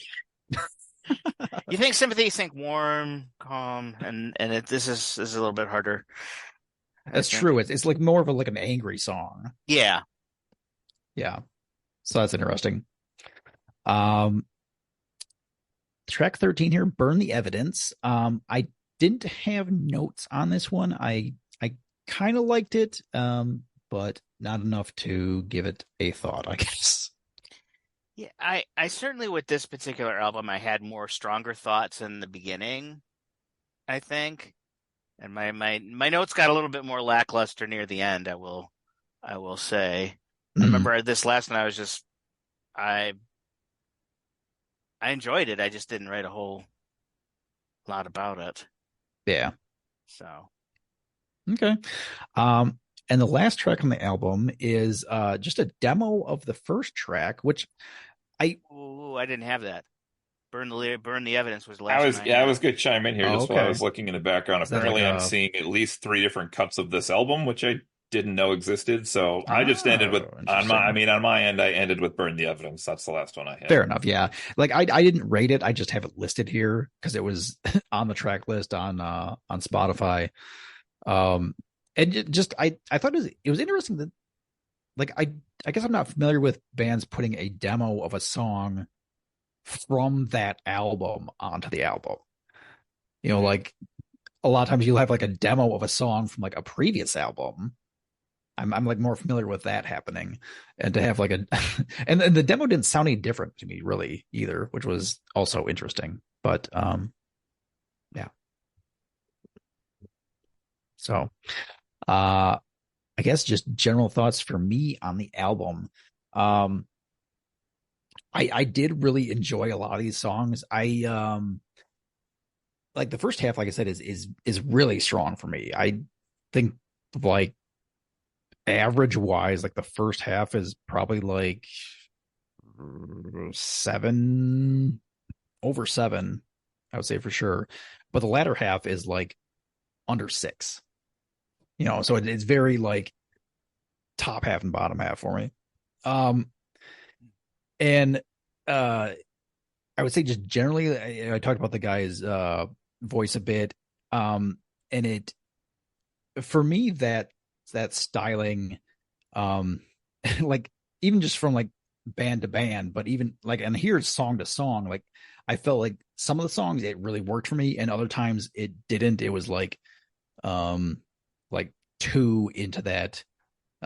C: You think sympathy, you think warm, calm, and this is a little bit harder, I
B: that's
C: think.
B: true. It's like more of a like an angry song.
C: Yeah.
B: Yeah, so that's interesting. Um, track 13 here, Burn the Evidence. I didn't have notes on this one. I kind of liked it, but not enough to give it a thought, I guess.
C: Yeah, I certainly with this particular album I had more stronger thoughts in the beginning, I think. And my notes got a little bit more lackluster near the end, I will say. I
B: Mm,
C: remember this last one I was just I I enjoyed it. I just didn't write a whole lot about it.
B: yeah.
C: So,
B: Okay. Um, and the last track on the album is just a demo of the first track, which I
C: ooh, I didn't have that. Burn the evidence was the last one I
A: I
C: had.
A: was going to chime in here
B: oh
A: just while I
B: okay.
A: was looking in the background.
B: Is that like
A: Apparently, I'm
B: a
A: seeing at least three different cuts of this album, which I didn't know existed. So I just ended with
B: interesting.
A: on my end, I ended with Burn the Evidence. That's the last one I had.
B: Fair enough. Yeah. Like I didn't rate it. I just have it listed here because it was on the track list on Spotify. Um and just I thought it was interesting that like I guess I'm not familiar with bands putting a demo of a song from that album onto the album. You know,
C: Mhm.
B: like a lot of times you'll have like a demo of a song from like a previous album. I'm like more familiar with that happening, and to have like a and the demo didn't sound any different to me really either, which was also interesting. But yeah. So I guess just general thoughts for me on the album. Um I did really enjoy a lot of these songs. I like the first half, like I said, is really strong for me. I think like average wise, like the first half is probably like 7, over 7, I would say for sure. But the latter half is like under 6. So it's very like top half and bottom half for me. And I would say just generally, I talked about the guy's voice a bit. And it, for me, that styling, like even just from like band to band, but even like, and here's song to song, like I felt like some of the songs it really worked for me, and other times it didn't. It was like too into that.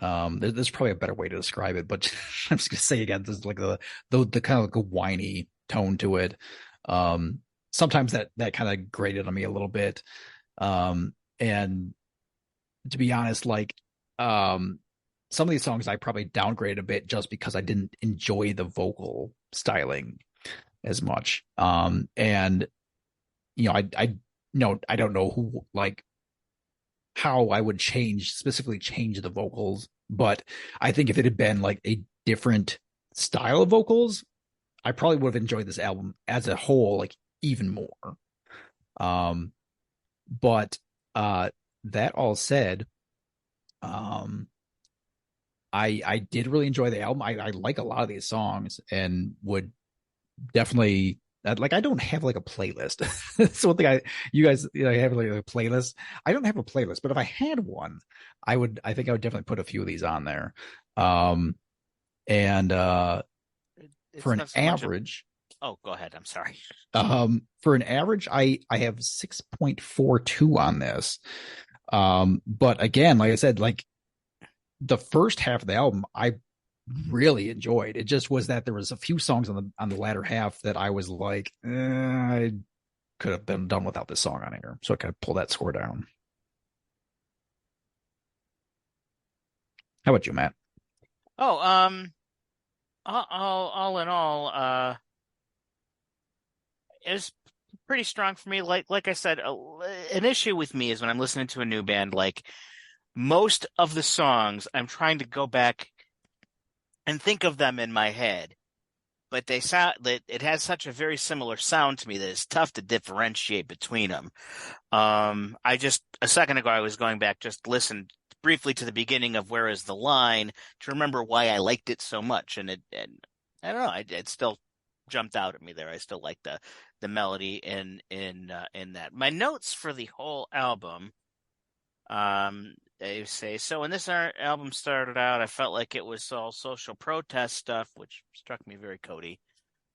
B: There's probably a better way to describe it, but I'm just gonna say again, there's like the kind of like a whiny tone to it. Sometimes that kind of grated on me a little bit. And to be honest, like some of these songs I probably downgraded a bit just because I didn't enjoy the vocal styling as much. And I don't know who, like, how I would specifically change the vocals, but I think if it had been like a different style of vocals, I probably would have enjoyed this album as a whole, like even more. But that all said, I did really enjoy the album. I like a lot of these songs and would definitely like. I don't have like a playlist. That's one thing you guys have like a playlist. I don't have a playlist, but if I had one, I think I would definitely put a few of these on there. And for an average,
C: oh, go ahead. I'm sorry.
B: For an average, I have 6.42 on this. But again, like I said, like the first half of the album, I really enjoyed. It just was that there was a few songs on the latter half that I was like, I could have been done without this song on here, so I could pull that score down. How about you, Matt?
C: Oh, all in all, it was pretty strong for me. Like I said, an issue with me is when I'm listening to a new band, like most of the songs, I'm trying to go back and think of them in my head, but they sound that it has such a very similar sound to me that it's tough to differentiate between them. I just a second ago I was going back, just listened briefly to the beginning of Where Is the Line to remember why I liked it so much, and I don't know, it still jumped out at me there. I still like the melody in that. My notes for the whole album. They say, so when this album started out, I felt like it was all social protest stuff, which struck me very Cody.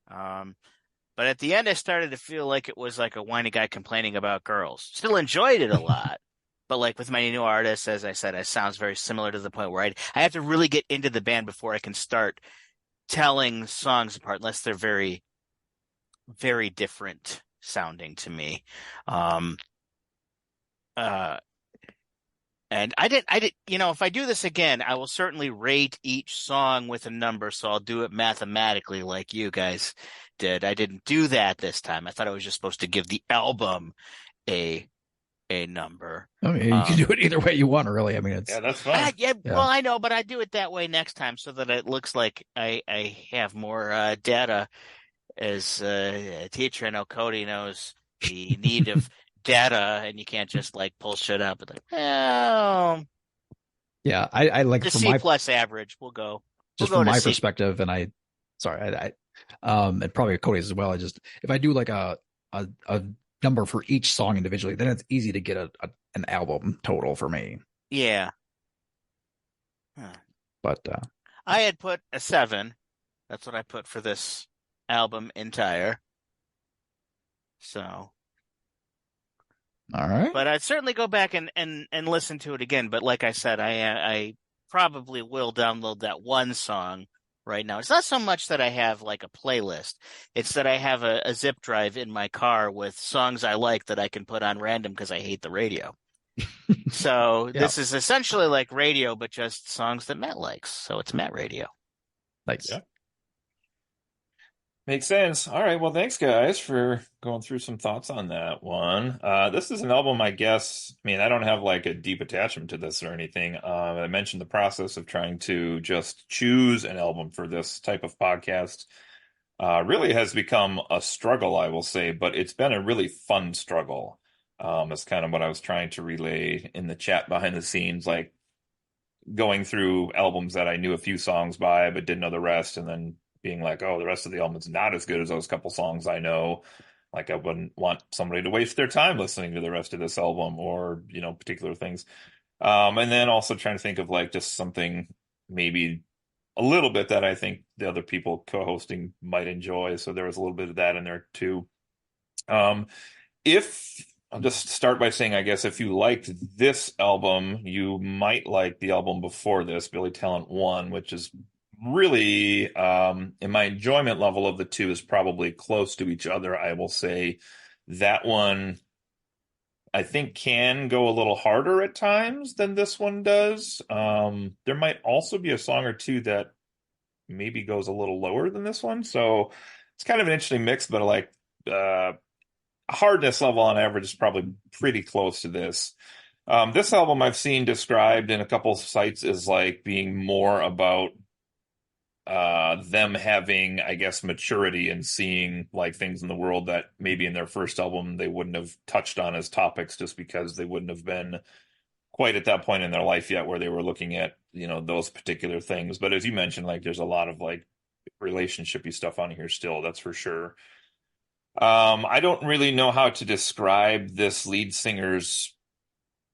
C: But at the end, I started to feel like it was like a whiny guy complaining about girls. Still enjoyed it a lot. But like with my new artist, as I said, it sounds very similar to the point where I have to really get into the band before I can start telling songs apart, unless they're very, very different sounding to me. And I did, if I do this again, I will certainly rate each song with a number. So I'll do it mathematically like you guys did. I didn't do that this time. I thought I was just supposed to give the album a number.
B: I mean, you can do it either way you want, really. I mean, it's
A: that's fine.
C: Yeah, well, I know, but I do it that way next time so that it looks like I have more data. As a teacher, I know Cody knows the need of data, and you can't just like pull shit up. But like, well,
B: yeah, I like
C: the
B: from
C: C
B: my
C: plus average. We'll go.
B: Just
C: We'll
B: from
C: go to
B: my
C: C.
B: perspective, and and probably Cody's as well. If I do like a number for each song individually, then it's easy to get an album total for me.
C: Yeah. Huh.
B: But
C: I had put a 7. That's what I put for this album entire. So.
B: All right.
C: But I'd certainly go back and listen to it again. But like I said, I probably will download that one song right now. It's not so much that I have like a playlist. It's that I have a zip drive in my car with songs I like that I can put on random because I hate the radio. So this is essentially like radio, but just songs that Matt likes. So it's Matt Radio.
B: Nice.
A: Yeah. Makes sense. All right. Well, thanks, guys, for going through some thoughts on that one. This is an album, I guess. I mean, I don't have like a deep attachment to this or anything. I mentioned the process of trying to just choose an album for this type of podcast. Really has become a struggle, I will say, but it's been a really fun struggle. It's kind of what I was trying to relay in the chat behind the scenes, like going through albums that I knew a few songs by but didn't know the rest, and then being like, oh, the rest of the album's not as good as those couple songs I know. Like I wouldn't want somebody to waste their time listening to the rest of this album or, particular things. And then also trying to think of like just something maybe a little bit that I think the other people co-hosting might enjoy. So there was a little bit of that in there too. Um, if I'll just start by saying, I guess if you liked this album, you might like the album before this, Billy Talent 1, which is really, in my enjoyment level of the two, is probably close to each other. I will say that one, I think, can go a little harder at times than this one does. There might also be a song or two that maybe goes a little lower than this one. So it's kind of an interesting mix, but like, hardness level on average is probably pretty close to this. This album I've seen described in a couple of sites as like being more about them having, I guess, maturity and seeing like things in the world that maybe in their first album they wouldn't have touched on as topics just because they wouldn't have been quite at that point in their life yet where they were looking at, those particular things. But as you mentioned, like there's a lot of like relationshipy stuff on here still, that's for sure. I don't really know how to describe this lead singer's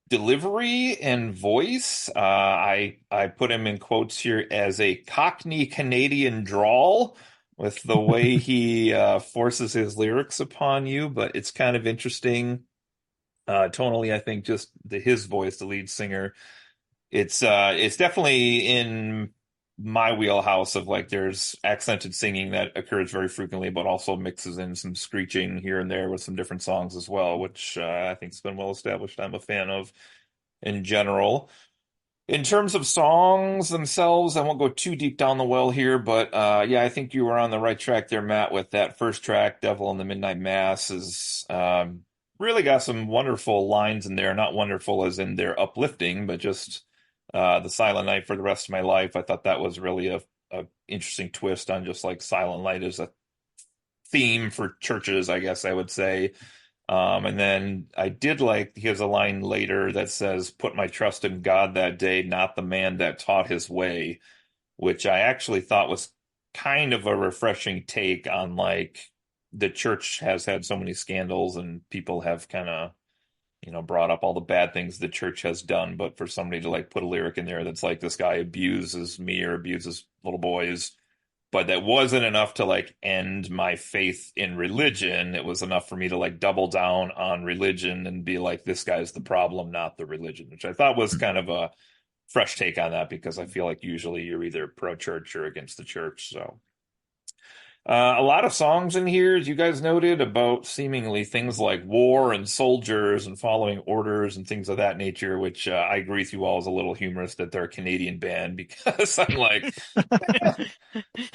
A: delivery and voice. I put him in quotes here as a Cockney Canadian drawl with the way he forces his lyrics upon you, but it's kind of interesting. Tonally, I think just his voice, the lead singer, it's definitely in my wheelhouse of like there's accented singing that occurs very frequently, but also mixes in some screeching here and there with some different songs as well, which I think's been well established. I'm a fan of in general. In terms of songs themselves, I won't go too deep down the well here, but yeah, I think you were on the right track there, Matt, with that first track, Devil in the Midnight Mass, is really got some wonderful lines in there. Not wonderful as in they're uplifting, but just the Silent Night for the rest of my life. I thought that was really a interesting twist on just like Silent Night as a theme for churches, I guess I would say. And then I did like, he has a line later that says, "Put my trust in God that day, not the man that taught his way," which I actually thought was kind of a refreshing take on like the church has had so many scandals and people have kind of, brought up all the bad things the church has done. But for somebody to like put a lyric in there that's like, this guy abuses me or abuses little boys, but that wasn't enough to like end my faith in religion. It was enough for me to like double down on religion and be like, this guy's the problem, not the religion, which I thought was kind of a fresh take on that because I feel like usually you're either pro-church or against the church. So a lot of songs in here, as you guys noted, about seemingly things like war and soldiers and following orders and things of that nature, which I agree with you all is a little humorous that they're a Canadian band because I'm like,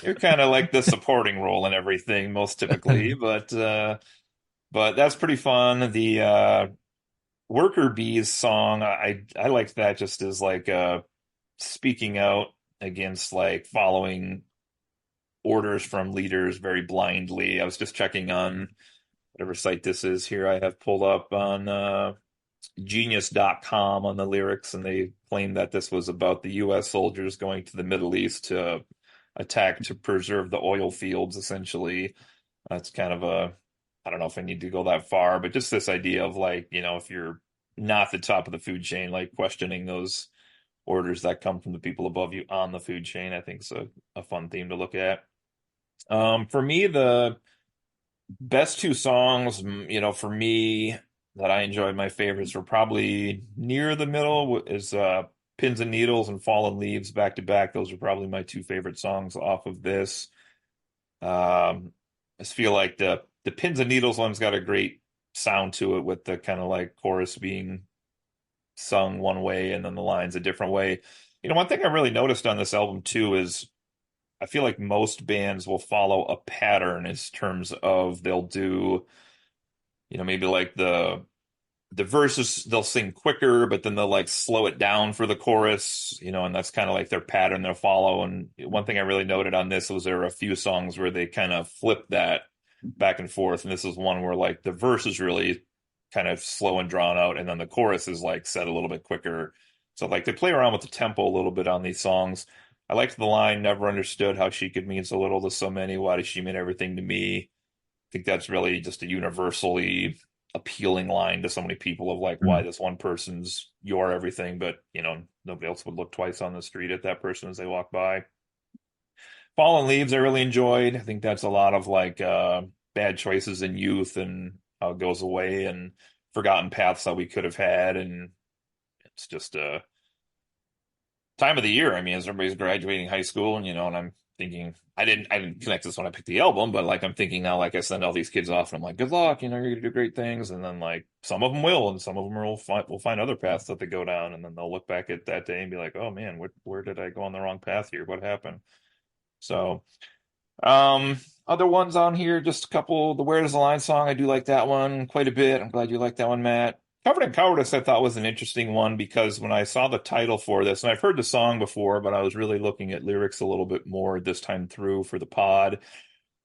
A: you're kind of like the supporting role in everything most typically, but that's pretty fun. The Worker Bees song, I liked that just as like speaking out against like following orders from leaders very blindly. I was just checking on whatever site this is here. I have pulled up on genius.com on the lyrics, and they claim that this was about the U.S. soldiers going to the Middle East to attack to preserve the oil fields, essentially. That's kind of I don't know if I need to go that far, but just this idea of like, if you're not the top of the food chain, like questioning those orders that come from the people above you on the food chain, I think is a fun theme to look at. For me, the best two songs, for me that I enjoyed, my favorites were probably near the middle is Pins and Needles and Fallen Leaves back to back. Those are probably my two favorite songs off of this. I just feel like the Pins and Needles one's got a great sound to it with the kind of like chorus being sung one way and then the lines a different way. One thing I really noticed on this album too is I feel like most bands will follow a pattern in terms of they'll do, maybe like the verses they'll sing quicker, but then they'll like slow it down for the chorus, and that's kind of like their pattern they'll follow. And one thing I really noted on this was there were a few songs where they kind of flip that back and forth, and this is one where like the verse is really kind of slow and drawn out, and then the chorus is like said a little bit quicker. So like they play around with the tempo a little bit on these songs. I liked the line, "Never understood how she could mean so little to so many. Why does she mean everything to me?" I think that's really just a universally appealing line to so many people of like why this one person's your everything, but nobody else would look twice on the street at that person as they walk by. Fallen Leaves I really enjoyed. I think that's a lot of like bad choices in youth and how it goes away and forgotten paths that we could have had, and it's just a time of the year. I mean, as everybody's graduating high school, and I'm thinking I didn't connect this when I picked the album, but like I'm thinking now, like I send all these kids off, and I'm like, good luck, you're gonna do great things, and then like some of them will, and some of them will find other paths that they go down, and then they'll look back at that day and be like, oh man, where did I go on the wrong path here? What happened? So, other ones on here, just a couple. The Where Does the Line song, I do like that one quite a bit. I'm glad you like that one, Matt. Covered in Cowardice, I thought was an interesting one because when I saw the title for this, and I've heard the song before, but I was really looking at lyrics a little bit more this time through for the pod.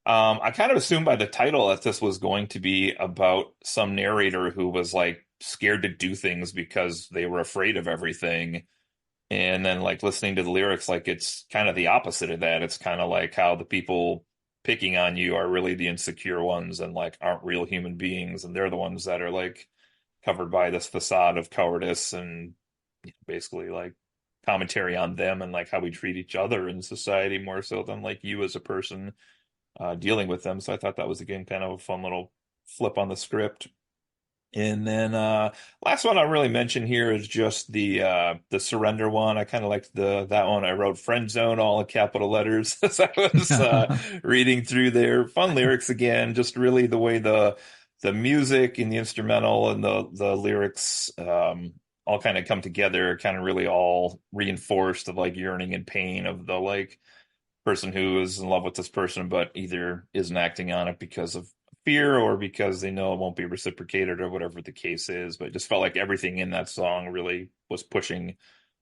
A: I kind of assumed by the title that this was going to be about some narrator who was like scared to do things because they were afraid of everything. And then like listening to the lyrics, like it's kind of the opposite of that. It's kind of like how the people picking on you are really the insecure ones and like aren't real human beings. And they're the ones that are like covered by this facade of cowardice and basically like commentary on them and like how we treat each other in society more so than like you as a person dealing with them. So I thought that was again kind of a fun little flip on the script. And then last one I'll really mention here is just the surrender one. I kind of liked that one. I wrote friend zone all in capital letters as I was reading through there. Fun lyrics again, just really the way the music and the instrumental and the lyrics all kind of come together, kind of really all reinforce the like yearning and pain of the like person who is in love with this person, but either isn't acting on it because of fear or because they know it won't be reciprocated or whatever the case is. But it just felt like everything in that song really was pushing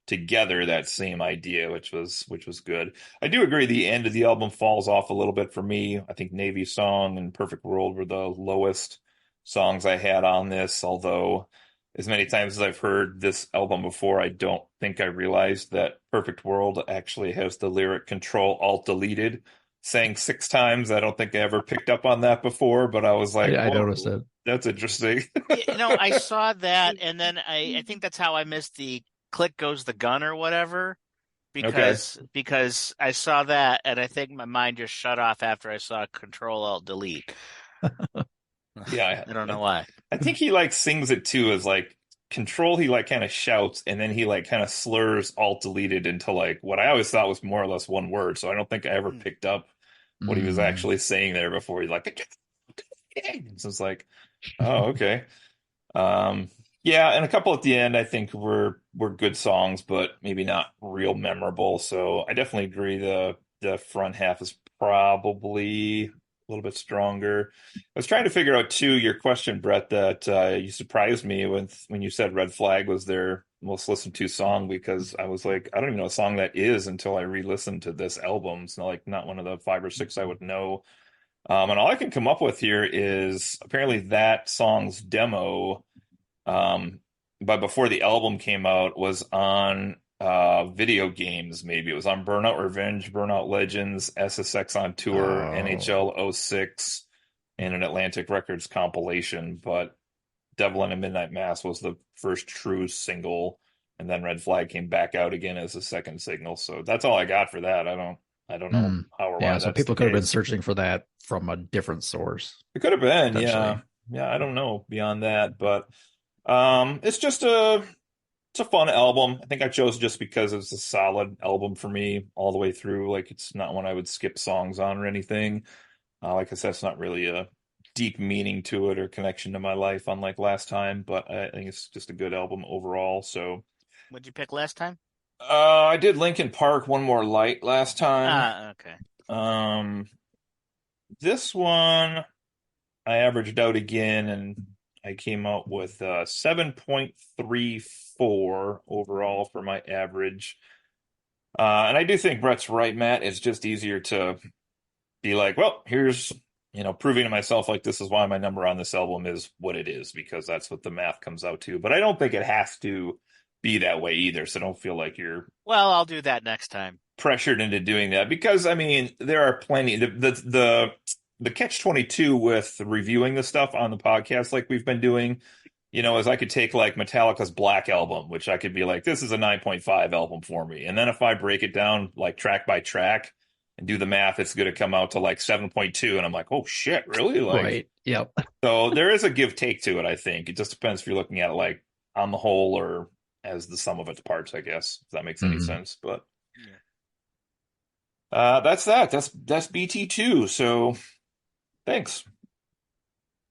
A: together that same idea, which was good. I do agree the end of the album falls off a little bit for me. I think Navy Song and Perfect World were the lowest songs I had on this, although as many times as I've heard this album before, I don't think I realized that Perfect World actually has the lyric Control Alt Deleted sang 6 times. I don't think I ever picked up on that before, but I was like,
B: I noticed it.
A: That's interesting.
C: I saw that, and then I think that's how I missed the click goes the gun or whatever, because I saw that, and I think my mind just shut off after I saw Control Alt Delete.
A: Yeah,
C: I don't know why.
A: I think he like sings it too as like Control. He like kind of shouts, and then he like kind of slurs Alt Deleted into like what I always thought was more or less one word. So I don't think I ever picked up what he was actually saying there before. He's like, so it's like, oh, okay. Yeah, and a couple at the end I think were good songs, but maybe not real memorable. So I definitely agree the front half is probably a little bit stronger. I was trying to figure out too your question, Brett, that you surprised me when you said Red Flag was their most listened to song, because I was like, I don't even know what song that is until I re-listened to this album. It's not one of the 5 or 6 I would know. And all I can come up with here is apparently that song's demo, but before the album came out, was on video games. Maybe it was on Burnout Revenge, Burnout Legends, SSX on Tour, NHL 06, and an Atlantic Records compilation. But Devil in a Midnight Mass was the first true single, and then Red Flag came back out again as a second single. So that's all I got for that. I don't know how or why.
B: Yeah, so people could have been searching for that from a different source.
A: It could have been, yeah. I don't know beyond that, but it's just it's a fun album. I think I chose just because it's a solid album for me all the way through. Like it's not one I would skip songs on or anything. Like I said, it's not really a deep meaning to it or connection to my life, unlike last time. But I think it's just a good album overall. So,
C: what'd you pick last time?
A: I did Linkin Park One More Light last time.
C: Okay.
A: Um, this one I averaged out again and I came out with 7.34 overall for my average. And I do think Brett's right, Matt. It's just easier to be like, well, here's, proving to myself like this is why my number on this album is what it is, because that's what the math comes out to. But I don't think it has to be that way either. So don't feel like you're
C: Well, I'll do that next time.
A: pressured into doing that because I mean there are plenty the catch 22 with reviewing the stuff on the podcast like we've been doing, is I could take like Metallica's Black Album, which I could be like, this is a 9.5 album for me. And then if I break it down like track by track and do the math, it's going to come out to like 7.2. And I'm like, oh shit, really? Like,
B: Right. Yep.
A: so there is a give take to it, I think. It just depends if you're looking at it like on the whole or as the sum of its parts, I guess, if that makes any sense. But that's that. That's BT2. So thanks.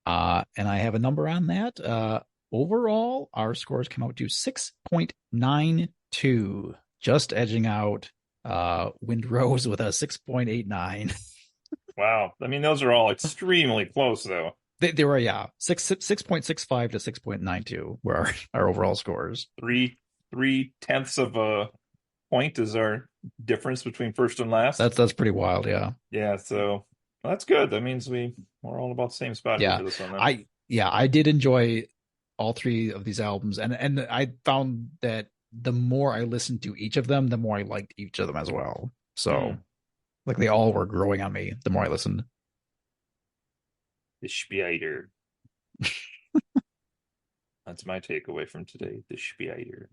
B: And I have a number on that. Overall, our scores come out to 6.92, just edging out Windrose with a 6.89.
A: Wow. I mean, those are all extremely close, though.
B: They were, yeah, 6.65 to 6.92 were our overall scores.
A: Three tenths of a point is our difference between first and last.
B: That's pretty wild, yeah.
A: Yeah, so that's good. That means we're all about the same spot here for this one. Then.
B: I did enjoy all three of these albums, and I found that the more I listened to each of them, the more I liked each of them as well. So, like they all were growing on me the more I listened.
A: The Spider. That's my takeaway from today. The Spider.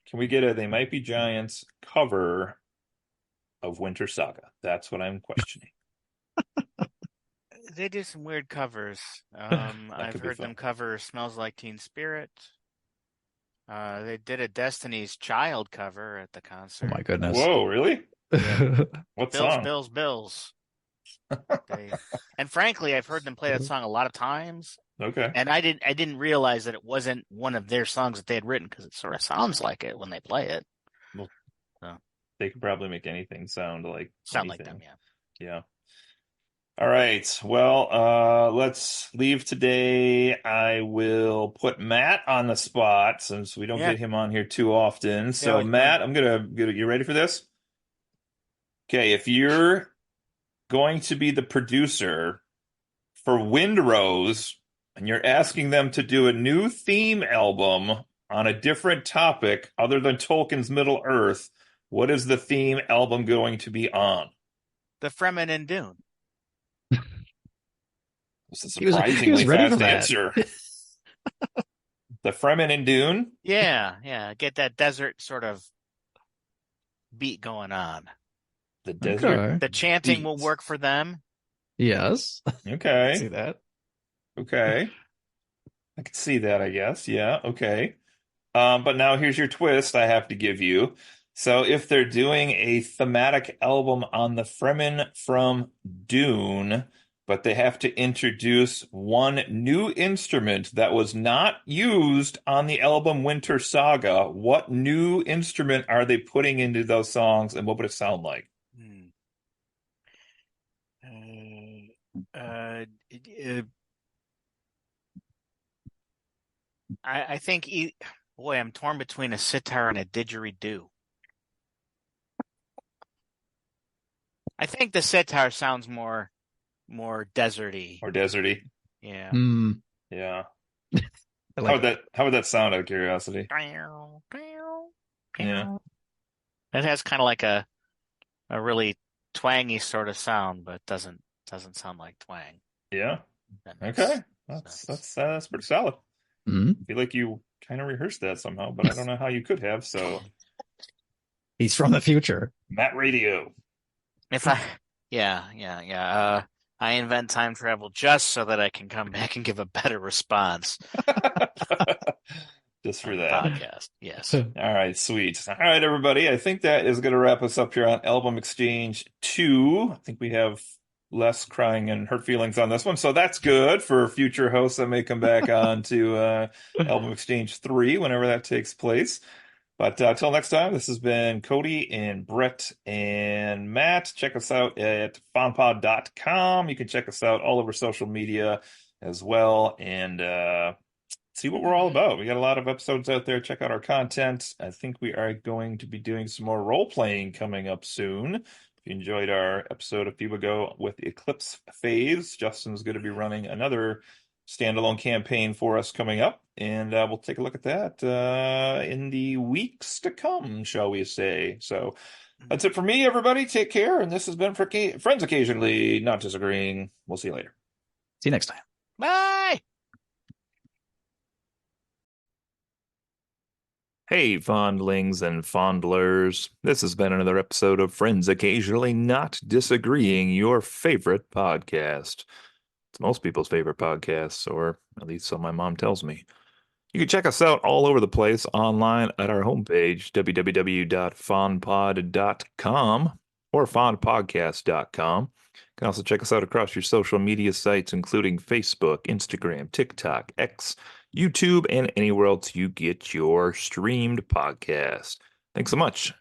A: Can we get a They Might Be Giants cover of Wintersaga? That's what I'm questioning.
C: They do some weird covers. I've heard them cover Smells Like Teen Spirit. They did a Destiny's Child cover at the concert.
B: Oh my goodness.
A: Whoa, really?
C: Yeah.
A: What song?
C: Bills. And frankly, I've heard them play that song a lot of times.
A: Okay.
C: And I didn't realize that it wasn't one of their songs that they had written because it sort of sounds like it when they play it.
A: Well, so. They could probably make anything sound like
C: them, yeah.
A: Yeah. All right. Well, let's leave today. I will put Matt on the spot since we don't get him on here too often. So yeah, Matt, I'm gonna you ready for this? Okay, if you're going to be the producer for Windrose and you're asking them to do a new theme album on a different topic other than Tolkien's Middle Earth, what is the theme album going to be on?
C: The Fremen in Dune.
A: This is a surprisingly fast answer. The Fremen in Dune?
C: Yeah. Get that desert sort of beat going on.
A: The desert?
C: Okay. The chanting beat will work for them.
B: Yes.
A: Okay.
B: See that?
A: Okay. I can see that, I guess. Yeah, okay. But now here's your twist I have to give you. So if they're doing a thematic album on the Fremen from Dune, but they have to introduce one new instrument that was not used on the album Wintersaga, what new instrument are they putting into those songs, and what would it sound like?
C: I think, boy, I'm torn between a sitar and a didgeridoo. I think the sitar sounds more deserty.
A: Or deserty.
C: Yeah.
A: Yeah.
B: Like
A: how would that sound out of curiosity?
C: Yeah. It has kind of like a really twangy sort of sound, but doesn't sound like twang.
A: Yeah. Okay. That's pretty solid. I feel like you kind of rehearsed that somehow, but I don't know how you could have. So
B: he's from the future.
A: Matt Radio.
C: I invent time travel just so that I can come back and give a better response.
A: Just for that
C: podcast. Yes.
A: All right, sweet. All right, everybody. I think that is going to wrap us up here on Album Exchange 2. I think we have less crying and hurt feelings on this one, so that's good for future hosts that may come back on to Album Exchange 3 whenever that takes place. But until next time, this has been Cody and Brett and Matt. Check us out at fonpod.com. You can check us out all over social media as well, and see what we're all about. We got a lot of episodes out there. Check out our content. I think we are going to be doing some more role playing coming up soon. If you enjoyed our episode a few ago with the Eclipse phase, Justin's going to be running another standalone campaign for us coming up, and we'll take a look at that in the weeks to come, shall we say. So that's it for me, everybody. Take care, and this has been for Friends Occasionally Not Disagreeing. We'll see you later.
B: See you next time.
C: Bye.
A: Hey, fondlings and fondlers. This has been another episode of Friends Occasionally Not Disagreeing, your favorite podcast. It's most people's favorite podcasts, or at least so my mom tells me. You can check us out all over the place online at our homepage, www.fondpod.com or fondpodcast.com. You can also check us out across your social media sites, including Facebook, Instagram, TikTok, X, YouTube, and anywhere else you get your streamed podcast. Thanks so much.